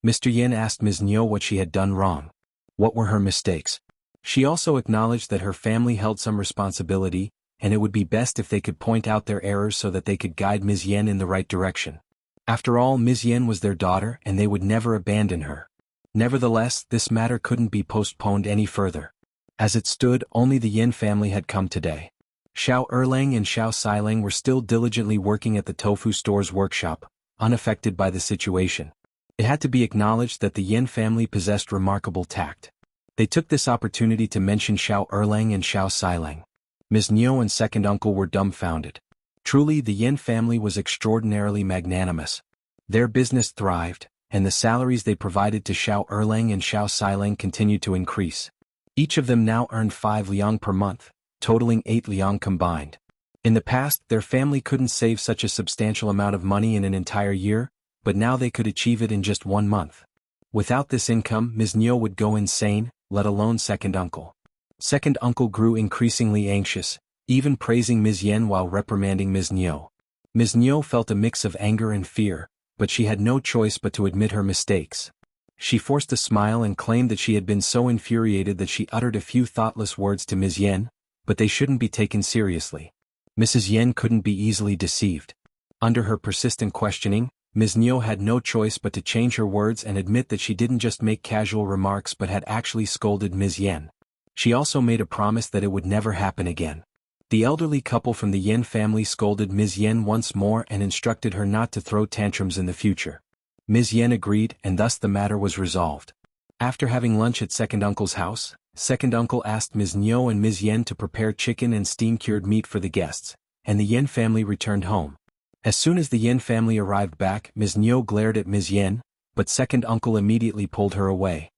Mr. Yen asked Ms. Nyo what she had done wrong. What were her mistakes? She also acknowledged that her family held some responsibility, and it would be best if they could point out their errors so that they could guide Ms. Yan in the right direction. After all, Ms. Yan was their daughter and they would never abandon her. Nevertheless, this matter couldn't be postponed any further. As it stood, only the Yen family had come today. Xiao Erlang and Xiao Sailang were still diligently working at the tofu store's workshop, unaffected by the situation. It had to be acknowledged that the Yen family possessed remarkable tact. They took this opportunity to mention Xiao Erlang and Xiao Sailang. Ms. Nyo and second uncle were dumbfounded. Truly, the Yen family was extraordinarily magnanimous. Their business thrived, and the salaries they provided to Xiao Erlang and Xiao Sailang continued to increase. Each of them now earned 5 liang per month, totaling 8 liang combined. In the past, their family couldn't save such a substantial amount of money in an entire year, but now they could achieve it in just 1 month. Without this income, Ms. Nyo would go insane, let alone second uncle. Second uncle grew increasingly anxious, even praising Ms. Yan while reprimanding Ms. Nyo. Ms. Nyo felt a mix of anger and fear, but she had no choice but to admit her mistakes. She forced a smile and claimed that she had been so infuriated that she uttered a few thoughtless words to Ms. Yan, but they shouldn't be taken seriously. Mrs. Yan couldn't be easily deceived. Under her persistent questioning, Ms. Nyo had no choice but to change her words and admit that she didn't just make casual remarks but had actually scolded Ms. Yan. She also made a promise that it would never happen again. The elderly couple from the Yan family scolded Ms. Yan once more and instructed her not to throw tantrums in the future. Ms. Yan agreed, and thus the matter was resolved. After having lunch at Second Uncle's house, Second Uncle asked Ms. Nyo and Ms. Yan to prepare chicken and steam-cured meat for the guests, and the Yan family returned home. As soon as the Yan family arrived back, Ms. Nyo glared at Ms. Yan, but Second Uncle immediately pulled her away.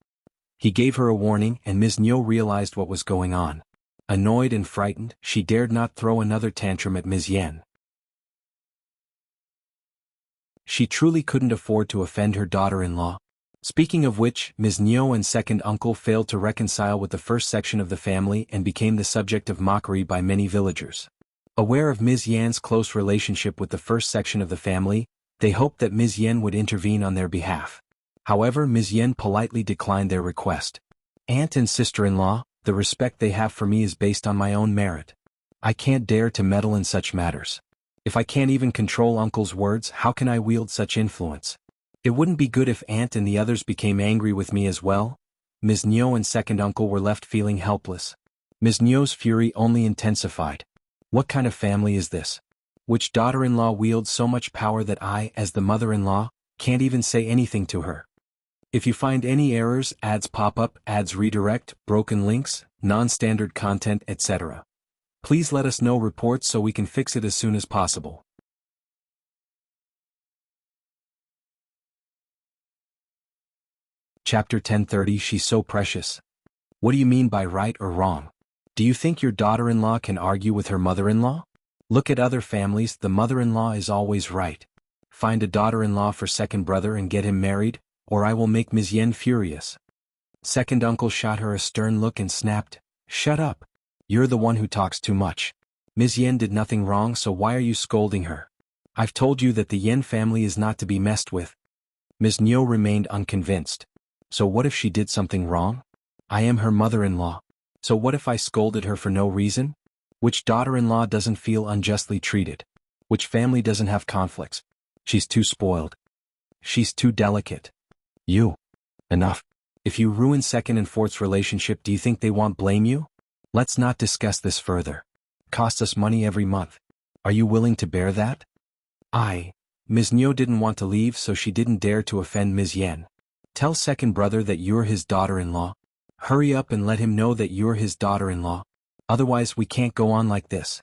He gave her a warning, and Ms. Nyo realized what was going on. Annoyed and frightened, she dared not throw another tantrum at Ms. Yan. She truly couldn't afford to offend her daughter-in-law. Speaking of which, Ms. Nyo and Second Uncle failed to reconcile with the first section of the family and became the subject of mockery by many villagers. Aware of Ms. Yan's close relationship with the first section of the family, they hoped that Ms. Yan would intervene on their behalf. However, Ms. Yan politely declined their request. Aunt and sister-in-law, the respect they have for me is based on my own merit. I can't dare to meddle in such matters. If I can't even control Uncle's words, how can I wield such influence? It wouldn't be good if Aunt and the others became angry with me as well. Ms. Nyo and Second Uncle were left feeling helpless. Ms. Nyo's fury only intensified. What kind of family is this? Which daughter-in-law wields so much power that I, as the mother-in-law, can't even say anything to her? If you find any errors, ads pop up, ads redirect, broken links, non-standard content, etc., please let us know reports so we can fix it as soon as possible. Chapter 1030. She's so precious. What do you mean by right or wrong? Do you think your daughter-in-law can argue with her mother-in-law? Look at other families, the mother-in-law is always right. Find a daughter-in-law for second brother and get him married, or I will make Ms. Yan furious. Second Uncle shot her a stern look and snapped, "Shut up. You're the one who talks too much. Ms. Yan did nothing wrong, so why are you scolding her? I've told you that the Yan family is not to be messed with." Ms. Nyo remained unconvinced. So what if she did something wrong? I am her mother-in-law. So what if I scolded her for no reason? Which daughter-in-law doesn't feel unjustly treated? Which family doesn't have conflicts? She's too spoiled. She's too delicate. You. Enough. If you ruin second and fourth's relationship, do you think they won't blame you? Let's not discuss this further. Costs us money every month. Are you willing to bear that? Ms. Nyo didn't want to leave, so she didn't dare to offend Ms. Yan. Tell second brother that you're his daughter-in-law. Hurry up and let him know that you're his daughter-in-law. Otherwise we can't go on like this.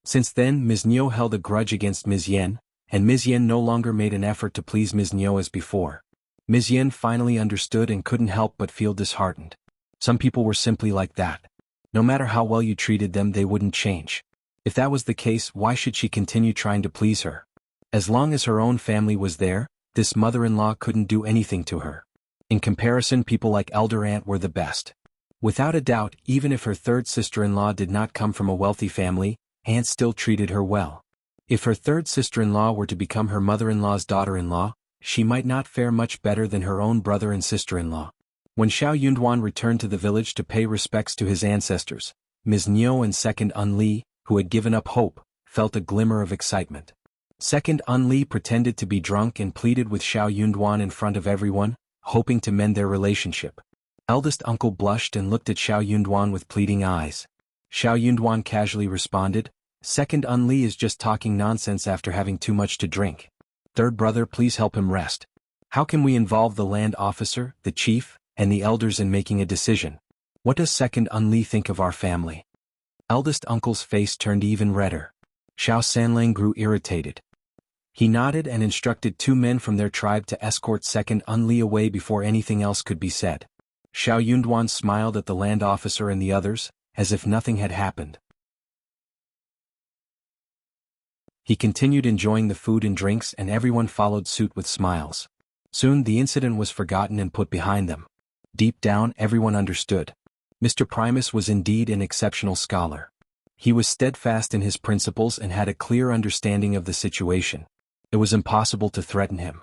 Since then, Ms. Nyo held a grudge against Ms. Yan, and Ms. Yan no longer made an effort to please Ms. Nyo as before. Ms. Yan finally understood and couldn't help but feel disheartened. Some people were simply like that. No matter how well you treated them, they wouldn't change. If that was the case, why should she continue trying to please her? As long as her own family was there, this mother-in-law couldn't do anything to her. In comparison, people like Elder Aunt were the best. Without a doubt, even if her third sister-in-law did not come from a wealthy family, Aunt still treated her well. If her third sister-in-law were to become her mother-in-law's daughter-in-law, she might not fare much better than her own brother and sister-in-law. When Xiao Yunduan returned to the village to pay respects to his ancestors, Ms. Nyo and Second Unli, who had given up hope, felt a glimmer of excitement. Second Unli pretended to be drunk and pleaded with Xiao Yunduan in front of everyone, hoping to mend their relationship. Eldest uncle blushed and looked at Xiao Yunduan with pleading eyes. Xiao Yunduan casually responded, "Second Unli is just talking nonsense after having too much to drink. Third brother, please help him rest. How can we involve the land officer, the chief, and the elders in making a decision? What does Second Unli think of our family?" Eldest uncle's face turned even redder. Xiao Sanlang grew irritated. He nodded and instructed 2 men from their tribe to escort Second Unli away before anything else could be said. Xiao Yunduan smiled at the land officer and the others, as if nothing had happened. He continued enjoying the food and drinks, and everyone followed suit with smiles. Soon the incident was forgotten and put behind them. Deep down, everyone understood. Mr. Primus was indeed an exceptional scholar. He was steadfast in his principles and had a clear understanding of the situation. It was impossible to threaten him.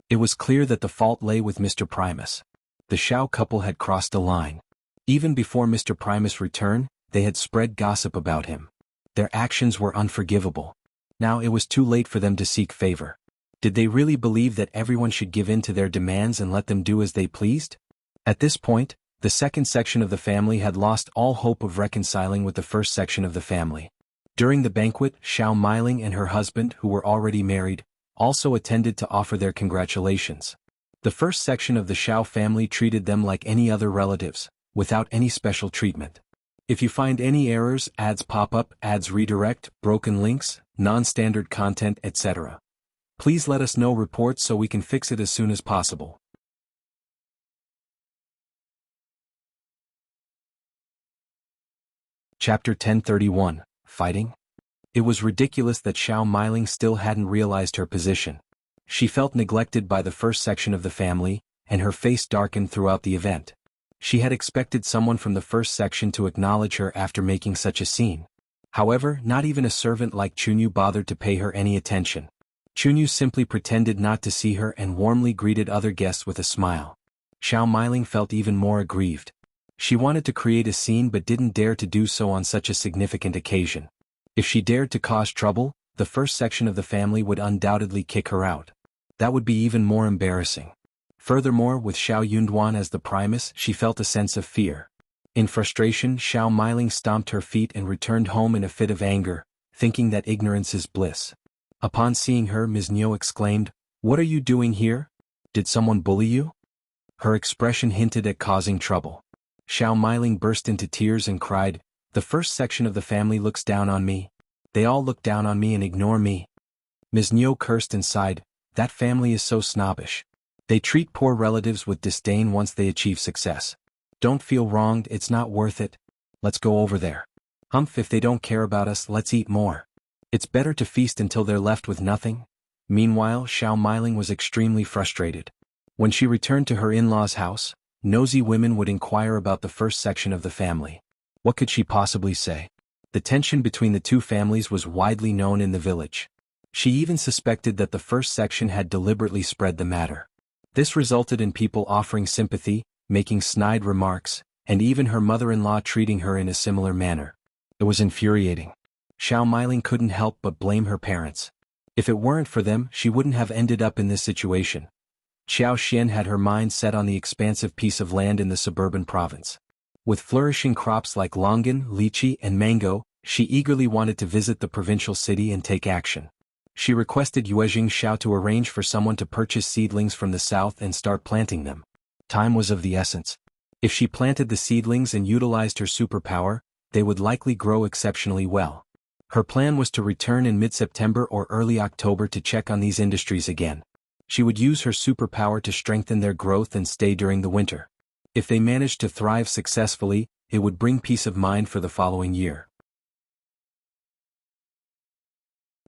It was clear that the fault lay with Mr. Primus. The Xiao couple had crossed a line. Even before Mr. Primus' return, they had spread gossip about him. Their actions were unforgivable. Now it was too late for them to seek favor. Did they really believe that everyone should give in to their demands and let them do as they pleased? At this point, the second section of the family had lost all hope of reconciling with the first section of the family. During the banquet, Xiao Meiling and her husband, who were already married, also attended to offer their congratulations. The first section of the Xiao family treated them like any other relatives, without any special treatment. If you find any errors, ads pop up, ads redirect, broken links, non-standard content, etc., please let us know reports so we can fix it as soon as possible. Chapter 1031, Fighting? It was ridiculous that Xiao Meiling still hadn't realized her position. She felt neglected by the first section of the family, and her face darkened throughout the event. She had expected someone from the first section to acknowledge her after making such a scene. However, not even a servant like Chunyu bothered to pay her any attention. Chunyu simply pretended not to see her and warmly greeted other guests with a smile. Xiao Meiling felt even more aggrieved. She wanted to create a scene but didn't dare to do so on such a significant occasion. If she dared to cause trouble, the first section of the family would undoubtedly kick her out. That would be even more embarrassing. Furthermore, with Xiao Yunduan as the Primus, she felt a sense of fear. In frustration, Xiao Meiling stomped her feet and returned home in a fit of anger, thinking that ignorance is bliss. Upon seeing her, Ms.Yan exclaimed, "What are you doing here? Did someone bully you?" Her expression hinted at causing trouble. Xiao Meiling burst into tears and cried, "The first section of the family looks down on me. They all look down on me and ignore me." Ms.Yan cursed and sighed, "That family is so snobbish. They treat poor relatives with disdain once they achieve success. Don't feel wronged, it's not worth it. Let's go over there. Humph, if they don't care about us, let's eat more. It's better to feast until they're left with nothing." Meanwhile, Xiao Meiling was extremely frustrated. When she returned to her in-laws' house, nosy women would inquire about the first section of the family. What could she possibly say? The tension between the two families was widely known in the village. She even suspected that the first section had deliberately spread the matter. This resulted in people offering sympathy, making snide remarks, and even her mother-in-law treating her in a similar manner. It was infuriating. Xiao Meiling couldn't help but blame her parents. If it weren't for them, she wouldn't have ended up in this situation. Xiao Xian had her mind set on the expansive piece of land in the suburban province. With flourishing crops like longan, lychee, and mango, she eagerly wanted to visit the provincial city and take action. She requested Yuezhing Xiao to arrange for someone to purchase seedlings from the south and start planting them. Time was of the essence. If she planted the seedlings and utilized her superpower, they would likely grow exceptionally well. Her plan was to return in mid-September or early October to check on these industries again. She would use her superpower to strengthen their growth and stay during the winter. If they managed to thrive successfully, it would bring peace of mind for the following year.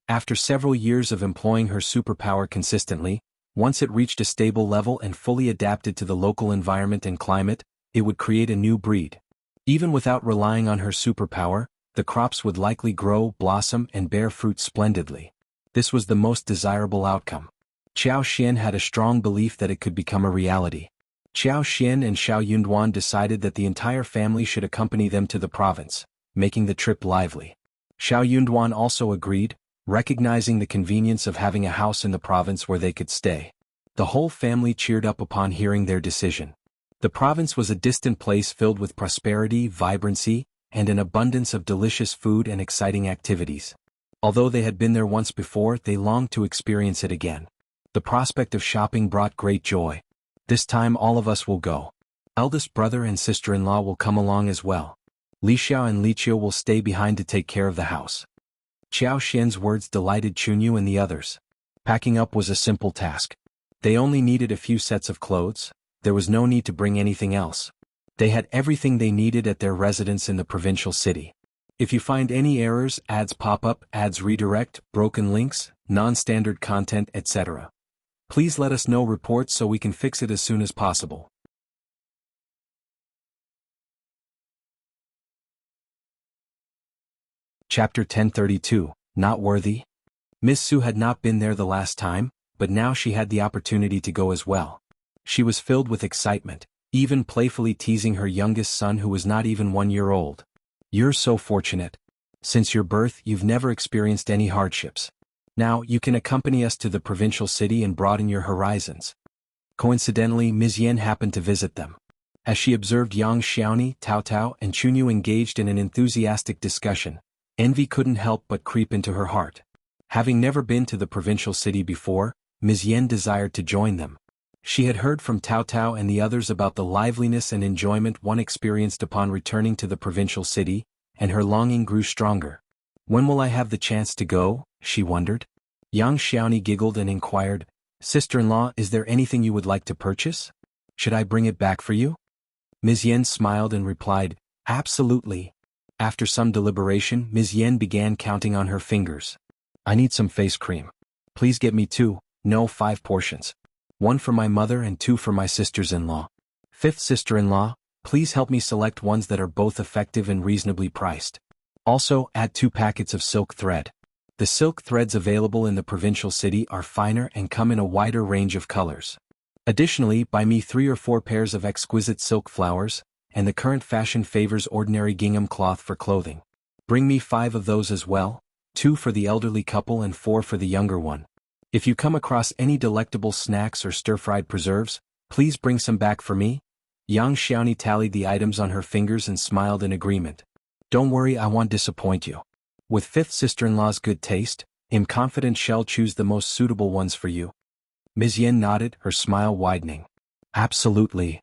After several years of employing her superpower consistently, once it reached a stable level and fully adapted to the local environment and climate, it would create a new breed. Even without relying on her superpower, the crops would likely grow, blossom, and bear fruit splendidly. This was the most desirable outcome. Xiao Xian had a strong belief that it could become a reality. Xiao Xian and Xiao Yunduan decided that the entire family should accompany them to the province, making the trip lively. Xiao Yunduan also agreed, recognizing the convenience of having a house in the province where they could stay. The whole family cheered up upon hearing their decision. The province was a distant place filled with prosperity, vibrancy, and an abundance of delicious food and exciting activities. Although they had been there once before, they longed to experience it again. The prospect of shopping brought great joy. "This time all of us will go. Eldest brother and sister-in-law will come along as well. Li Xiao and Li Qiu will stay behind to take care of the house." Xiao Xian's words delighted Chunyu and the others. Packing up was a simple task. They only needed a few sets of clothes. There was no need to bring anything else. They had everything they needed at their residence in the provincial city. If you find any errors, ads pop up, ads redirect, broken links, non-standard content, etc., please let us know reports so we can fix it as soon as possible. Chapter 1032, Not Worthy? Miss Su had not been there the last time, but now she had the opportunity to go as well. She was filled with excitement, even playfully teasing her youngest son who was not even 1 year old. "You're so fortunate. Since your birth, you've never experienced any hardships. Now, you can accompany us to the provincial city and broaden your horizons. Coincidentally, Ms.Yan happened to visit them. As she observed Yang Xiaoni, Tao Tao, and Chunyu engaged in an enthusiastic discussion, envy couldn't help but creep into her heart. Having never been to the provincial city before, Ms.Yan desired to join them. She had heard from Tao Tao and the others about the liveliness and enjoyment one experienced upon returning to the provincial city, and her longing grew stronger. When will I have the chance to go? She wondered. Yang Xiaoni giggled and inquired, Sister-in-law, is there anything you would like to purchase? Should I bring it back for you? Ms.Yan smiled and replied, absolutely. After some deliberation, Ms.Yan began counting on her fingers. I need some face cream. Please get me 5 portions. 1 for my mother and 2 for my sisters-in-law. Fifth sister-in-law, please help me select ones that are both effective and reasonably priced. Also, add 2 packets of silk thread. The silk threads available in the provincial city are finer and come in a wider range of colors. Additionally, buy me 3 or 4 pairs of exquisite silk flowers, and the current fashion favors ordinary gingham cloth for clothing. Bring me 5 of those as well, 2 for the elderly couple and 4 for the younger one. If you come across any delectable snacks or stir-fried preserves, please bring some back for me. Yang Xiaoni tallied the items on her fingers and smiled in agreement. Don't worry, I won't disappoint you. With fifth sister-in-law's good taste, I'm confident she'll choose the most suitable ones for you. Ms.Yan nodded, her smile widening. Absolutely.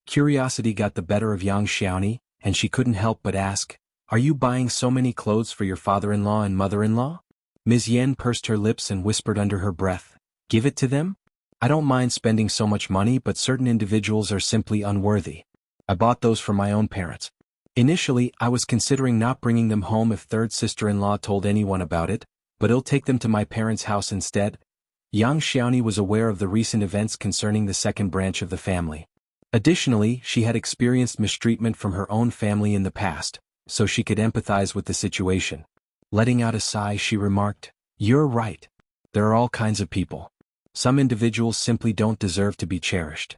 Curiosity got the better of Yang Xiaoni, and she couldn't help but ask, are you buying so many clothes for your father-in-law and mother-in-law? Ms.Yan pursed her lips and whispered under her breath, give it to them? I don't mind spending so much money, but certain individuals are simply unworthy. I bought those for my own parents. Initially, I was considering not bringing them home if third sister-in-law told anyone about it, but I'll take them to my parents' house instead. Yang Xiaoni was aware of the recent events concerning the second branch of the family. Additionally, she had experienced mistreatment from her own family in the past, so she could empathize with the situation. Letting out a sigh, she remarked, you're right. There are all kinds of people. Some individuals simply don't deserve to be cherished.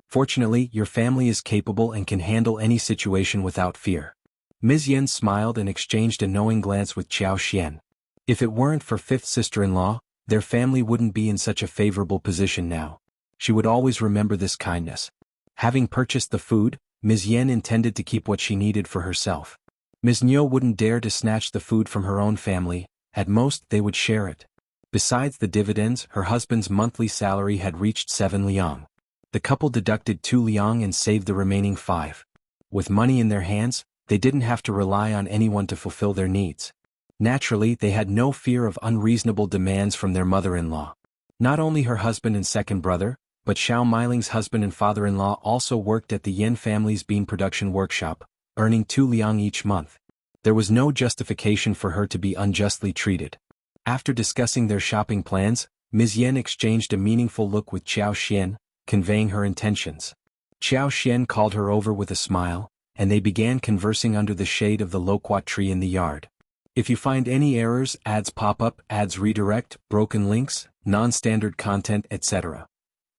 Fortunately, your family is capable and can handle any situation without fear. Ms.Yan smiled and exchanged a knowing glance with Qiao Xian. If it weren't for fifth sister-in-law, their family wouldn't be in such a favorable position now. She would always remember this kindness. Having purchased the food, Ms.Yan intended to keep what she needed for herself. Ms. Niu wouldn't dare to snatch the food from her own family, at most they would share it. Besides the dividends, her husband's monthly salary had reached 7 liang. The couple deducted 2 liang and saved the remaining 5. With money in their hands, they didn't have to rely on anyone to fulfill their needs. Naturally, they had no fear of unreasonable demands from their mother-in-law. Not only her husband and second brother, but Xiao Meiling's husband and father-in-law also worked at the Yan family's bean production workshop, earning 2 liang each month. There was no justification for her to be unjustly treated. After discussing their shopping plans, Ms. Yan exchanged a meaningful look with Qiao Xian, conveying her intentions. Qiao Xian called her over with a smile, and they began conversing under the shade of the loquat tree in the yard. If you find any errors, ads pop up, ads redirect, broken links, non-standard content, etc.,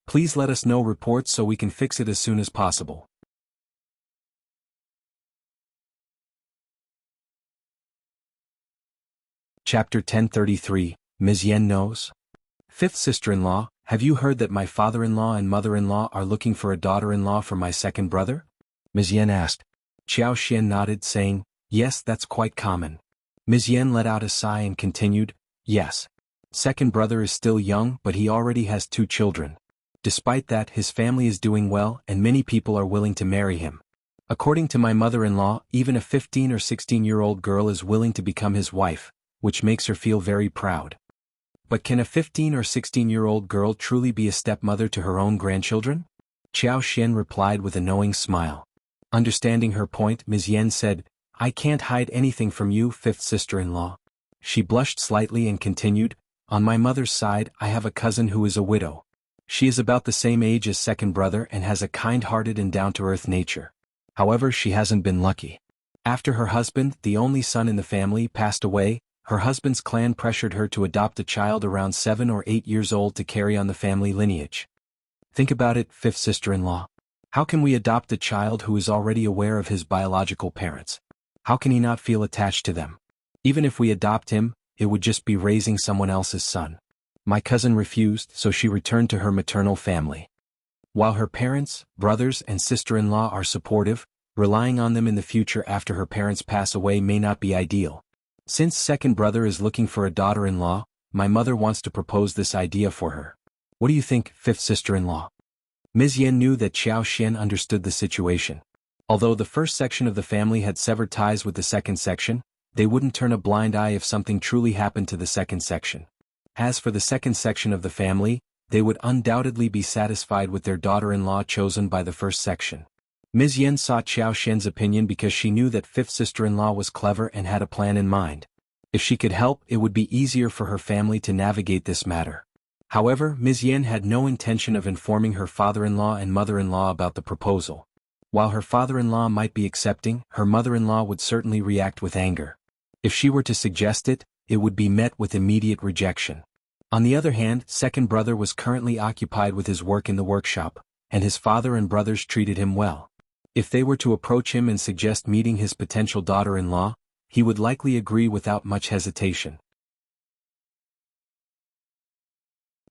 please let us know reports so we can fix it as soon as possible. Chapter 1033, Ms. Yan knows. Fifth sister-in-law, have you heard that my father-in-law and mother-in-law are looking for a daughter-in-law for my second brother? Ms. Yan asked. Qiao Xian nodded, saying, yes, that's quite common. Ms. Yan let out a sigh and continued, yes. Second brother is still young, but he already has 2 children. Despite that, his family is doing well and many people are willing to marry him. According to my mother-in-law, even a 15 or 16-year-old girl is willing to become his wife, which makes her feel very proud. But can a 15 or 16-year-old girl truly be a stepmother to her own grandchildren? Qiao Xian replied with a knowing smile. Understanding her point, Ms. Yan said, I can't hide anything from you, fifth sister-in-law. She blushed slightly and continued, on my mother's side, I have a cousin who is a widow. She is about the same age as second brother and has a kind-hearted and down-to-earth nature. However, she hasn't been lucky. After her husband, the only son in the family, passed away, her husband's clan pressured her to adopt a child around 7 or 8 years old to carry on the family lineage. Think about it, fifth sister-in-law. How can we adopt a child who is already aware of his biological parents? How can he not feel attached to them? Even if we adopt him, it would just be raising someone else's son. My cousin refused, so she returned to her maternal family. While her parents, brothers, and sister-in-law are supportive, relying on them in the future after her parents pass away may not be ideal. Since second brother is looking for a daughter-in-law, my mother wants to propose this idea for her. What do you think, fifth sister-in-law? Ms.Yan knew that Xiao Xian understood the situation. Although the first section of the family had severed ties with the second section, they wouldn't turn a blind eye if something truly happened to the second section. As for the second section of the family, they would undoubtedly be satisfied with their daughter-in-law chosen by the first section. Ms.Yan sought Xiao Xian's opinion because she knew that fifth sister-in-law was clever and had a plan in mind. If she could help, it would be easier for her family to navigate this matter. However, Ms.Yan had no intention of informing her father-in-law and mother-in-law about the proposal. While her father-in-law might be accepting, her mother-in-law would certainly react with anger. If she were to suggest it, it would be met with immediate rejection. On the other hand, second brother was currently occupied with his work in the workshop, and his father and brothers treated him well. If they were to approach him and suggest meeting his potential daughter-in-law, he would likely agree without much hesitation.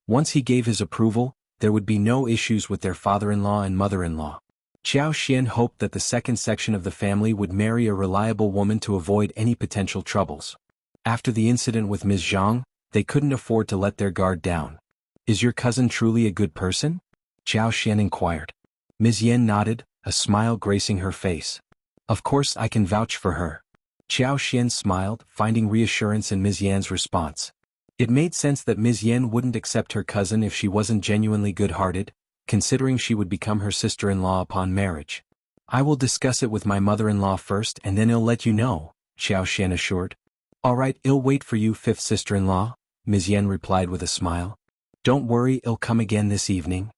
Once he gave his approval, there would be no issues with their father-in-law and mother-in-law. Xiao Xian hoped that the second section of the family would marry a reliable woman to avoid any potential troubles. After the incident with Ms. Zhang, they couldn't afford to let their guard down. Is your cousin truly a good person? Xiao Xian inquired. Ms. Yan nodded, a smile gracing her face. Of course I can vouch for her. Xiao Xian smiled, finding reassurance in Ms. Yan's response. It made sense that Ms. Yan wouldn't accept her cousin if she wasn't genuinely good-hearted, considering she would become her sister-in-law upon marriage. I will discuss it with my mother-in-law first and then I'll let you know, Xiao Xian assured. All right, I'll wait for you, fifth sister-in-law, Ms. Yan replied with a smile. Don't worry, I'll come again this evening.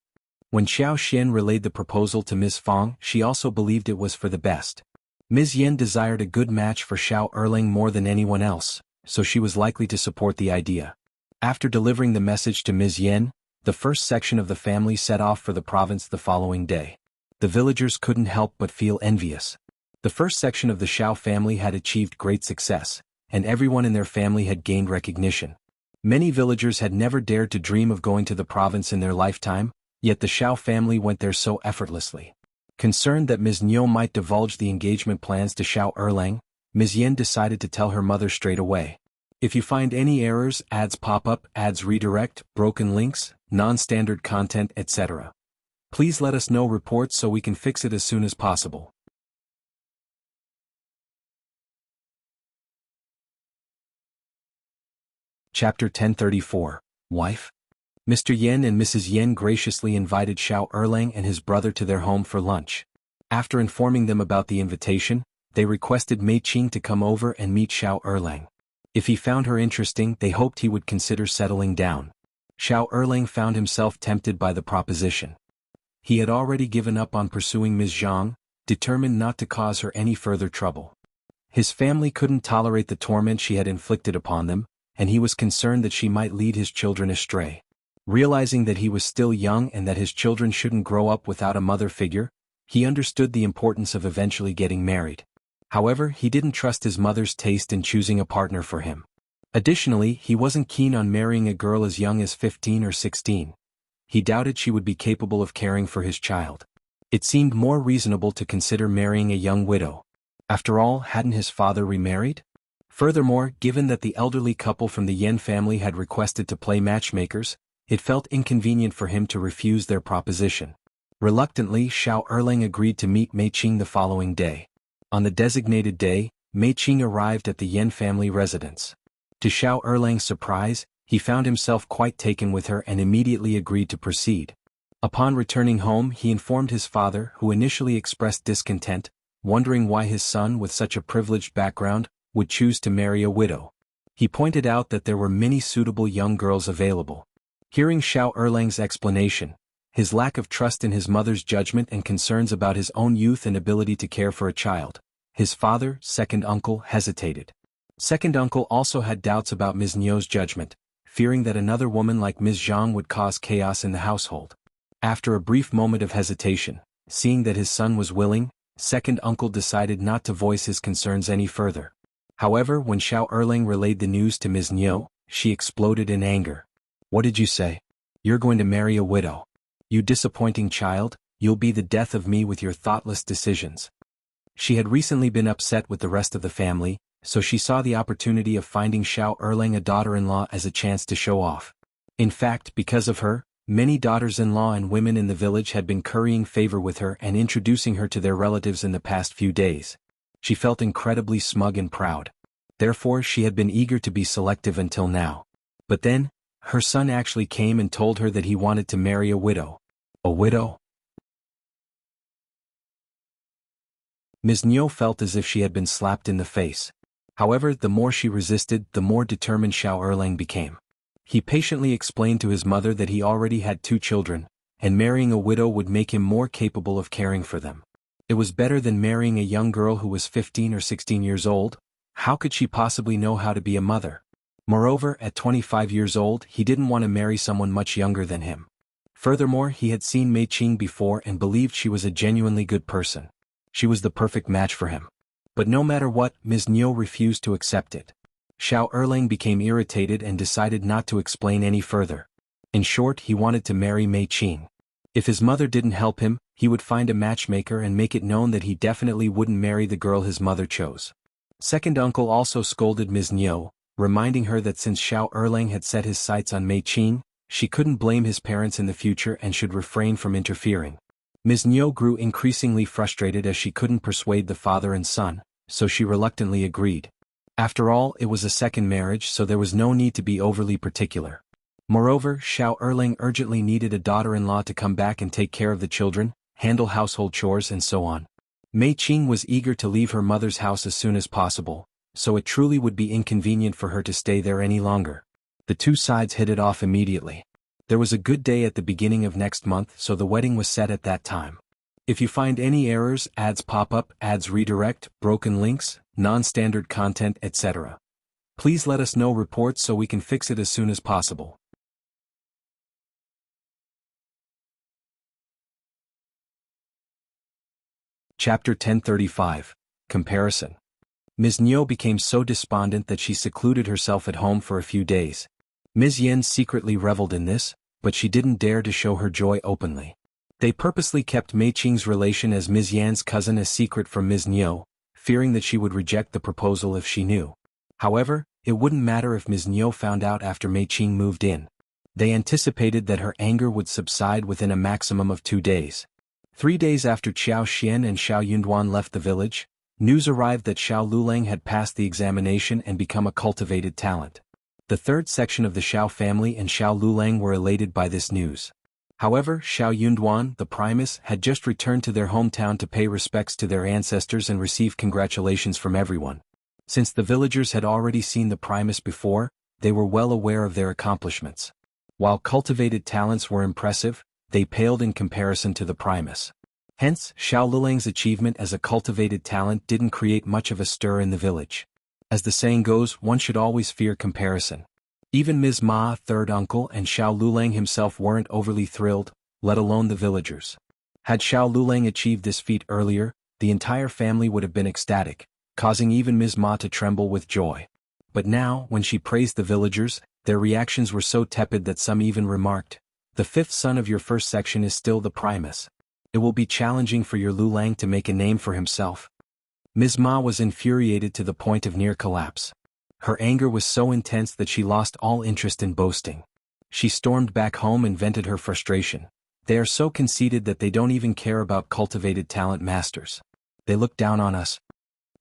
When Xiao Xian relayed the proposal to Ms. Fong, she also believed it was for the best. Ms. Yan desired a good match for Xiao Erlang more than anyone else, so she was likely to support the idea. After delivering the message to Ms. Yan, the first section of the family set off for the province the following day. The villagers couldn't help but feel envious. The first section of the Xiao family had achieved great success, and everyone in their family had gained recognition. Many villagers had never dared to dream of going to the province in their lifetime, yet the Xiao family went there so effortlessly. Concerned that Ms. Niu might divulge the engagement plans to Xiao Erlang, Ms. Yan decided to tell her mother straight away. If you find any errors, ads pop up, ads redirect, broken links, non-standard content, etc., please let us know reports so we can fix it as soon as possible. Chapter 1034, Wife? Mr. Yan and Mrs. Yan graciously invited Xiao Erlang and his brother to their home for lunch. After informing them about the invitation, they requested Mei Qing to come over and meet Xiao Erlang. If he found her interesting, they hoped he would consider settling down. Xiao Erlang found himself tempted by the proposition. He had already given up on pursuing Ms. Zhang, determined not to cause her any further trouble. His family couldn't tolerate the torment she had inflicted upon them, and he was concerned that she might lead his children astray. Realizing that he was still young and that his children shouldn't grow up without a mother figure, he understood the importance of eventually getting married. However, he didn't trust his mother's taste in choosing a partner for him. Additionally, he wasn't keen on marrying a girl as young as 15 or 16. He doubted she would be capable of caring for his child. It seemed more reasonable to consider marrying a young widow. After all, hadn't his father remarried? Furthermore, given that the elderly couple from the Yan family had requested to play matchmakers, it felt inconvenient for him to refuse their proposition. Reluctantly, Xiao Erlang agreed to meet Mei Qing the following day. On the designated day, Mei Qing arrived at the Yan family residence. To Xiao Erlang's surprise, he found himself quite taken with her and immediately agreed to proceed. Upon returning home, he informed his father, who initially expressed discontent, wondering why his son with such a privileged background would choose to marry a widow. He pointed out that there were many suitable young girls available. Hearing Xiao Erlang's explanation, his lack of trust in his mother's judgment and concerns about his own youth and ability to care for a child, his father, second uncle, hesitated. Second uncle also had doubts about Ms. Niu's judgment, fearing that another woman like Ms. Zhang would cause chaos in the household. After a brief moment of hesitation, Seeing that his son was willing, second uncle decided not to voice his concerns any further. However, when Xiao Erlang relayed the news to Ms. Niu, she exploded in anger. What did you say? You're going to marry a widow. You disappointing child, you'll be the death of me with your thoughtless decisions. She had recently been upset with the rest of the family, so she saw the opportunity of finding Xiao Erlang a daughter-in-law as a chance to show off. In fact, because of her, many daughters-in-law and women in the village had been currying favor with her and introducing her to their relatives in the past few days. She felt incredibly smug and proud. Therefore, she had been eager to be selective until now. But then, her son actually came and told her that he wanted to marry a widow. A widow? Ms. Niu felt as if she had been slapped in the face. However, the more she resisted, the more determined Xiao Erlang became. He patiently explained to his mother that he already had 2 children, and marrying a widow would make him more capable of caring for them. It was better than marrying a young girl who was 15 or 16 years old. How could she possibly know how to be a mother? Moreover, at 25 years old, he didn't want to marry someone much younger than him. Furthermore, he had seen Mei Qing before and believed she was a genuinely good person. She was the perfect match for him. But no matter what, Ms. Niu refused to accept it. Xiao Erlang became irritated and decided not to explain any further. In short, he wanted to marry Mei Qing. If his mother didn't help him, he would find a matchmaker and make it known that he definitely wouldn't marry the girl his mother chose. Second uncle also scolded Ms. Niu, reminding her that since Xiao Erlang had set his sights on Mei Qing, she couldn't blame his parents in the future and should refrain from interfering. Ms. Niu grew increasingly frustrated as she couldn't persuade the father and son, so she reluctantly agreed. After all, it was a second marriage, so there was no need to be overly particular. Moreover, Xiao Erlang urgently needed a daughter-in-law to come back and take care of the children, handle household chores and so on. Mei Qing was eager to leave her mother's house as soon as possible, so it truly would be inconvenient for her to stay there any longer. The two sides hit it off immediately. There was a good day at the beginning of next month, so the wedding was set at that time. If you find any errors, ads pop up, ads redirect, broken links, non-standard content, etc., please let us know reports so we can fix it as soon as possible. Chapter 1035. Comparison. Ms. Niu became so despondent that she secluded herself at home for a few days. Ms.Yan secretly reveled in this, but she didn't dare to show her joy openly. They purposely kept Mei Qing's relation as Ms.Yan's cousin a secret from Ms. Niu, fearing that she would reject the proposal if she knew. However, it wouldn't matter if Ms. Niu found out after Mei Qing moved in. They anticipated that her anger would subside within a maximum of 2 days. 3 days after Qiao Xian and Xiao Yunduan left the village, news arrived that Xiao Lulang had passed the examination and become a cultivated talent. The third section of the Xiao family and Xiao Lulang were elated by this news. However, Xiao Yunduan, the Primus, had just returned to their hometown to pay respects to their ancestors and receive congratulations from everyone. Since the villagers had already seen the Primus before, they were well aware of their accomplishments. While cultivated talents were impressive, they paled in comparison to the Primus. Hence, Xiao Lulang's achievement as a cultivated talent didn't create much of a stir in the village. As the saying goes, one should always fear comparison. Even Ms. Ma, third uncle, and Xiao Lulang himself weren't overly thrilled, let alone the villagers. Had Xiao Lulang achieved this feat earlier, the entire family would have been ecstatic, causing even Ms. Ma to tremble with joy. But now, when she praised the villagers, their reactions were so tepid that some even remarked, "The fifth son of your first section is still the Primus. It will be challenging for your Lulang to make a name for himself." Ms. Ma was infuriated to the point of near collapse. Her anger was so intense that she lost all interest in boasting. She stormed back home and vented her frustration. They are so conceited that they don't even care about cultivated talent masters. They look down on us.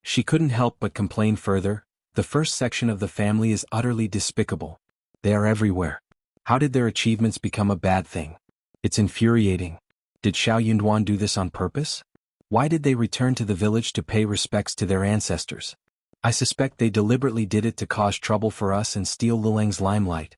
She couldn't help but complain further. The first section of the family is utterly despicable. They are everywhere. How did their achievements become a bad thing? It's infuriating. Did Xiao Yunduan do this on purpose? Why did they return to the village to pay respects to their ancestors? I suspect they deliberately did it to cause trouble for us and steal Lulang's limelight.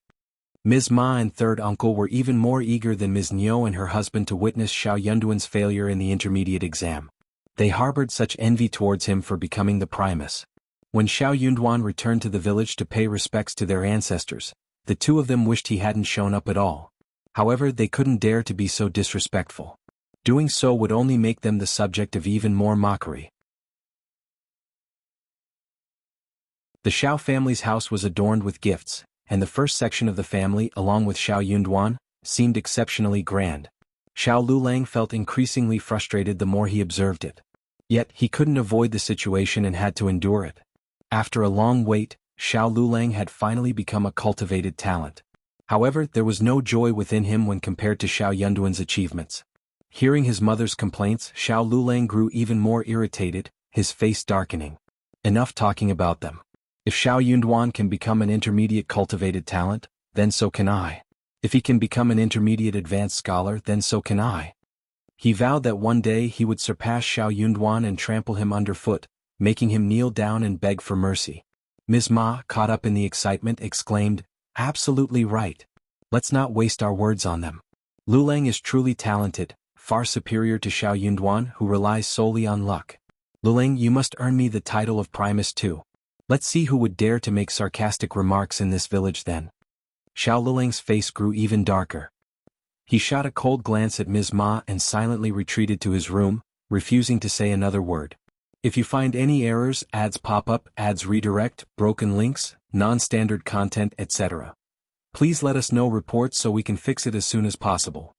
Ms. Ma and third uncle were even more eager than Ms. Niu and her husband to witness Xiao Yunduan's failure in the intermediate exam. They harbored such envy towards him for becoming the Primus. When Xiao Yunduan returned to the village to pay respects to their ancestors, the two of them wished he hadn't shown up at all. However, they couldn't dare to be so disrespectful. Doing so would only make them the subject of even more mockery. The Xiao family's house was adorned with gifts, and the first section of the family, along with Xiao Yunduan, seemed exceptionally grand. Xiao Lulang felt increasingly frustrated the more he observed it. Yet, he couldn't avoid the situation and had to endure it. After a long wait, Xiao Lulang had finally become a cultivated talent. However, there was no joy within him when compared to Xiao Yunduan's achievements. Hearing his mother's complaints, Xiao Lulang grew even more irritated, his face darkening. Enough talking about them. If Xiao Yunduan can become an intermediate cultivated talent, then so can I. If he can become an intermediate advanced scholar, then so can I. He vowed that one day he would surpass Xiao Yunduan and trample him underfoot, making him kneel down and beg for mercy. Ms. Ma, caught up in the excitement, exclaimed, "Absolutely right. Let's not waste our words on them. Lulang is truly talented, far superior to Xiao Yunduan, who relies solely on luck. Lulang, you must earn me the title of Primus too. Let's see who would dare to make sarcastic remarks in this village then." Xiao Lulang's face grew even darker. He shot a cold glance at Ms. Ma and silently retreated to his room, refusing to say another word. If you find any errors, ads pop up, ads redirect, broken links, non-standard content, etc., please let us know reports so we can fix it as soon as possible.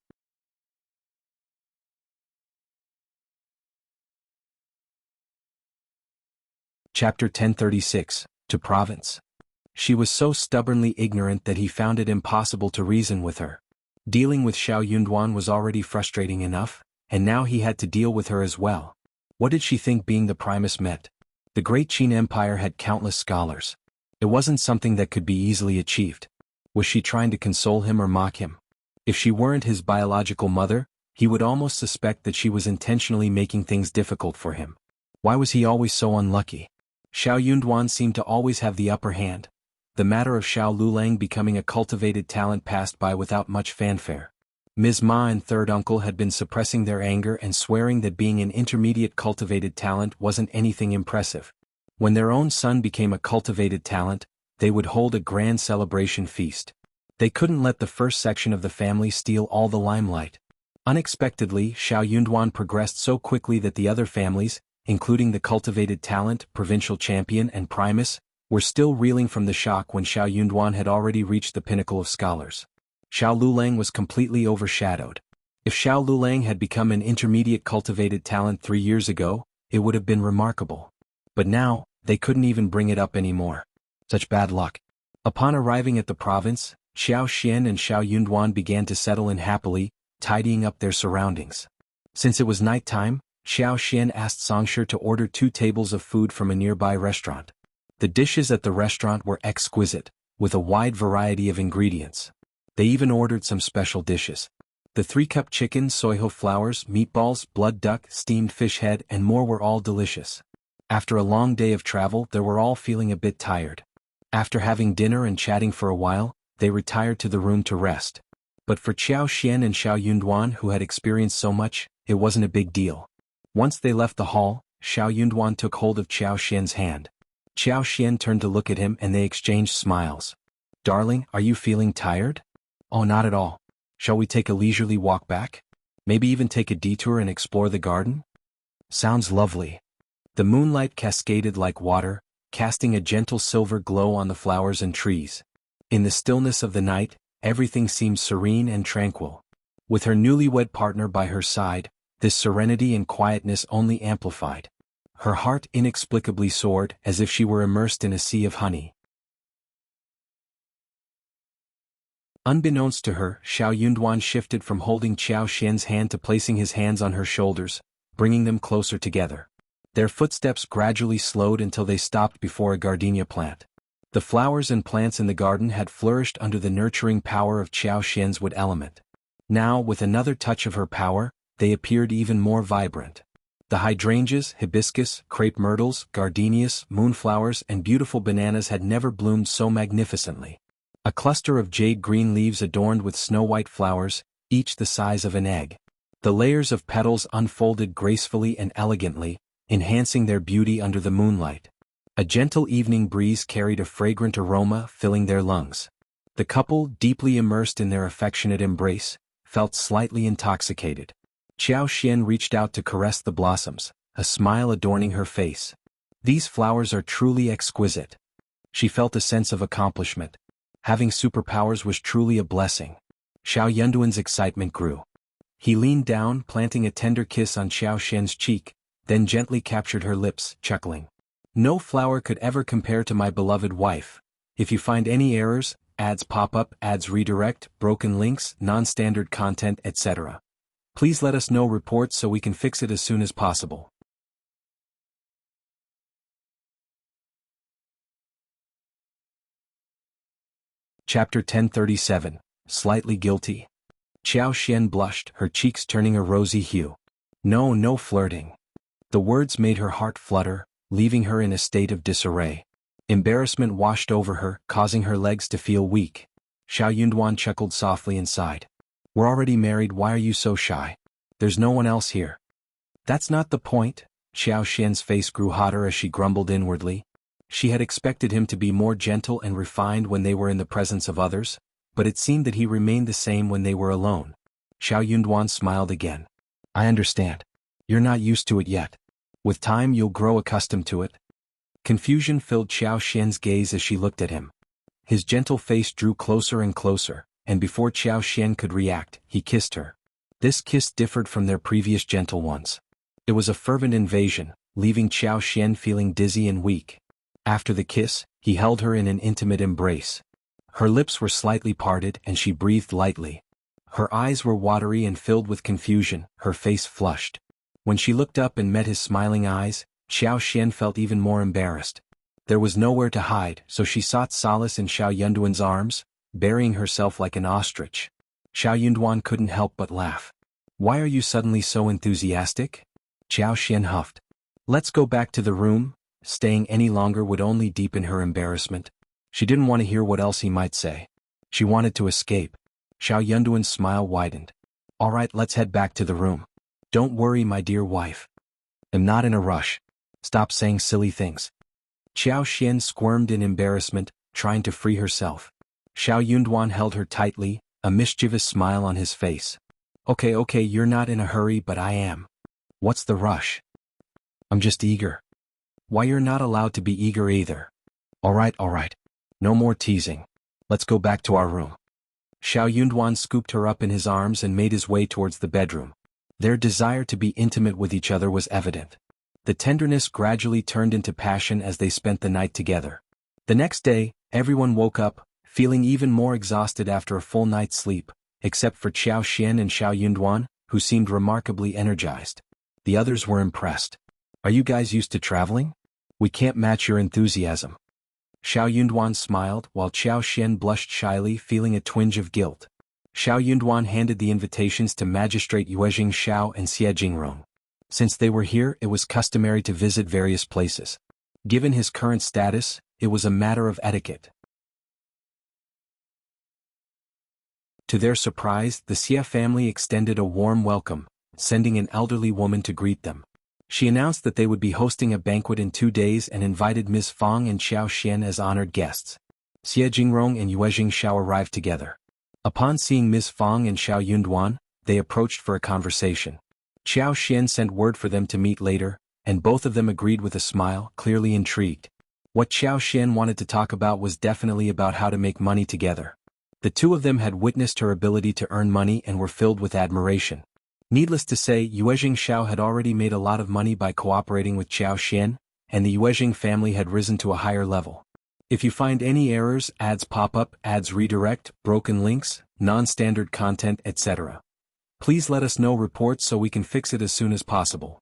Chapter 1036, To Province. She was so stubbornly ignorant that he found it impossible to reason with her. Dealing with Xiao Yunduan was already frustrating enough, and now he had to deal with her as well. What did she think being the Primus meant? The Great Qin Empire had countless scholars. It wasn't something that could be easily achieved. Was she trying to console him or mock him? If she weren't his biological mother, he would almost suspect that she was intentionally making things difficult for him. Why was he always so unlucky? Xiao Yunduan seemed to always have the upper hand. The matter of Xiao Lulang becoming a cultivated talent passed by without much fanfare. Ms. Ma and third uncle had been suppressing their anger and swearing that being an intermediate cultivated talent wasn't anything impressive. When their own son became a cultivated talent, they would hold a grand celebration feast. They couldn't let the first section of the family steal all the limelight. Unexpectedly, Xiao Yunduan progressed so quickly that the other families, including the cultivated talent, provincial champion and Primus, were still reeling from the shock when Xiao Yunduan had already reached the pinnacle of scholars. Xiao Lulang was completely overshadowed. If Xiao Lulang had become an intermediate cultivated talent 3 years ago, it would have been remarkable. But now, they couldn't even bring it up anymore. Such bad luck. Upon arriving at the province, Xiao Xian and Xiao Yunduan began to settle in happily, tidying up their surroundings. Since it was night time, Xiao Xian asked Songshi to order 2 tables of food from a nearby restaurant. The dishes at the restaurant were exquisite, with a wide variety of ingredients. They even ordered some special dishes. The 3-cup chicken, soyho flowers, meatballs, blood duck, steamed fish head, and more were all delicious. After a long day of travel, they were all feeling a bit tired. After having dinner and chatting for a while, they retired to the room to rest. But for Xiao Xian and Xiao Yunduan, who had experienced so much, it wasn't a big deal. Once they left the hall, Xiao Yunduan took hold of Xiao Xian's hand. Xiao Xian turned to look at him and they exchanged smiles. "Darling, are you feeling tired?" "Oh, not at all. Shall we take a leisurely walk back? Maybe even take a detour and explore the garden?" "Sounds lovely." The moonlight cascaded like water, casting a gentle silver glow on the flowers and trees. In the stillness of the night, everything seemed serene and tranquil. With her newlywed partner by her side, this serenity and quietness only amplified. Her heart inexplicably soared, as if she were immersed in a sea of honey. Unbeknownst to her, Xiao Yunduan shifted from holding Xiao Xian's hand to placing his hands on her shoulders, bringing them closer together. Their footsteps gradually slowed until they stopped before a gardenia plant. The flowers and plants in the garden had flourished under the nurturing power of Xiao Xian's wood element. Now, with another touch of her power, they appeared even more vibrant. The hydrangeas, hibiscus, crepe myrtles, gardenias, moonflowers, and beautiful bananas had never bloomed so magnificently. A cluster of jade-green leaves adorned with snow-white flowers, each the size of an egg. The layers of petals unfolded gracefully and elegantly, enhancing their beauty under the moonlight. A gentle evening breeze carried a fragrant aroma, filling their lungs. The couple, deeply immersed in their affectionate embrace, felt slightly intoxicated. Xiao Xian reached out to caress the blossoms, a smile adorning her face. These flowers are truly exquisite. She felt a sense of accomplishment. Having superpowers was truly a blessing. Xiao Yunduan's excitement grew. He leaned down, planting a tender kiss on Xiao Xian's cheek, then gently captured her lips, chuckling. No flower could ever compare to my beloved wife. If you find any errors, ads pop up, ads redirect, broken links, non-standard content, etc. Please let us know reports so we can fix it as soon as possible. Chapter 1037, Slightly Guilty. Xiao Xian blushed, her cheeks turning a rosy hue. No flirting. The words made her heart flutter, leaving her in a state of disarray. Embarrassment washed over her, causing her legs to feel weak. Xiao Yunduan chuckled softly and sighed. We're already married, why are you so shy? There's no one else here. That's not the point. Xiao Xian's face grew hotter as she grumbled inwardly. She had expected him to be more gentle and refined when they were in the presence of others, but it seemed that he remained the same when they were alone. Xiao Yunduan smiled again. I understand. You're not used to it yet. With time you'll grow accustomed to it. Confusion filled Xiao Xian's gaze as she looked at him. His gentle face drew closer and closer, and before Xiao Xian could react, he kissed her. This kiss differed from their previous gentle ones. It was a fervent invasion, leaving Xiao Xian feeling dizzy and weak. After the kiss, he held her in an intimate embrace. Her lips were slightly parted and she breathed lightly. Her eyes were watery and filled with confusion, her face flushed. When she looked up and met his smiling eyes, Xiao Xian felt even more embarrassed. There was nowhere to hide, so she sought solace in Xiao Yunduan's arms, burying herself like an ostrich. Xiao Yunduan couldn't help but laugh. Why are you suddenly so enthusiastic? Xiao Xian huffed. Let's go back to the room. Staying any longer would only deepen her embarrassment. She didn't want to hear what else he might say. She wanted to escape. Xiao Yunduan's smile widened. All right, let's head back to the room. Don't worry, my dear wife. I'm not in a rush. Stop saying silly things. Xiao Xian squirmed in embarrassment, trying to free herself. Xiao Yunduan held her tightly, a mischievous smile on his face. Okay, you're not in a hurry, but I am. What's the rush? I'm just eager. Why, you're not allowed to be eager either. All right. No more teasing. Let's go back to our room. Xiao Yunduan scooped her up in his arms and made his way towards the bedroom. Their desire to be intimate with each other was evident. The tenderness gradually turned into passion as they spent the night together. The next day, everyone woke up, feeling even more exhausted after a full night's sleep, except for Xiao Xian and Xiao Yunduan, who seemed remarkably energized. The others were impressed. Are you guys used to traveling? We can't match your enthusiasm. Xiao Yunduan smiled, while Xiao Xian blushed shyly, feeling a twinge of guilt. Xiao Yunduan handed the invitations to Magistrate Yuezhing Xiao and Xie Jingrong. Since they were here, it was customary to visit various places. Given his current status, it was a matter of etiquette. To their surprise, the Xie family extended a warm welcome, sending an elderly woman to greet them. She announced that they would be hosting a banquet in 2 days and invited Ms. Fang and Xiao Xian as honored guests. Xie Jingrong and Yuezhing Xiao arrived together. Upon seeing Ms. Fang and Xiao Yunduan, they approached for a conversation. Xiao Xian sent word for them to meet later, and both of them agreed with a smile, clearly intrigued. What Xiao Xian wanted to talk about was definitely about how to make money together. The two of them had witnessed her ability to earn money and were filled with admiration. Needless to say, Yuezhing Xiao had already made a lot of money by cooperating with Xiao Xian, and the Yuezhing family had risen to a higher level. If you find any errors, ads pop up, ads redirect, broken links, non-standard content, etc. Please let us know reports so we can fix it as soon as possible.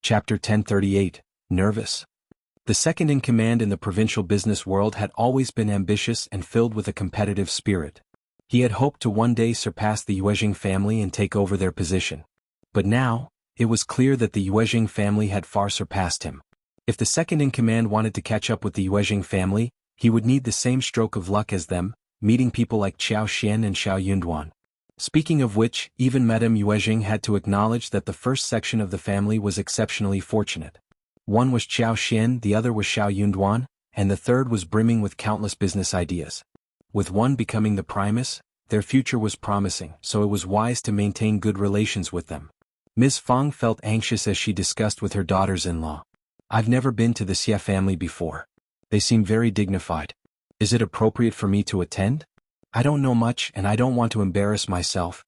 Chapter 1038, Nervous. The second-in-command in the provincial business world had always been ambitious and filled with a competitive spirit. He had hoped to one day surpass the Yuezhing family and take over their position. But now, it was clear that the Yuezhing family had far surpassed him. If the second-in-command wanted to catch up with the Yuezhing family, he would need the same stroke of luck as them, meeting people like Xiao Xian and Xiao Yunduan. Speaking of which, even Madame Yuezhing had to acknowledge that the first section of the family was exceptionally fortunate. One was Xiao Xian, the other was Xiao Yunduan, and the third was brimming with countless business ideas. With one becoming the Primus, their future was promising, so it was wise to maintain good relations with them. Ms. Fang felt anxious as she discussed with her daughters-in-law. I've never been to the Xie family before. They seem very dignified. Is it appropriate for me to attend? I don't know much and I don't want to embarrass myself.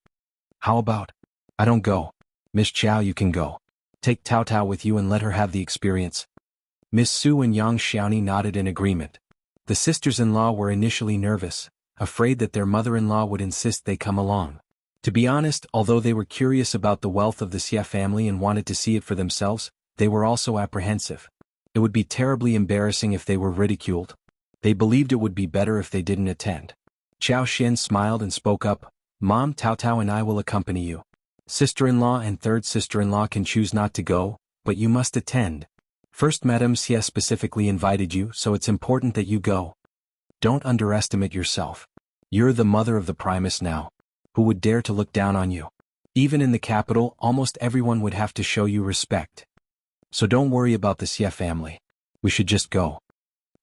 How about? I don't go. Miss Chow, you can go. Take Tao Tao with you and let her have the experience. Miss Su and Yang Xiaoni nodded in agreement. The sisters-in-law were initially nervous, afraid that their mother-in-law would insist they come along. To be honest, although they were curious about the wealth of the Xie family and wanted to see it for themselves, they were also apprehensive. It would be terribly embarrassing if they were ridiculed. They believed it would be better if they didn't attend. Chao Xian smiled and spoke up, Mom, Tao Tao and I will accompany you. Sister-in-law and third sister-in-law can choose not to go, but you must attend. First Madame Xie specifically invited you, so it's important that you go. Don't underestimate yourself. You're the mother of the Primus now. Who would dare to look down on you? Even in the capital, almost everyone would have to show you respect. So don't worry about the Xie family. We should just go.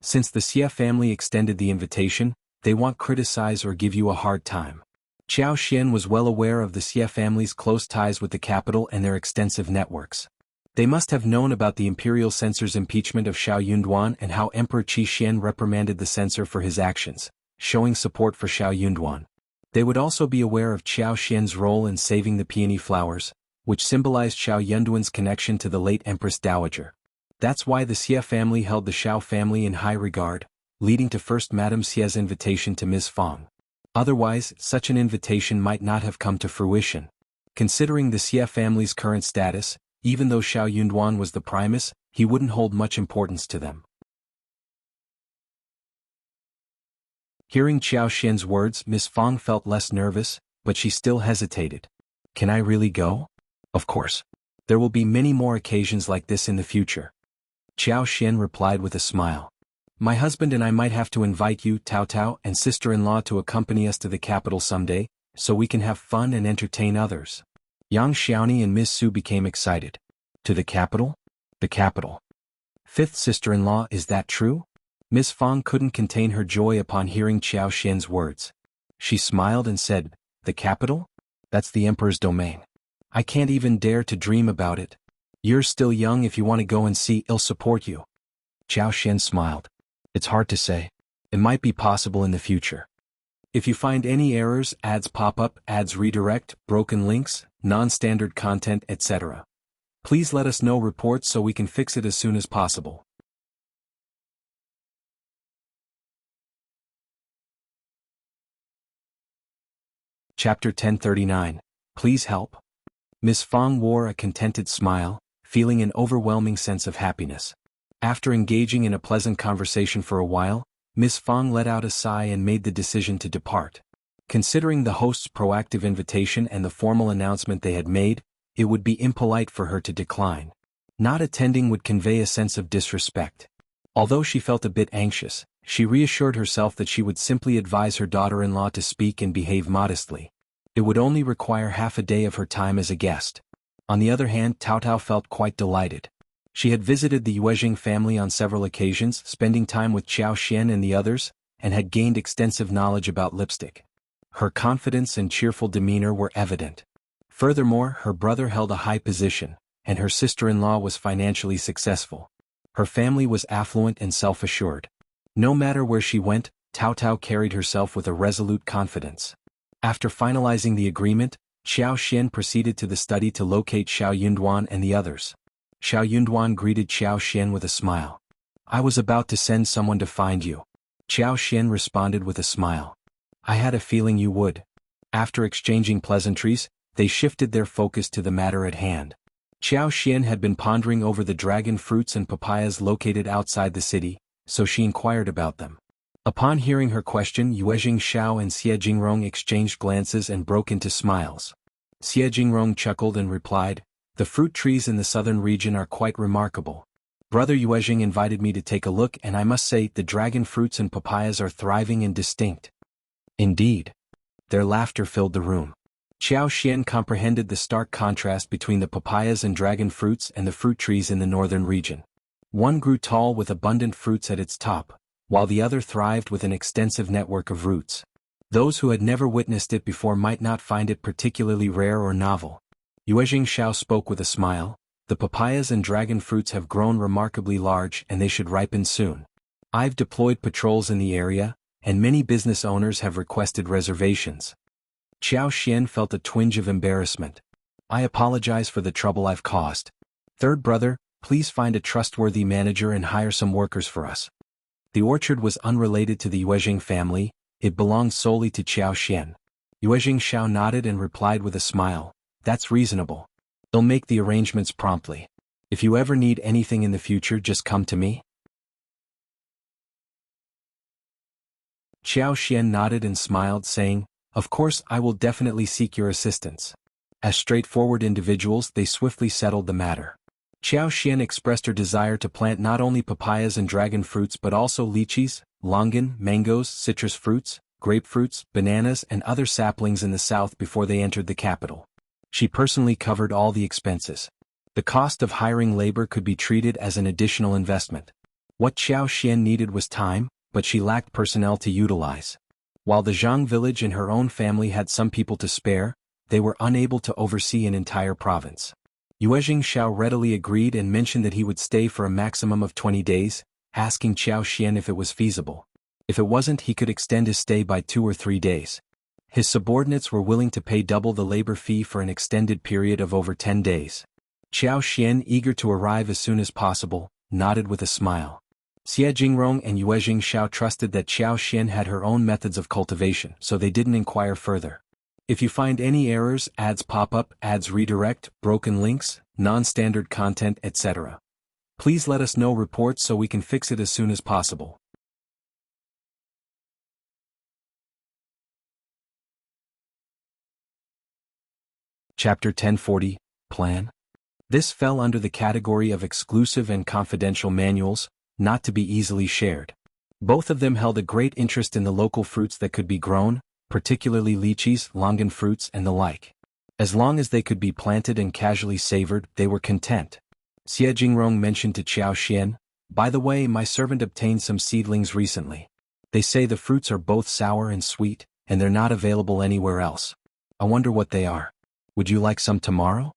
Since the Xie family extended the invitation, they won't criticize or give you a hard time. Chao Xian was well aware of the Xie family's close ties with the capital and their extensive networks. They must have known about the imperial censor's impeachment of Xiao Yunduan and how Emperor Qi Xian reprimanded the censor for his actions, showing support for Xiao Yunduan. They would also be aware of Chao Xian's role in saving the peony flowers, which symbolized Xiao Yunduan's connection to the late Empress Dowager. That's why the Xie family held the Xiao family in high regard, leading to First Madame Xie's invitation to Ms. Fang. Otherwise, such an invitation might not have come to fruition. Considering the Xie family's current status, even though Xiao Yunduan was the Primus, he wouldn't hold much importance to them. Hearing Chao Xian's words, Ms. Fang felt less nervous, but she still hesitated. Can I really go? Of course. There will be many more occasions like this in the future. Chao Xian replied with a smile. My husband and I might have to invite you, Tao Tao, and sister-in-law to accompany us to the capital someday, so we can have fun and entertain others. Yang Xiaoni and Miss Su became excited. To the capital? The capital. Fifth sister-in-law, is that true? Miss Fang couldn't contain her joy upon hearing Chao Xian's words. She smiled and said, the capital? That's the emperor's domain. I can't even dare to dream about it. You're still young. If you want to go and see, I'll support you. Chao Xian smiled. It's hard to say. It might be possible in the future. If you find any errors, ads pop up, ads redirect, broken links, non-standard content, etc., please let us know reports so we can fix it as soon as possible. Chapter 1039. Please help. Ms. Fang wore a contented smile, feeling an overwhelming sense of happiness. After engaging in a pleasant conversation for a while, Ms. Fang let out a sigh and made the decision to depart. Considering the host's proactive invitation and the formal announcement they had made, it would be impolite for her to decline. Not attending would convey a sense of disrespect. Although she felt a bit anxious, she reassured herself that she would simply advise her daughter-in-law to speak and behave modestly. It would only require half a day of her time as a guest. On the other hand, Tao Tao felt quite delighted. She had visited the Yuezhing family on several occasions, spending time with Chao Xian and the others, and had gained extensive knowledge about lipstick. Her confidence and cheerful demeanor were evident. Furthermore, her brother held a high position, and her sister-in-law was financially successful. Her family was affluent and self-assured. No matter where she went, Tao Tao carried herself with a resolute confidence. After finalizing the agreement, Chao Xian proceeded to the study to locate Xiao Yunduan and the others. Xiao Yunduan greeted Chao Xian with a smile. I was about to send someone to find you. Chao Xian responded with a smile. I had a feeling you would. After exchanging pleasantries, they shifted their focus to the matter at hand. Chao Xian had been pondering over the dragon fruits and papayas located outside the city, so she inquired about them. Upon hearing her question, Yuezhing Xiao and Xie Jingrong exchanged glances and broke into smiles. Xie Jingrong chuckled and replied, the fruit trees in the southern region are quite remarkable. Brother Yuezhing invited me to take a look and I must say the dragon fruits and papayas are thriving and distinct. Indeed. Their laughter filled the room. Chao Xian comprehended the stark contrast between the papayas and dragon fruits and the fruit trees in the northern region. One grew tall with abundant fruits at its top, while the other thrived with an extensive network of routes. Those who had never witnessed it before might not find it particularly rare or novel. Yuezhing Xiao spoke with a smile. The papayas and dragon fruits have grown remarkably large and they should ripen soon. I've deployed patrols in the area, and many business owners have requested reservations. Xiao Xian felt a twinge of embarrassment. I apologize for the trouble I've caused. Third brother, please find a trustworthy manager and hire some workers for us. The orchard was unrelated to the Yuezhing family, it belonged solely to Xiao Xian. Yuezhing Xiao nodded and replied with a smile, that's reasonable. They'll make the arrangements promptly. If you ever need anything in the future, just come to me. Xiao Xian nodded and smiled, saying, of course I will definitely seek your assistance. As straightforward individuals, they swiftly settled the matter. Xiao Xian expressed her desire to plant not only papayas and dragon fruits but also lychees, longan, mangoes, citrus fruits, grapefruits, bananas and other saplings in the south before they entered the capital. She personally covered all the expenses. The cost of hiring labor could be treated as an additional investment. What Xiao Xian needed was time, but she lacked personnel to utilize. While the Zhang village and her own family had some people to spare, they were unable to oversee an entire province. Yuezhing Xiao readily agreed and mentioned that he would stay for a maximum of 20 days, asking Xiao Xian if it was feasible. If it wasn't, he could extend his stay by 2 or 3 days. His subordinates were willing to pay double the labor fee for an extended period of over 10 days. Xiao Xian, eager to arrive as soon as possible, nodded with a smile. Xie Jingrong and Yuezhing Xiao trusted that Xiao Xian had her own methods of cultivation, so they didn't inquire further. If you find any errors, ads pop up, ads redirect, broken links, non-standard content, etc., please let us know reports so we can fix it as soon as possible. Chapter 1040, Plan. This fell under the category of exclusive and confidential manuals, not to be easily shared. Both of them held a great interest in the local fruits that could be grown, particularly lychees, longan fruits and the like. As long as they could be planted and casually savored, they were content. Xie Jingrong mentioned to Xiao Xian, by the way, my servant obtained some seedlings recently. They say the fruits are both sour and sweet, and they're not available anywhere else. I wonder what they are. Would you like some tomorrow?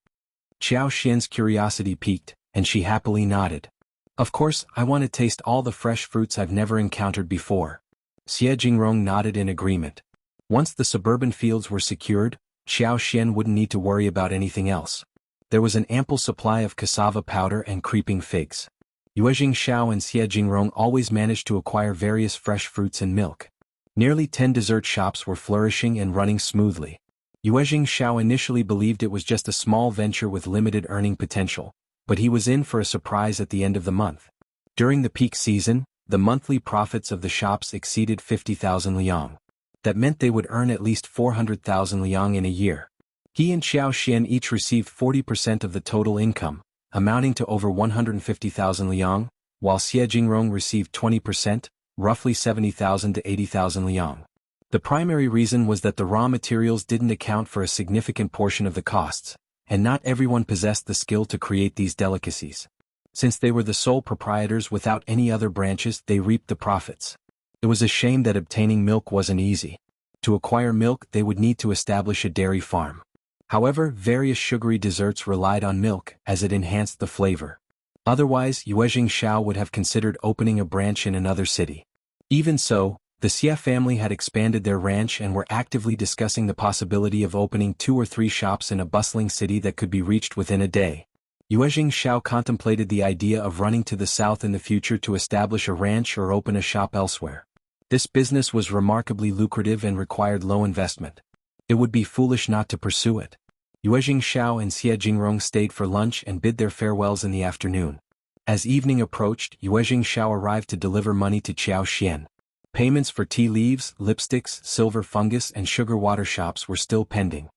Xiao Xian's curiosity piqued, and she happily nodded. Of course, I want to taste all the fresh fruits I've never encountered before. Xie Jingrong nodded in agreement. Once the suburban fields were secured, Xiao Xian wouldn't need to worry about anything else. There was an ample supply of cassava powder and creeping figs. Yuezhing Xiao and Xie Jingrong always managed to acquire various fresh fruits and milk. Nearly 10 dessert shops were flourishing and running smoothly. Yuezhing Xiao initially believed it was just a small venture with limited earning potential, but he was in for a surprise at the end of the month. During the peak season, the monthly profits of the shops exceeded 50,000 liang. That meant they would earn at least 400,000 liang in a year. He and Xiao Xian each received 40% of the total income, amounting to over 150,000 liang, while Xie Jingrong received 20%, roughly 70,000 to 80,000 liang. The primary reason was that the raw materials didn't account for a significant portion of the costs, and not everyone possessed the skill to create these delicacies. Since they were the sole proprietors without any other branches, they reaped the profits. It was a shame that obtaining milk wasn't easy. To acquire milk, they would need to establish a dairy farm. However, various sugary desserts relied on milk as it enhanced the flavor. Otherwise, Yuezhing Xiao would have considered opening a branch in another city. Even so, the Xie family had expanded their ranch and were actively discussing the possibility of opening 2 or 3 shops in a bustling city that could be reached within a day. Yuezhing Xiao contemplated the idea of running to the south in the future to establish a ranch or open a shop elsewhere. This business was remarkably lucrative and required low investment. It would be foolish not to pursue it. Yuezhing Xiao and Xie Jingrong stayed for lunch and bid their farewells in the afternoon. As evening approached, Yuezhing Xiao arrived to deliver money to Xiao Xian. Payments for tea leaves, lipsticks, silver fungus and sugar water shops were still pending.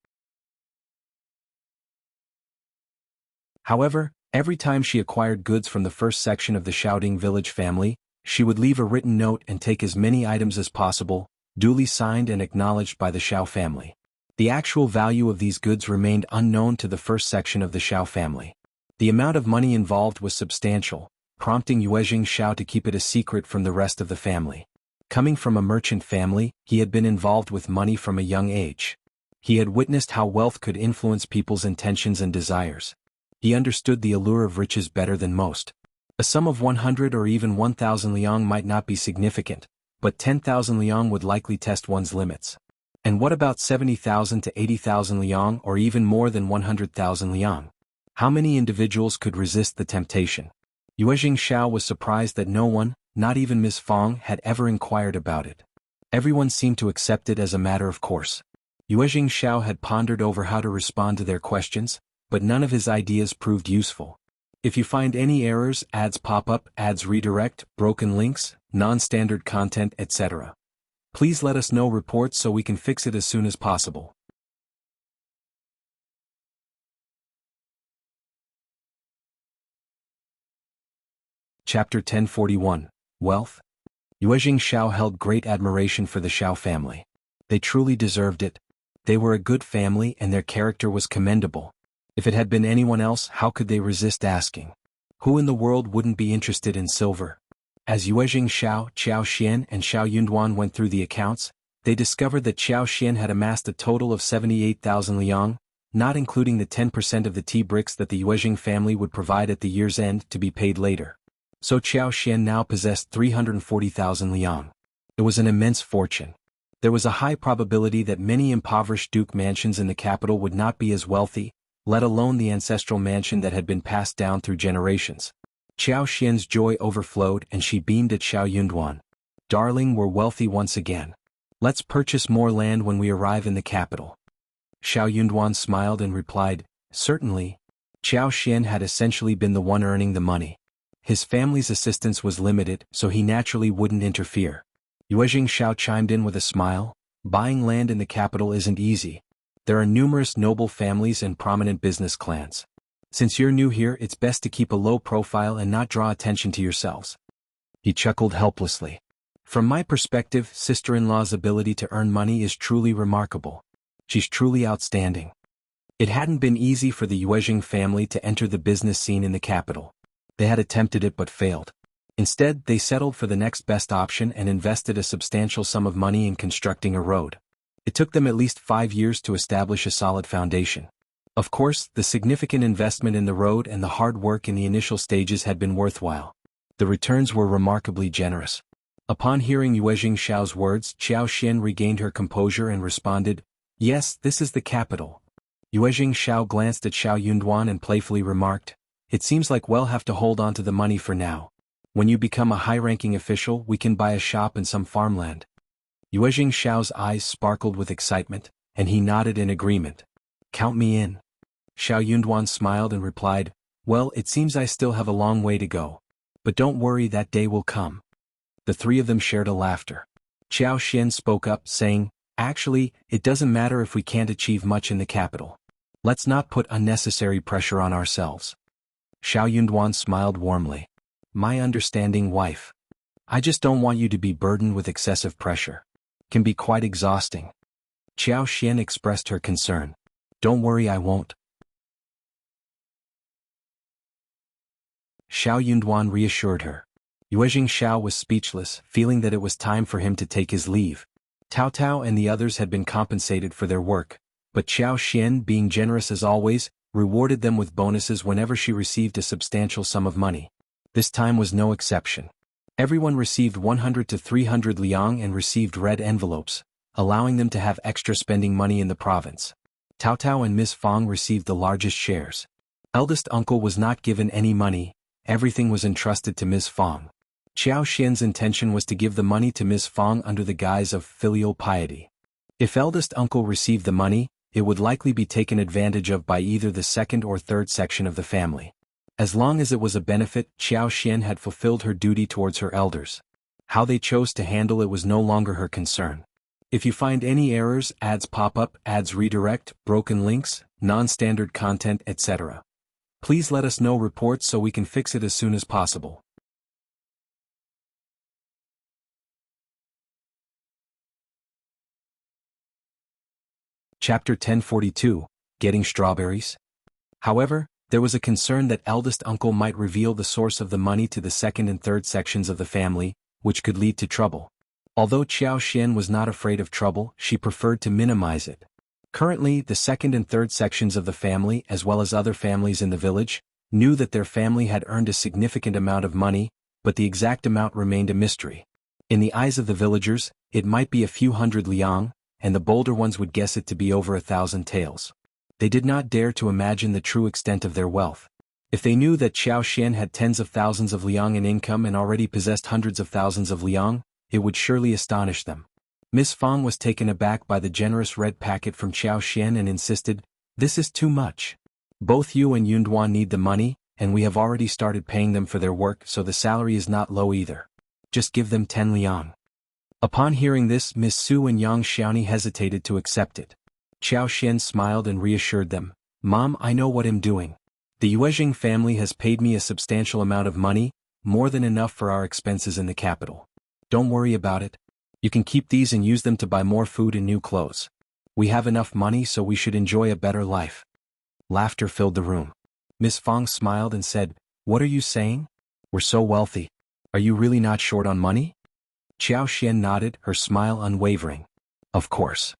However, every time she acquired goods from the first section of the Xiaoding village family, she would leave a written note and take as many items as possible, duly signed and acknowledged by the Xiao family. The actual value of these goods remained unknown to the first section of the Xiao family. The amount of money involved was substantial, prompting Yuezhing Xiao to keep it a secret from the rest of the family. Coming from a merchant family, he had been involved with money from a young age. He had witnessed how wealth could influence people's intentions and desires. He understood the allure of riches better than most. A sum of 100 or even 1,000 liang might not be significant, but 10,000 liang would likely test one's limits. And what about 70,000 to 80,000 liang or even more than 100,000 liang? How many individuals could resist the temptation? Yuezhing Xiao was surprised that no one, not even Ms. Fong, had ever inquired about it. Everyone seemed to accept it as a matter of course. Yuezhing Xiao had pondered over how to respond to their questions, but none of his ideas proved useful. If you find any errors, ads pop up, ads redirect, broken links, non-standard content, etc., please let us know reports so we can fix it as soon as possible. Chapter 1041, Wealth. Yuezhing Xiao held great admiration for the Xiao family. They truly deserved it. They were a good family and their character was commendable. If it had been anyone else, how could they resist asking? Who in the world wouldn't be interested in silver? As Yuezhing Xiao, Qiao Xian and Xiao Yunduan went through the accounts, they discovered that Qiao Xian had amassed a total of 78,000 liang, not including the 10% of the tea bricks that the Yuezhing family would provide at the year's end to be paid later. So Qiao Xian now possessed 340,000 liang. It was an immense fortune. There was a high probability that many impoverished duke mansions in the capital would not be as wealthy, let alone the ancestral mansion that had been passed down through generations. Qiao Xian's joy overflowed and she beamed at Xiao Yunduan. Darling, we're wealthy once again. Let's purchase more land when we arrive in the capital. Xiao Yunduan smiled and replied, certainly. Qiao Xian had essentially been the one earning the money. His family's assistance was limited, so he naturally wouldn't interfere. Yuezhing Xiao chimed in with a smile, buying land in the capital isn't easy. There are numerous noble families and prominent business clans. Since you're new here, it's best to keep a low profile and not draw attention to yourselves. He chuckled helplessly. From my perspective, sister-in-law's ability to earn money is truly remarkable. She's truly outstanding. It hadn't been easy for the Yuezhing family to enter the business scene in the capital. They had attempted it but failed. Instead, they settled for the next best option and invested a substantial sum of money in constructing a road. It took them at least 5 years to establish a solid foundation. Of course, the significant investment in the road and the hard work in the initial stages had been worthwhile. The returns were remarkably generous. Upon hearing Yuezhing Xiao's words, Qiao Xian regained her composure and responded, yes, this is the capital. Yuezhing Xiao glanced at Xiao Yunduan and playfully remarked, it seems like we'll have to hold on to the money for now. When you become a high-ranking official, we can buy a shop and some farmland. Yuezhing Xiao's eyes sparkled with excitement, and he nodded in agreement. Count me in. Xiao Yunduan smiled and replied, well, it seems I still have a long way to go. But don't worry, that day will come. The three of them shared a laughter. Qiao Xian spoke up, saying, actually, it doesn't matter if we can't achieve much in the capital. Let's not put unnecessary pressure on ourselves. Xiao Yunduan smiled warmly. My understanding wife. I just don't want you to be burdened with excessive pressure. It can be quite exhausting. Qiao Xian expressed her concern. Don't worry, I won't. Xiao Yunduan reassured her. Yuezhing Xiao was speechless, feeling that it was time for him to take his leave. Tao Tao and the others had been compensated for their work, but Qiao Xian, being generous as always, rewarded them with bonuses whenever she received a substantial sum of money. This time was no exception. Everyone received 100 to 300 liang and received red envelopes, allowing them to have extra spending money in the province. Tao Tao and Ms. Fong received the largest shares. Eldest uncle was not given any money, everything was entrusted to Ms. Fong. Qiao Xian's intention was to give the money to Ms. Fong under the guise of filial piety. If eldest uncle received the money, it would likely be taken advantage of by either the second or third section of the family. As long as it was a benefit, Qiao Xian had fulfilled her duty towards her elders. How they chose to handle it was no longer her concern. If you find any errors, ads pop up, ads redirect, broken links, non-standard content, etc., please let us know reports so we can fix it as soon as possible. Chapter 1042, Getting Strawberries. However, There was a concern that eldest uncle might reveal the source of the money to the second and third sections of the family, which could lead to trouble. Although Qiao Xian was not afraid of trouble, she preferred to minimize it. Currently, the second and third sections of the family, as well as other families in the village, knew that their family had earned a significant amount of money, but the exact amount remained a mystery. In the eyes of the villagers, it might be a few hundred liang, and the bolder ones would guess it to be over 1,000 taels. They did not dare to imagine the true extent of their wealth. If they knew that Qiao Xian had tens of thousands of liang in income and already possessed hundreds of thousands of liang, it would surely astonish them. Miss Fang was taken aback by the generous red packet from Qiao Xian and insisted, "This is too much. Both you and Yunduan need the money, and we have already started paying them for their work, so the salary is not low either. Just give them 10 liang." Upon hearing this, Miss Su and Yang Xiaoni hesitated to accept it. Qiao Xian smiled and reassured them, "Mom, I know what I'm doing. The Yuezhing family has paid me a substantial amount of money, more than enough for our expenses in the capital. Don't worry about it. You can keep these and use them to buy more food and new clothes. We have enough money, so we should enjoy a better life." Laughter filled the room. Miss Fang smiled and said, "What are you saying? We're so wealthy. Are you really not short on money?" Qiao Xian nodded, her smile unwavering. "Of course."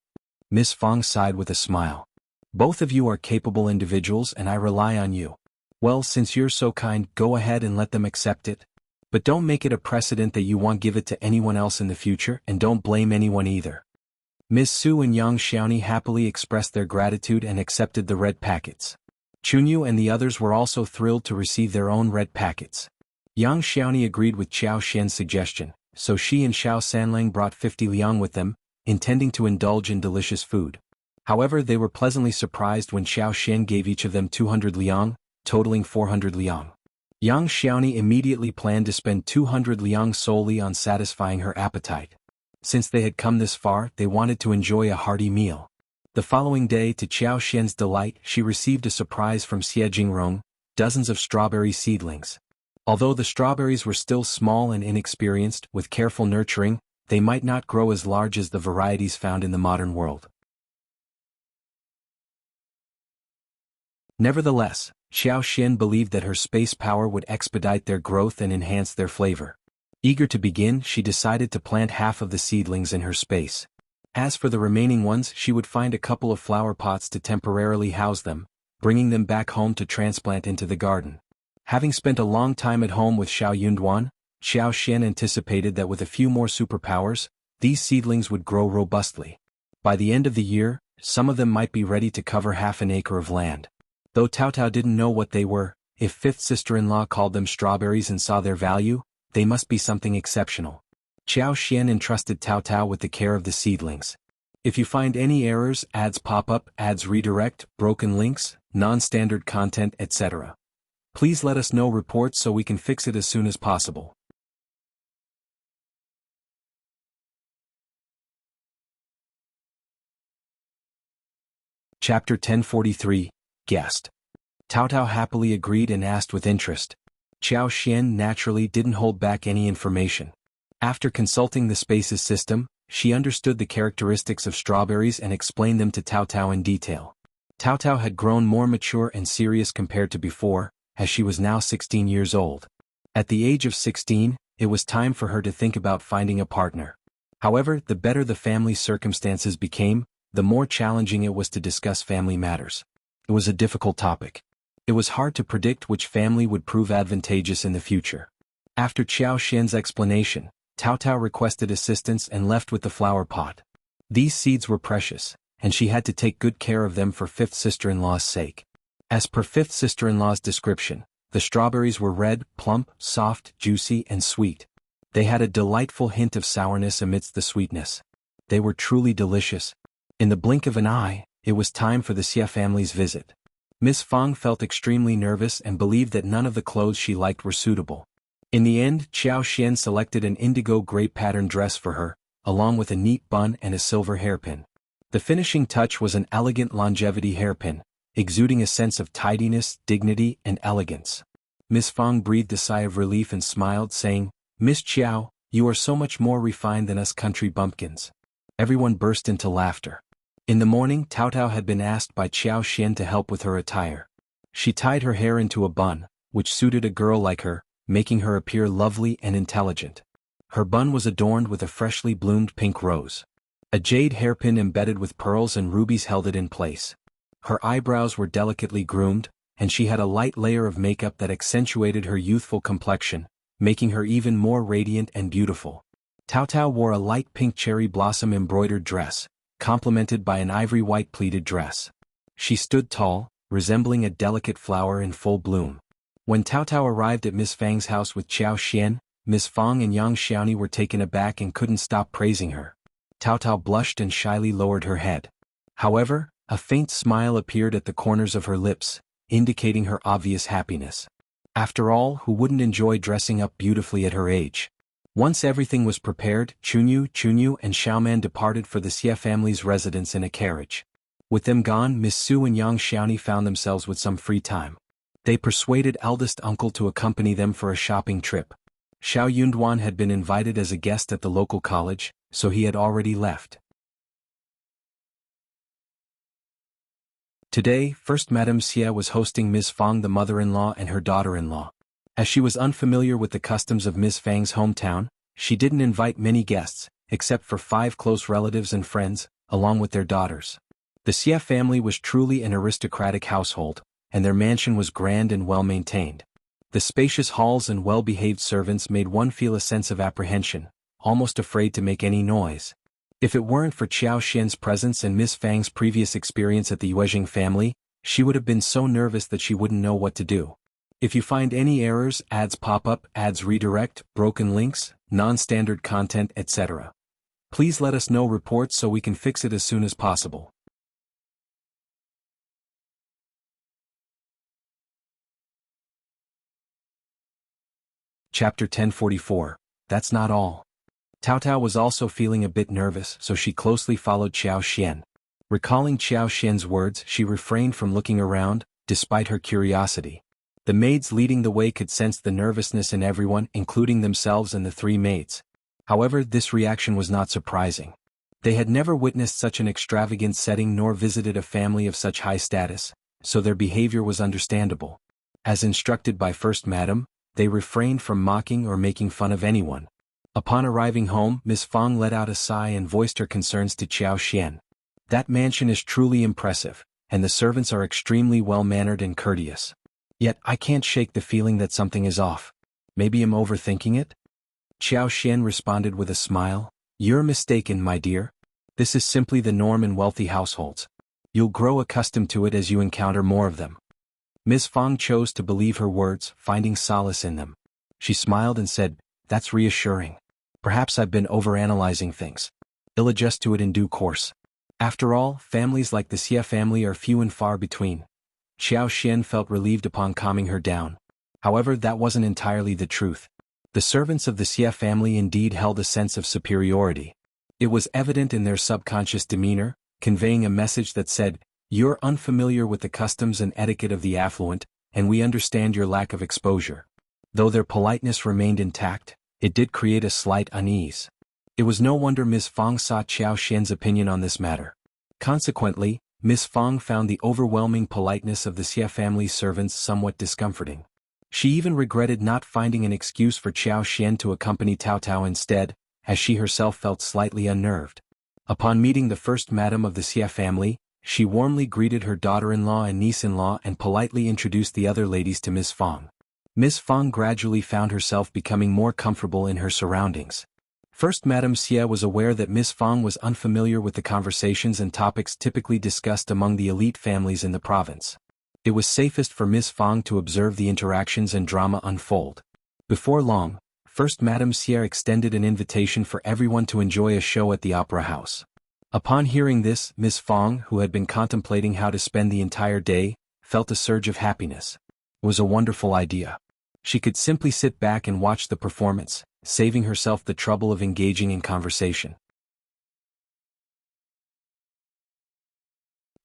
Miss Fang sighed with a smile. "Both of you are capable individuals and I rely on you. Well, since you're so kind, go ahead and let them accept it. But don't make it a precedent that you won't give it to anyone else in the future, and don't blame anyone either." Miss Su and Yang Xiaoni happily expressed their gratitude and accepted the red packets. Chunyu and the others were also thrilled to receive their own red packets. Yang Xiaoni agreed with Qiao Xian's suggestion, so she and Xiao Sanlang brought 50 liang with them, intending to indulge in delicious food. However, they were pleasantly surprised when Xiao Xian gave each of them 200 liang, totaling 400 liang. Yang Xiaoni immediately planned to spend 200 liang solely on satisfying her appetite. Since they had come this far, they wanted to enjoy a hearty meal. The following day, to Qiao Xian's delight, she received a surprise from Xie Jingrong, dozens of strawberry seedlings. Although the strawberries were still small and inexperienced, with careful nurturing, they might not grow as large as the varieties found in the modern world. Nevertheless, Xiao Xian believed that her space power would expedite their growth and enhance their flavor. Eager to begin, she decided to plant half of the seedlings in her space. As for the remaining ones, she would find a couple of flower pots to temporarily house them, bringing them back home to transplant into the garden. Having spent a long time at home with Xiao Yunduan, Xiao Xian anticipated that with a few more superpowers, these seedlings would grow robustly. By the end of the year, some of them might be ready to cover half an acre of land. Though Tao Tao didn't know what they were, if fifth sister-in-law called them strawberries and saw their value, they must be something exceptional. Qiao Xian entrusted Tao Tao with the care of the seedlings. If you find any errors, ads pop up, ads redirect, broken links, non-standard content, etc., please let us know reports so we can fix it as soon as possible. Chapter 1043, Guest. Tao Tao happily agreed and asked with interest. Qiao Xian naturally didn't hold back any information. After consulting the spaces system, she understood the characteristics of strawberries and explained them to Tao Tao in detail. Tao Tao had grown more mature and serious compared to before, as she was now 16 years old. At the age of 16, it was time for her to think about finding a partner. However, the better the family circumstances became, the more challenging it was to discuss family matters. It was a difficult topic. It was hard to predict which family would prove advantageous in the future. After Qiao Xian's explanation, Tao Tao requested assistance and left with the flower pot. These seeds were precious, and she had to take good care of them for fifth sister-in-law's sake. As per fifth sister-in-law's description, the strawberries were red, plump, soft, juicy, and sweet. They had a delightful hint of sourness amidst the sweetness. They were truly delicious. In the blink of an eye, it was time for the Xie family's visit. Miss Fang felt extremely nervous and believed that none of the clothes she liked were suitable. In the end, Qiao Xian selected an indigo gray pattern dress for her, along with a neat bun and a silver hairpin. The finishing touch was an elegant longevity hairpin, exuding a sense of tidiness, dignity, and elegance. Miss Fang breathed a sigh of relief and smiled, saying, "Miss Qiao, you are so much more refined than us country bumpkins." Everyone burst into laughter. In the morning, Tao Tao had been asked by Qiao Xian to help with her attire. She tied her hair into a bun, which suited a girl like her, making her appear lovely and intelligent. Her bun was adorned with a freshly bloomed pink rose. A jade hairpin embedded with pearls and rubies held it in place. Her eyebrows were delicately groomed, and she had a light layer of makeup that accentuated her youthful complexion, making her even more radiant and beautiful. Tao Tao wore a light pink cherry blossom embroidered dress, complemented by an ivory white pleated dress. She stood tall, resembling a delicate flower in full bloom. When Tao Tao arrived at Miss Fang's house with Qiao Xian, Miss Fang and Yang Xiaoni were taken aback and couldn't stop praising her. Tao Tao blushed and shyly lowered her head. However, a faint smile appeared at the corners of her lips, indicating her obvious happiness. After all, who wouldn't enjoy dressing up beautifully at her age? Once everything was prepared, Chunyu, and Xiaoman departed for the Xie family's residence in a carriage. With them gone, Miss Su and Yang Xiaoni found themselves with some free time. They persuaded eldest uncle to accompany them for a shopping trip. Xiao Yunduan had been invited as a guest at the local college, so he had already left. Today, First Madame Xie was hosting Ms. Fang, the mother-in-law, and her daughter-in-law. As she was unfamiliar with the customs of Ms. Fang's hometown, she didn't invite many guests, except for 5 close relatives and friends, along with their daughters. The Xie family was truly an aristocratic household, and their mansion was grand and well-maintained. The spacious halls and well-behaved servants made one feel a sense of apprehension, almost afraid to make any noise. If it weren't for Qiao Xian's presence and Miss Fang's previous experience at the Yuezhing family, she would have been so nervous that she wouldn't know what to do. If you find any errors, ads pop up, ads redirect, broken links, non-standard content, etc., please let us know reports so we can fix it as soon as possible. Chapter 1044. That's not all. Tao Tao was also feeling a bit nervous, so she closely followed Qiao Xian. Recalling Qiao Xian's words, she refrained from looking around, despite her curiosity. The maids leading the way could sense the nervousness in everyone, including themselves and the 3 maids. However, this reaction was not surprising. They had never witnessed such an extravagant setting nor visited a family of such high status, so their behavior was understandable. As instructed by First Madam, they refrained from mocking or making fun of anyone. Upon arriving home, Miss Fang let out a sigh and voiced her concerns to Qiao Xian. That mansion is truly impressive, and the servants are extremely well-mannered and courteous. Yet I can't shake the feeling that something is off. Maybe I'm overthinking it? Qiao Xian responded with a smile. You're mistaken, my dear. This is simply the norm in wealthy households. You'll grow accustomed to it as you encounter more of them. Ms. Fang chose to believe her words, finding solace in them. She smiled and said, That's reassuring. Perhaps I've been overanalyzing things. I'll adjust to it in due course. After all, families like the Xie family are few and far between. Qiao Xian felt relieved upon calming her down. However, that wasn't entirely the truth. The servants of the Xie family indeed held a sense of superiority. It was evident in their subconscious demeanor, conveying a message that said, You're unfamiliar with the customs and etiquette of the affluent, and we understand your lack of exposure. Though their politeness remained intact, it did create a slight unease. It was no wonder Miss Fang sought Qiao Xian's opinion on this matter. Consequently, Miss Fang found the overwhelming politeness of the Xie family's servants somewhat discomforting. She even regretted not finding an excuse for Qiao Xian to accompany Tao Tao instead, as she herself felt slightly unnerved. Upon meeting the first madam of the Xie family, she warmly greeted her daughter-in-law and niece-in-law and politely introduced the other ladies to Miss Fang. Miss Fang gradually found herself becoming more comfortable in her surroundings. First Madame Xie was aware that Miss Fang was unfamiliar with the conversations and topics typically discussed among the elite families in the province. It was safest for Miss Fang to observe the interactions and drama unfold. Before long, First Madame Xie extended an invitation for everyone to enjoy a show at the opera house. Upon hearing this, Miss Fang, who had been contemplating how to spend the entire day, felt a surge of happiness. It was a wonderful idea. She could simply sit back and watch the performance, saving herself the trouble of engaging in conversation.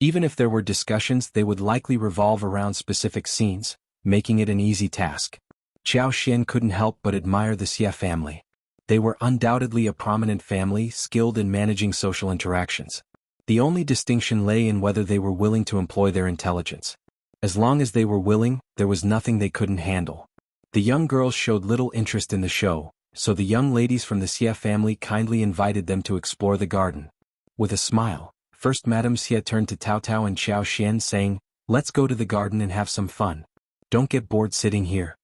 Even if there were discussions, they would likely revolve around specific scenes, making it an easy task. Qiao Xian couldn't help but admire the Xie family. They were undoubtedly a prominent family, skilled in managing social interactions. The only distinction lay in whether they were willing to employ their intelligence. As long as they were willing, there was nothing they couldn't handle. The young girls showed little interest in the show, so the young ladies from the Xie family kindly invited them to explore the garden. With a smile, first Madame Xie turned to Cao Cao and Xiao Xian saying, "Let's go to the garden and have some fun. Don't get bored sitting here."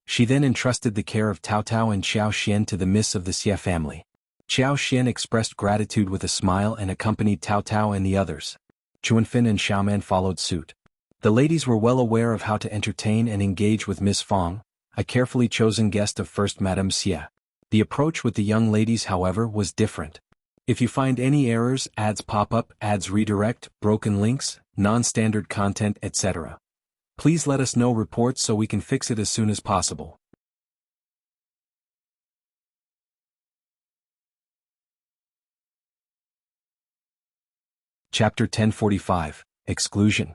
She then entrusted the care of Cao Cao and Xiao Xian to the Miss of the Xie family. Xiao Xian expressed gratitude with a smile and accompanied Cao Cao and the others. Chuanfin and Xiaoman followed suit. The ladies were well aware of how to entertain and engage with Miss Fong, a carefully chosen guest of First Madame Xie. The approach with the young ladies, however, was different. If you find any errors, ads pop up, ads redirect, broken links, non-standard content, etc., please let us know reports so we can fix it as soon as possible. Chapter 1045, Exclusion.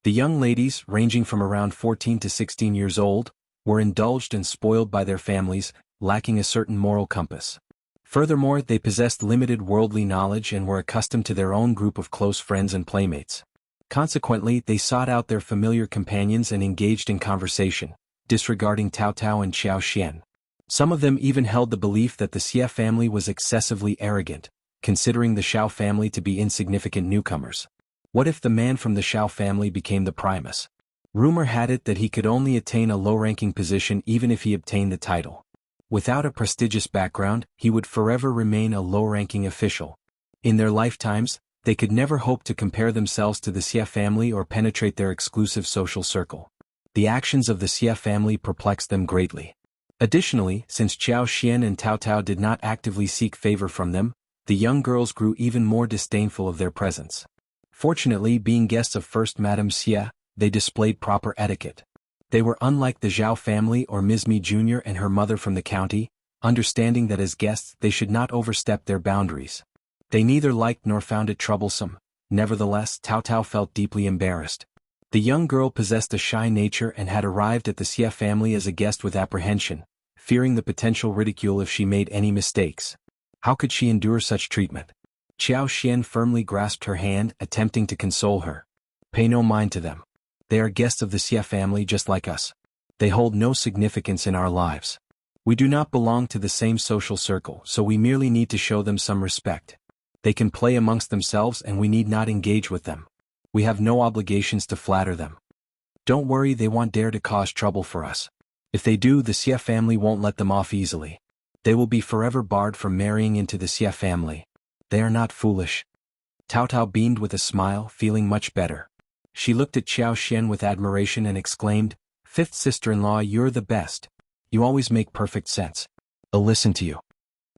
The young ladies, ranging from around 14 to 16 years old, were indulged and spoiled by their families, lacking a certain moral compass. Furthermore, they possessed limited worldly knowledge and were accustomed to their own group of close friends and playmates. Consequently, they sought out their familiar companions and engaged in conversation, disregarding Cao Cao and Xiao Xian. Some of them even held the belief that the Xie family was excessively arrogant, considering the Xiao family to be insignificant newcomers. What if the man from the Xiao family became the Primus? Rumor had it that he could only attain a low-ranking position even if he obtained the title. Without a prestigious background, he would forever remain a low-ranking official. In their lifetimes, they could never hope to compare themselves to the Xie family or penetrate their exclusive social circle. The actions of the Xie family perplexed them greatly. Additionally, since Xiao Xian and Cao Cao did not actively seek favor from them, the young girls grew even more disdainful of their presence. Fortunately, being guests of First Madame Xie, they displayed proper etiquette. They were unlike the Zhao family or Ms. Mi Jr. and her mother from the county, understanding that as guests they should not overstep their boundaries. They neither liked nor found it troublesome. Nevertheless, Cao Cao felt deeply embarrassed. The young girl possessed a shy nature and had arrived at the Xie family as a guest with apprehension, fearing the potential ridicule if she made any mistakes. How could she endure such treatment? Xiao Xian firmly grasped her hand, attempting to console her. "Pay no mind to them. They are guests of the Xie family just like us. They hold no significance in our lives. We do not belong to the same social circle, so we merely need to show them some respect. They can play amongst themselves and we need not engage with them. We have no obligations to flatter them. Don't worry, they won't dare to cause trouble for us. If they do, the Xie family won't let them off easily. They will be forever barred from marrying into the Xie family. They are not foolish." Cao Cao beamed with a smile, feeling much better. She looked at Xiao Xian with admiration and exclaimed, "Fifth sister-in-law, you're the best. You always make perfect sense. I'll listen to you."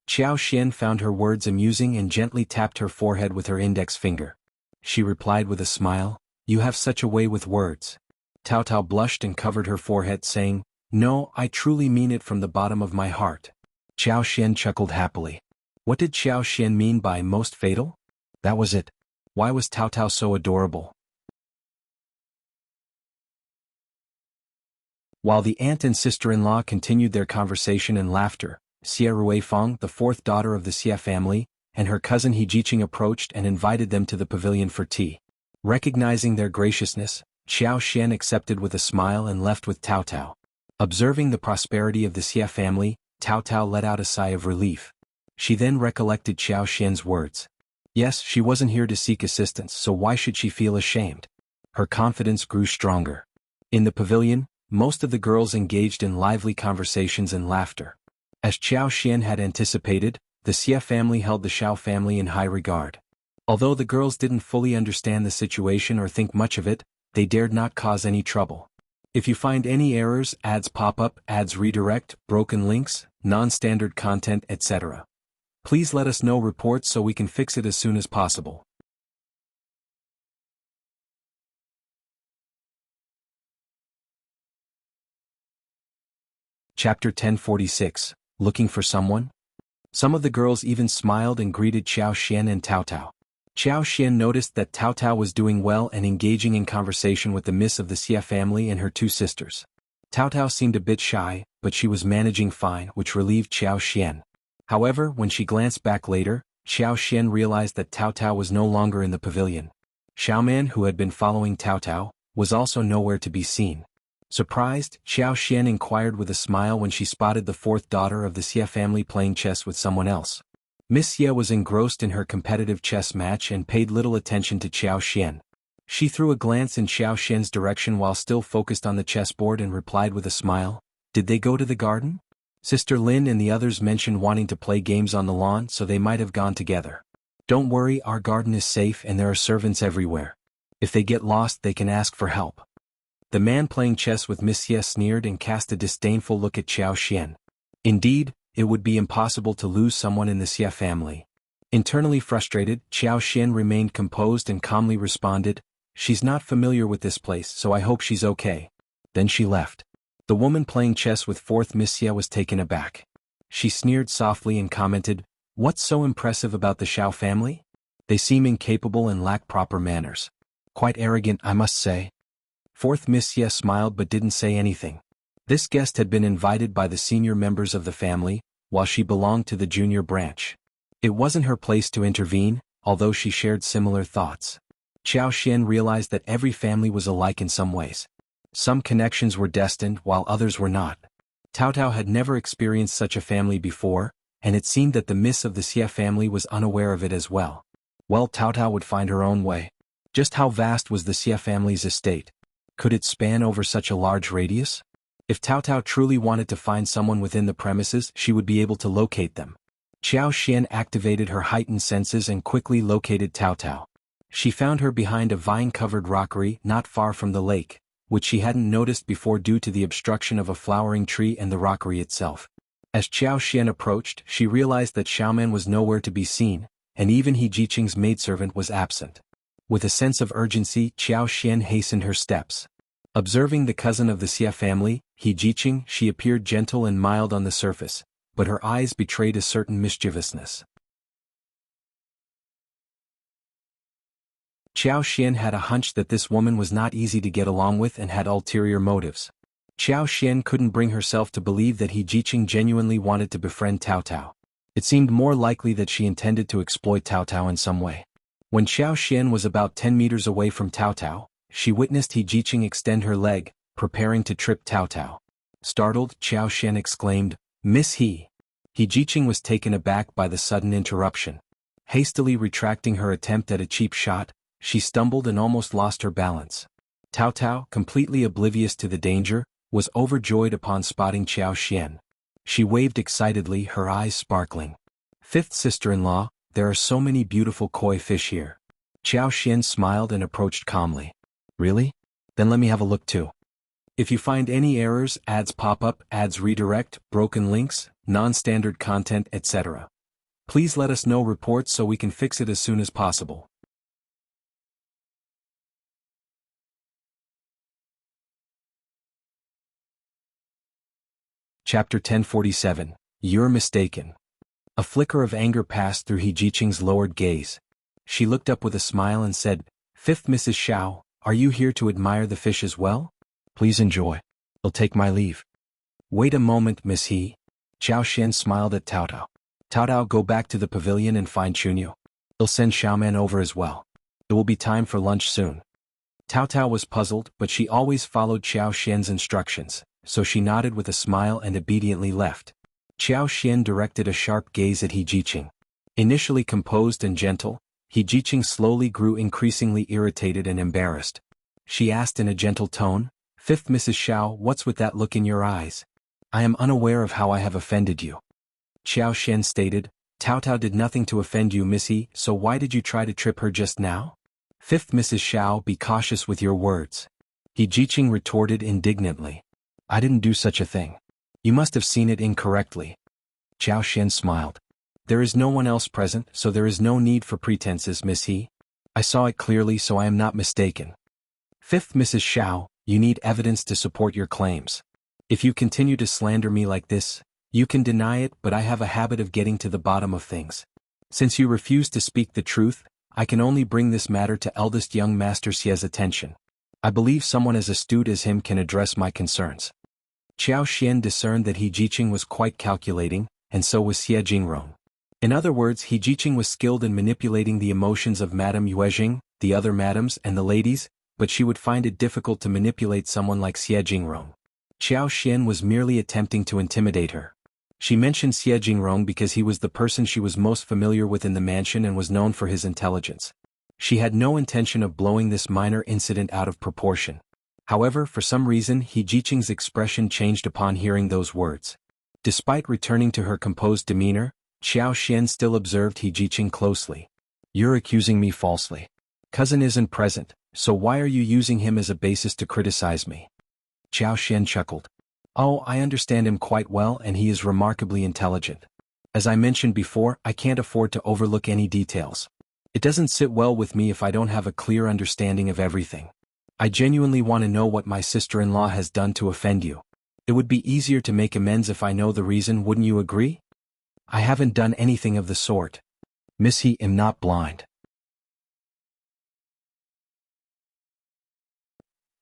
Xiao Xian found her words amusing and gently tapped her forehead with her index finger. She replied with a smile, "You have such a way with words." Cao Cao blushed and covered her forehead, saying, "No, I truly mean it from the bottom of my heart." Xiao Xian chuckled happily. What did Xiao Xian mean by most fatal? That was it. Why was Cao Cao so adorable? While the aunt and sister-in-law continued their conversation and laughter, Xie Ruifeng, the fourth daughter of the Xie family, and her cousin He Jiqing approached and invited them to the pavilion for tea. Recognizing their graciousness, Xiao Xian accepted with a smile and left with Cao Cao. Observing the prosperity of the Xie family, Cao Cao let out a sigh of relief. She then recollected Xiao Xian's words. Yes, she wasn't here to seek assistance, so why should she feel ashamed? Her confidence grew stronger. In the pavilion, most of the girls engaged in lively conversations and laughter. As Xiao Xian had anticipated, the Xie family held the Xiao family in high regard. Although the girls didn't fully understand the situation or think much of it, they dared not cause any trouble. If you find any errors, ads pop up, ads redirect, broken links, non-standard content, etc., please let us know reports so we can fix it as soon as possible. Chapter 1046, Looking for Someone? Some of the girls even smiled and greeted Xiao Xian and Cao Cao. Xiao Xian noticed that Cao Cao was doing well and engaging in conversation with the Miss of the Xie family and her two sisters. Cao Cao seemed a bit shy, but she was managing fine, which relieved Xiao Xian. However, when she glanced back later, Xiao Xian realized that Cao Cao was no longer in the pavilion. Xiaoman, who had been following Cao Cao, was also nowhere to be seen. Surprised, Xiao Xian inquired with a smile when she spotted the fourth daughter of the Xie family playing chess with someone else. Miss Xie was engrossed in her competitive chess match and paid little attention to Xiao Xian. She threw a glance in Xiao Xian's direction while still focused on the chessboard and replied with a smile, "Did they go to the garden? Sister Lin and the others mentioned wanting to play games on the lawn, so they might have gone together. Don't worry, our garden is safe and there are servants everywhere. If they get lost, they can ask for help." The man playing chess with Miss Xie sneered and cast a disdainful look at Xiao Xian. Indeed, it would be impossible to lose someone in the Xie family. Internally frustrated, Xiao Xian remained composed and calmly responded, "She's not familiar with this place, so I hope she's okay." Then she left. The woman playing chess with fourth Miss Xie was taken aback. She sneered softly and commented, "What's so impressive about the Xiao family? They seem incapable and lack proper manners. Quite arrogant, I must say." Fourth Miss Xie smiled but didn't say anything. This guest had been invited by the senior members of the family, while she belonged to the junior branch. It wasn't her place to intervene, although she shared similar thoughts. Xiao Xian realized that every family was alike in some ways. Some connections were destined while others were not. Cao Cao had never experienced such a family before, and it seemed that the Miss of the Xie family was unaware of it as well. Well, Cao Cao would find her own way. Just how vast was the Xie family's estate? Could it span over such a large radius? If Cao Cao truly wanted to find someone within the premises, she would be able to locate them. Xiao Xian activated her heightened senses and quickly located Cao Cao. She found her behind a vine-covered rockery not far from the lake, which she hadn't noticed before due to the obstruction of a flowering tree and the rockery itself. As Xiao Xian approached, she realized that Xiaoman was nowhere to be seen, and even He Jiqing's maidservant was absent. With a sense of urgency, Xiao Xian hastened her steps. Observing the cousin of the Xie family, He Jiqing, she appeared gentle and mild on the surface, but her eyes betrayed a certain mischievousness. Xiao Xian had a hunch that this woman was not easy to get along with and had ulterior motives. Xiao Xian couldn't bring herself to believe that He Jiqing genuinely wanted to befriend Cao Cao. It seemed more likely that she intended to exploit Cao Cao in some way. When Xiao Xian was about 10 meters away from Cao Cao, she witnessed He Jiqing extend her leg, preparing to trip Cao Cao. Startled, Xiao Xian exclaimed, "Miss He." He Jiqing was taken aback by the sudden interruption. Hastily retracting her attempt at a cheap shot, she stumbled and almost lost her balance. Cao Cao, completely oblivious to the danger, was overjoyed upon spotting Xiao Xian. She waved excitedly, her eyes sparkling. "Fifth sister-in-law, there are so many beautiful koi fish here." Xiao Xian smiled and approached calmly. "Really? Then let me have a look too. If you find any errors, ads pop up, ads redirect, broken links, non-standard content, etc., please let us know reports so we can fix it as soon as possible." Chapter 1047. You're mistaken. A flicker of anger passed through He Jiqing's lowered gaze. She looked up with a smile and said, "Fifth Mrs. Xiao, are you here to admire the fish as well? Please enjoy. I'll take my leave." "Wait a moment, Miss He." Xiao Xian smiled at Cao Cao. "Cao Cao, go back to the pavilion and find Chunyu. I'll send Xiaoman over as well. It will be time for lunch soon." Cao Cao was puzzled, but she always followed Xiao Xian's instructions, so she nodded with a smile and obediently left. Xiao Xian directed a sharp gaze at He Jiqing. Initially composed and gentle, He Jiqing slowly grew increasingly irritated and embarrassed. She asked in a gentle tone, "Fifth Mrs. Xiao, what's with that look in your eyes? I am unaware of how I have offended you." Xiao Xian stated, "Cao Cao did nothing to offend you, Missy, so why did you try to trip her just now?" "Fifth Mrs. Xiao, be cautious with your words." He Jiqing retorted indignantly. "I didn't do such a thing. You must have seen it incorrectly." Xiao Xian smiled. "There is no one else present, so there is no need for pretenses, Miss He. I saw it clearly, so I am not mistaken." "Fifth Mrs. Xiao, you need evidence to support your claims. If you continue to slander me like this, you can deny it, but I have a habit of getting to the bottom of things. Since you refuse to speak the truth, I can only bring this matter to eldest young Master Xie's attention. I believe someone as astute as him can address my concerns." Xiao Xian discerned that He Jiqing was quite calculating, and so was Xie Jingrong. In other words, He Jiqing was skilled in manipulating the emotions of Madame Yuejing, the other madams, and the ladies, but she would find it difficult to manipulate someone like Xie Jingrong. Xiao Xian was merely attempting to intimidate her. She mentioned Xie Jingrong because he was the person she was most familiar with in the mansion and was known for his intelligence. She had no intention of blowing this minor incident out of proportion. However, for some reason He Jiqing's expression changed upon hearing those words. Despite returning to her composed demeanor, Xiao Xian still observed He Jiqing closely. "You're accusing me falsely. Cousin isn't present, so why are you using him as a basis to criticize me?" Xiao Xian chuckled. "Oh, I understand him quite well and he is remarkably intelligent. As I mentioned before, I can't afford to overlook any details. It doesn't sit well with me if I don't have a clear understanding of everything. I genuinely want to know what my sister-in-law has done to offend you. It would be easier to make amends if I know the reason, wouldn't you agree?" "I haven't done anything of the sort. Miss, he am not blind."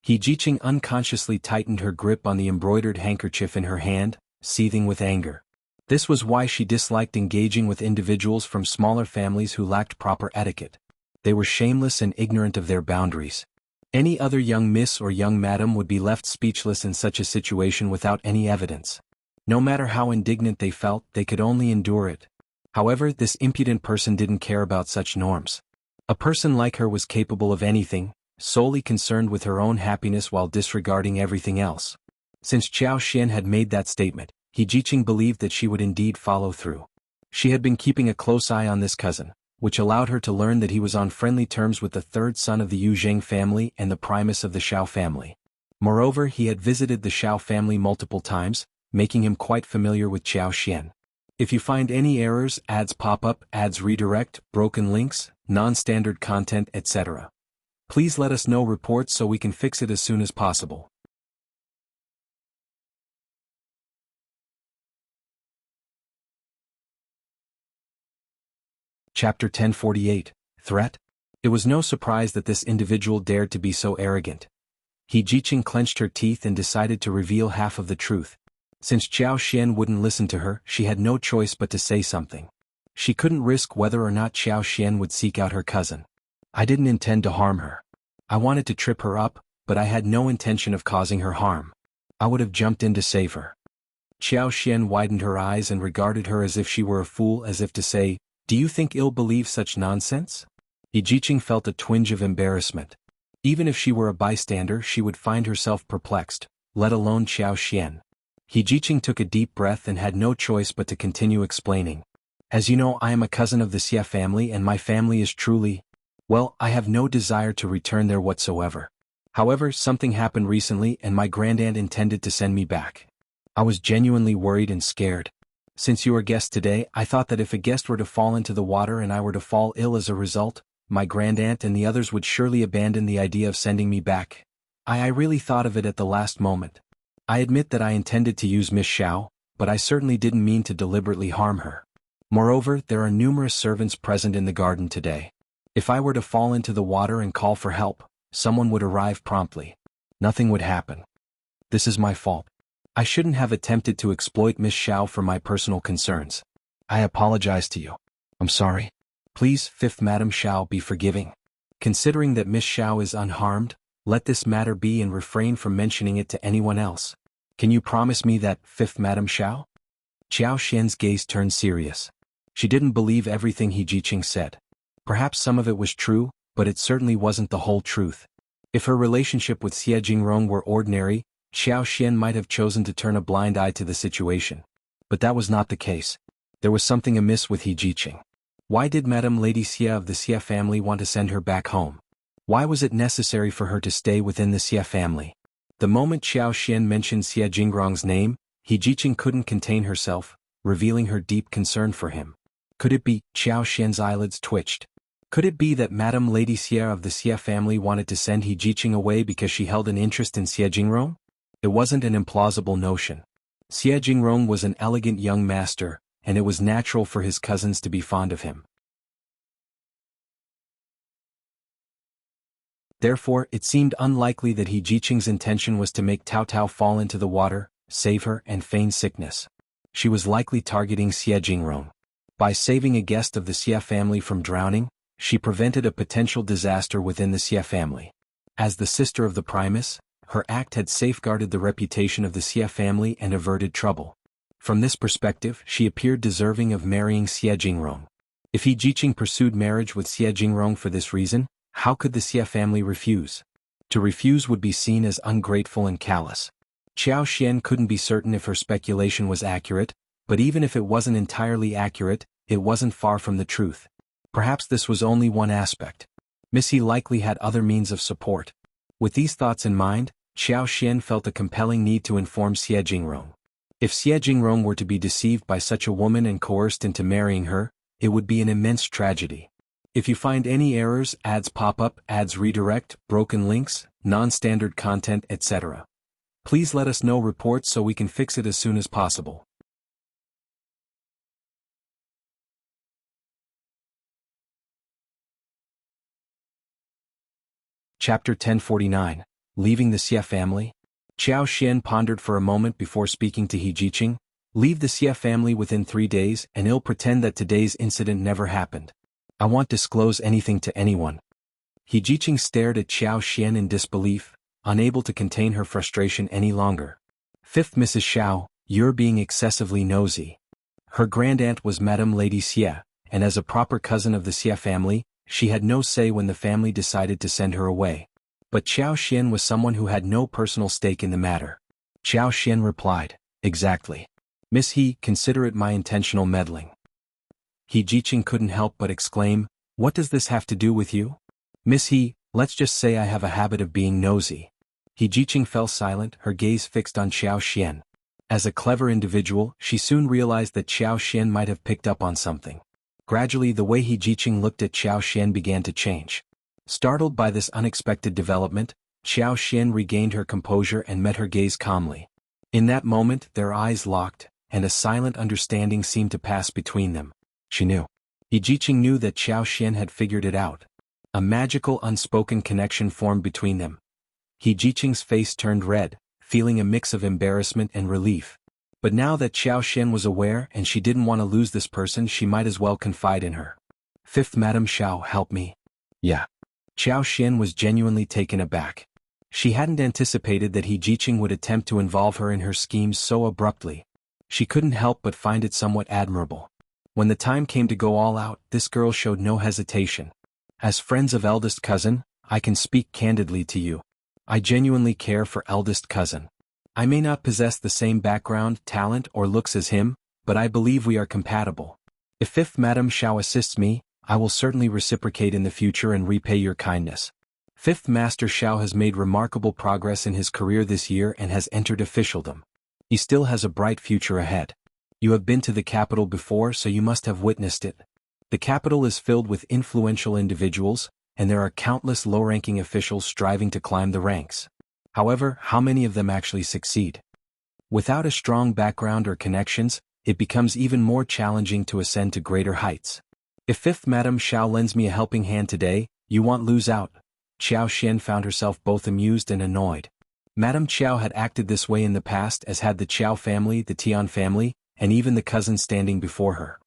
He Jiqing unconsciously tightened her grip on the embroidered handkerchief in her hand, seething with anger. This was why she disliked engaging with individuals from smaller families who lacked proper etiquette. They were shameless and ignorant of their boundaries. Any other young miss or young madam would be left speechless in such a situation without any evidence. No matter how indignant they felt, they could only endure it. However, this impudent person didn't care about such norms. A person like her was capable of anything, solely concerned with her own happiness while disregarding everything else. Since Xiao Xian had made that statement, He Jiqing believed that she would indeed follow through. She had been keeping a close eye on this cousin, which allowed her to learn that he was on friendly terms with the third son of the Yu Zheng family and the Primus of the Xiao family. Moreover, he had visited the Xiao family multiple times, making him quite familiar with Xiao Xian. If you find any errors, ads pop up, ads redirect, broken links, non-standard content, etc., please let us know reports so we can fix it as soon as possible. Chapter 1048, Threat? It was no surprise that this individual dared to be so arrogant. He Jiqing clenched her teeth and decided to reveal half of the truth. Since Xiao Xian wouldn't listen to her, she had no choice but to say something. She couldn't risk whether or not Xiao Xian would seek out her cousin. "I didn't intend to harm her. I wanted to trip her up, but I had no intention of causing her harm. I would have jumped in to save her." Xiao Xian widened her eyes and regarded her as if she were a fool, as if to say, "Do you think I'll believe such nonsense?" He Jiqing felt a twinge of embarrassment. Even if she were a bystander, she would find herself perplexed, let alone Xiao Xian. He Jiqing took a deep breath and had no choice but to continue explaining. "As you know, I am a cousin of the Xie family and my family is truly... well, I have no desire to return there whatsoever. However, something happened recently and my grandaunt intended to send me back. I was genuinely worried and scared. Since you are guest today, I thought that if a guest were to fall into the water and I were to fall ill as a result, my grandaunt and the others would surely abandon the idea of sending me back. I really thought of it at the last moment. I admit that I intended to use Miss Xiao, but I certainly didn't mean to deliberately harm her. Moreover, there are numerous servants present in the garden today. If I were to fall into the water and call for help, someone would arrive promptly. Nothing would happen. This is my fault. I shouldn't have attempted to exploit Miss Xiao for my personal concerns. I apologize to you. I'm sorry. Please, Fifth Madam Xiao, be forgiving. Considering that Miss Xiao is unharmed, let this matter be and refrain from mentioning it to anyone else. Can you promise me that, Fifth Madam Xiao?" Xiao Xian's gaze turned serious. She didn't believe everything He Jiqing said. Perhaps some of it was true, but it certainly wasn't the whole truth. If her relationship with Xie Jingrong were ordinary, Xiao Xian might have chosen to turn a blind eye to the situation. But that was not the case. There was something amiss with He Jiqing. Why did Madame Lady Xie of the Xie family want to send her back home? Why was it necessary for her to stay within the Xie family? The moment Xiao Xian mentioned Xie Jingrong's name, He Jiqing couldn't contain herself, revealing her deep concern for him. Could it be? Xiao Xian's eyelids twitched. Could it be that Madame Lady Xie of the Xie family wanted to send He Jiqing away because she held an interest in Xie Jingrong? It wasn't an implausible notion. Xie Jingrong was an elegant young master, and it was natural for his cousins to be fond of him. Therefore, it seemed unlikely that He Jiqing's intention was to make Tao Tao fall into the water, save her, and feign sickness. She was likely targeting Xie Jingrong. By saving a guest of the Xie family from drowning, she prevented a potential disaster within the Xie family. As the sister of the Primus, her act had safeguarded the reputation of the Xie family and averted trouble. From this perspective, she appeared deserving of marrying Xie Jingrong. If He Jiqing pursued marriage with Xie Jingrong for this reason, how could the Xie family refuse? To refuse would be seen as ungrateful and callous. Qiao Xian couldn't be certain if her speculation was accurate, but even if it wasn't entirely accurate, it wasn't far from the truth. Perhaps this was only one aspect. Miss He likely had other means of support. With these thoughts in mind, Qiao Xian felt a compelling need to inform Xie Jingrong. If Xie Jingrong were to be deceived by such a woman and coerced into marrying her, it would be an immense tragedy. If you find any errors, ads pop up, ads redirect, broken links, non-standard content, etc., please let us know reports so we can fix it as soon as possible. Chapter 1049, Leaving the Xie Family? Qiao Xian pondered for a moment before speaking to He Jiqing. Leave the Xie family within 3 days and I'll pretend that today's incident never happened. I won't disclose anything to anyone. He Jiqing stared at Qiao Xian in disbelief, unable to contain her frustration any longer. Fifth Mrs. Xiao, you're being excessively nosy. Her grandaunt was Madame Lady Xie, and as a proper cousin of the Xie family, she had no say when the family decided to send her away. But Qiao Xian was someone who had no personal stake in the matter. Qiao Xian replied, exactly. Miss He, consider it my intentional meddling. He Jiqing couldn't help but exclaim, what does this have to do with you? Miss He, let's just say I have a habit of being nosy. He Jiqing fell silent, her gaze fixed on Qiao Xian. As a clever individual, she soon realized that Qiao Xian might have picked up on something. Gradually the way He Jiqing looked at Qiao Xian began to change. Startled by this unexpected development, Qiao Xian regained her composure and met her gaze calmly. In that moment their eyes locked, and a silent understanding seemed to pass between them. She knew. He Jiqing knew that Qiao Xian had figured it out. A magical unspoken connection formed between them. He Jiqing's face turned red, feeling a mix of embarrassment and relief. But now that Qiao Xian was aware and she didn't want to lose this person, she might as well confide in her. Fifth Madame Xiao, help me. Yeah. Qiao Xian was genuinely taken aback. She hadn't anticipated that He Jiqing would attempt to involve her in her schemes so abruptly. She couldn't help but find it somewhat admirable. When the time came to go all out, this girl showed no hesitation. As friends of eldest cousin, I can speak candidly to you. I genuinely care for eldest cousin. I may not possess the same background, talent, or looks as him, but I believe we are compatible. If Fifth Madame Xiao assists me, I will certainly reciprocate in the future and repay your kindness. Fifth Master Xiao has made remarkable progress in his career this year and has entered officialdom. He still has a bright future ahead. You have been to the capital before, so you must have witnessed it. The capital is filled with influential individuals, and there are countless low-ranking officials striving to climb the ranks. However, how many of them actually succeed? Without a strong background or connections, it becomes even more challenging to ascend to greater heights. If Fifth Madame Xiao lends me a helping hand today, you won't lose out. Qiao Xian found herself both amused and annoyed. Madame Qiao had acted this way in the past, as had the Qiao family, the Tian family, and even the cousin standing before her.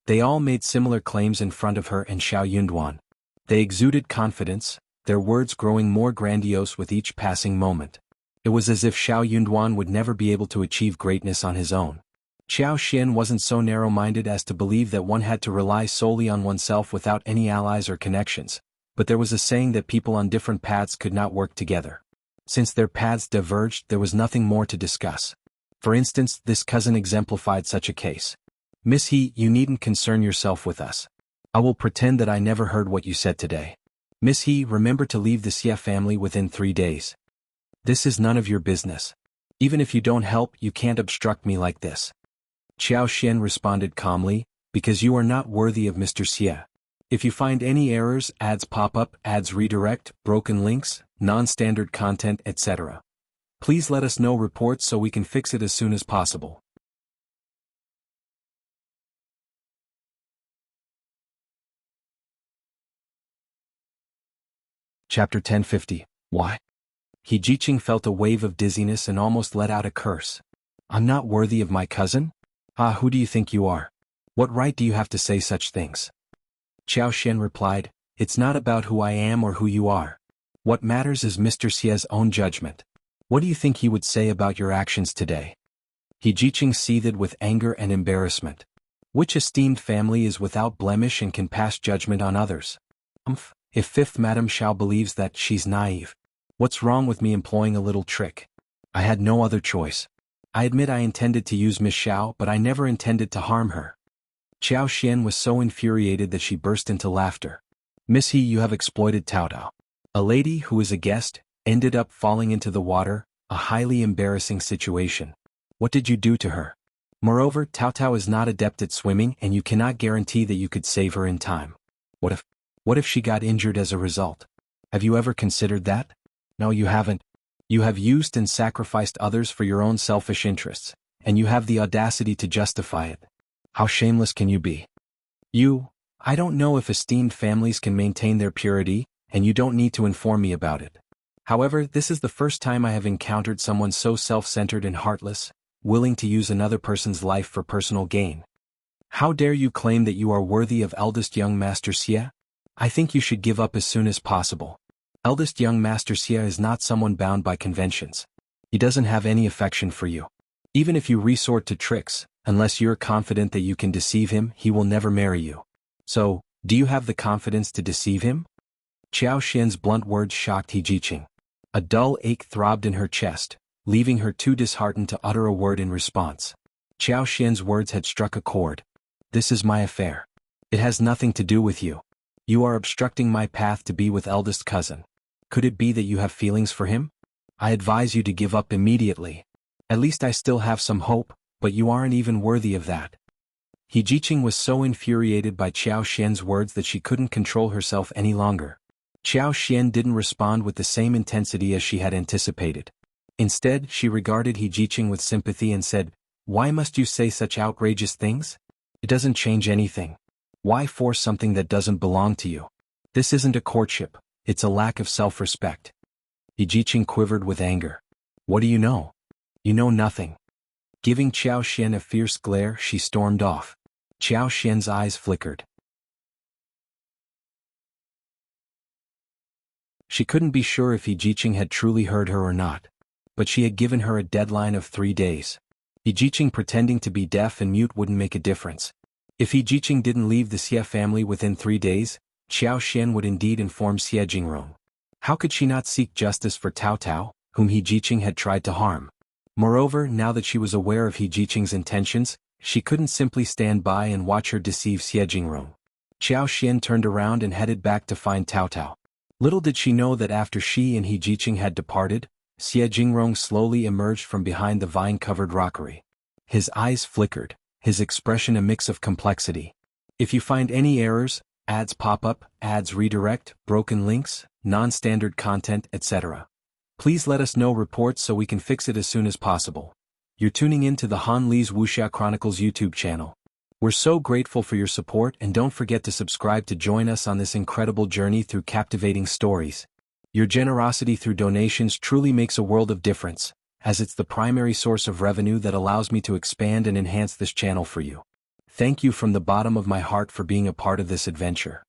They all made similar claims in front of her and Xiao Yunduan. They exuded confidence, their words growing more grandiose with each passing moment. It was as if Xiao Yunduan would never be able to achieve greatness on his own. Qiao Xian wasn't so narrow-minded as to believe that one had to rely solely on oneself without any allies or connections, but there was a saying that people on different paths could not work together. Since their paths diverged, there was nothing more to discuss. For instance, this cousin exemplified such a case. Miss He, you needn't concern yourself with us. I will pretend that I never heard what you said today. Miss He, remember to leave the Xie family within 3 days. This is none of your business. Even if you don't help, you can't obstruct me like this. Qiao Xian responded calmly, because you are not worthy of Mr. Xie. If you find any errors, ads pop up, ads redirect, broken links, non-standard content, etc., please let us know reports so we can fix it as soon as possible. Chapter 1050. Why? He Jiqing felt a wave of dizziness and almost let out a curse. I'm not worthy of my cousin? Ah, who do you think you are? What right do you have to say such things? Xiao Xian replied, "It's not about who I am or who you are. What matters is Mr. Xie's own judgment. What do you think he would say about your actions today?" He Jiqing seethed with anger and embarrassment. Which esteemed family is without blemish and can pass judgment on others? If Fifth Madame Xiao believes that, she's naive. What's wrong with me employing a little trick? I had no other choice. I admit I intended to use Miss Xiao, but I never intended to harm her. Xiao Xian was so infuriated that she burst into laughter. "Miss He, you have exploited Tao Tao. A lady who is a guest ended up falling into the water, a highly embarrassing situation. What did you do to her? Moreover, Tao Tao is not adept at swimming and you cannot guarantee that you could save her in time. What if she got injured as a result? Have you ever considered that? No, you haven't. You have used and sacrificed others for your own selfish interests, and you have the audacity to justify it. How shameless can you be? I don't know if esteemed families can maintain their purity, and you don't need to inform me about it. However, this is the first time I have encountered someone so self-centered and heartless, willing to use another person's life for personal gain. How dare you claim that you are worthy of eldest young Master Xie? I think you should give up as soon as possible. Eldest young Master Xie is not someone bound by conventions. He doesn't have any affection for you. Even if you resort to tricks, unless you're confident that you can deceive him, he will never marry you. So, do you have the confidence to deceive him?" Xiao Xian's blunt words shocked He Jiqing. A dull ache throbbed in her chest, leaving her too disheartened to utter a word in response. Xiao Xian's words had struck a chord. "This is my affair. It has nothing to do with you. You are obstructing my path to be with eldest cousin. Could it be that you have feelings for him? I advise you to give up immediately. At least I still have some hope, but you aren't even worthy of that." He Jiqing was so infuriated by Xiao Xian's words that she couldn't control herself any longer. Xiao Xian didn't respond with the same intensity as she had anticipated. Instead, she regarded He Jiqing with sympathy and said, "Why must you say such outrageous things? It doesn't change anything. Why force something that doesn't belong to you? This isn't a courtship, it's a lack of self-respect." He Jiqing quivered with anger. "What do you know? You know nothing." Giving Xiao Xian a fierce glare, she stormed off. Xiao Xian's eyes flickered. She couldn't be sure if He Jiqing had truly heard her or not, but she had given her a deadline of 3 days. He Jiqing pretending to be deaf and mute wouldn't make a difference. If He Jiqing didn't leave the Xie family within 3 days, Xiao Xian would indeed inform Xie Jingrong. How could she not seek justice for Tao Tao, whom He Jiqing had tried to harm? Moreover, now that she was aware of He Jiqing's intentions, she couldn't simply stand by and watch her deceive Xie Jingrong. Xiao Xian turned around and headed back to find Tao Tao. Little did she know that after she and He Jiqing had departed, Xie Jingrong slowly emerged from behind the vine-covered rockery. His eyes flickered, his expression a mix of complexity. If you find any errors, ads pop up, ads redirect, broken links, non-standard content, etc., please let us know reports so we can fix it as soon as possible. You're tuning in to the Han Li's Wuxia Chronicles YouTube channel. We're so grateful for your support, and don't forget to subscribe to join us on this incredible journey through captivating stories. Your generosity through donations truly makes a world of difference, as it's the primary source of revenue that allows me to expand and enhance this channel for you. Thank you from the bottom of my heart for being a part of this adventure.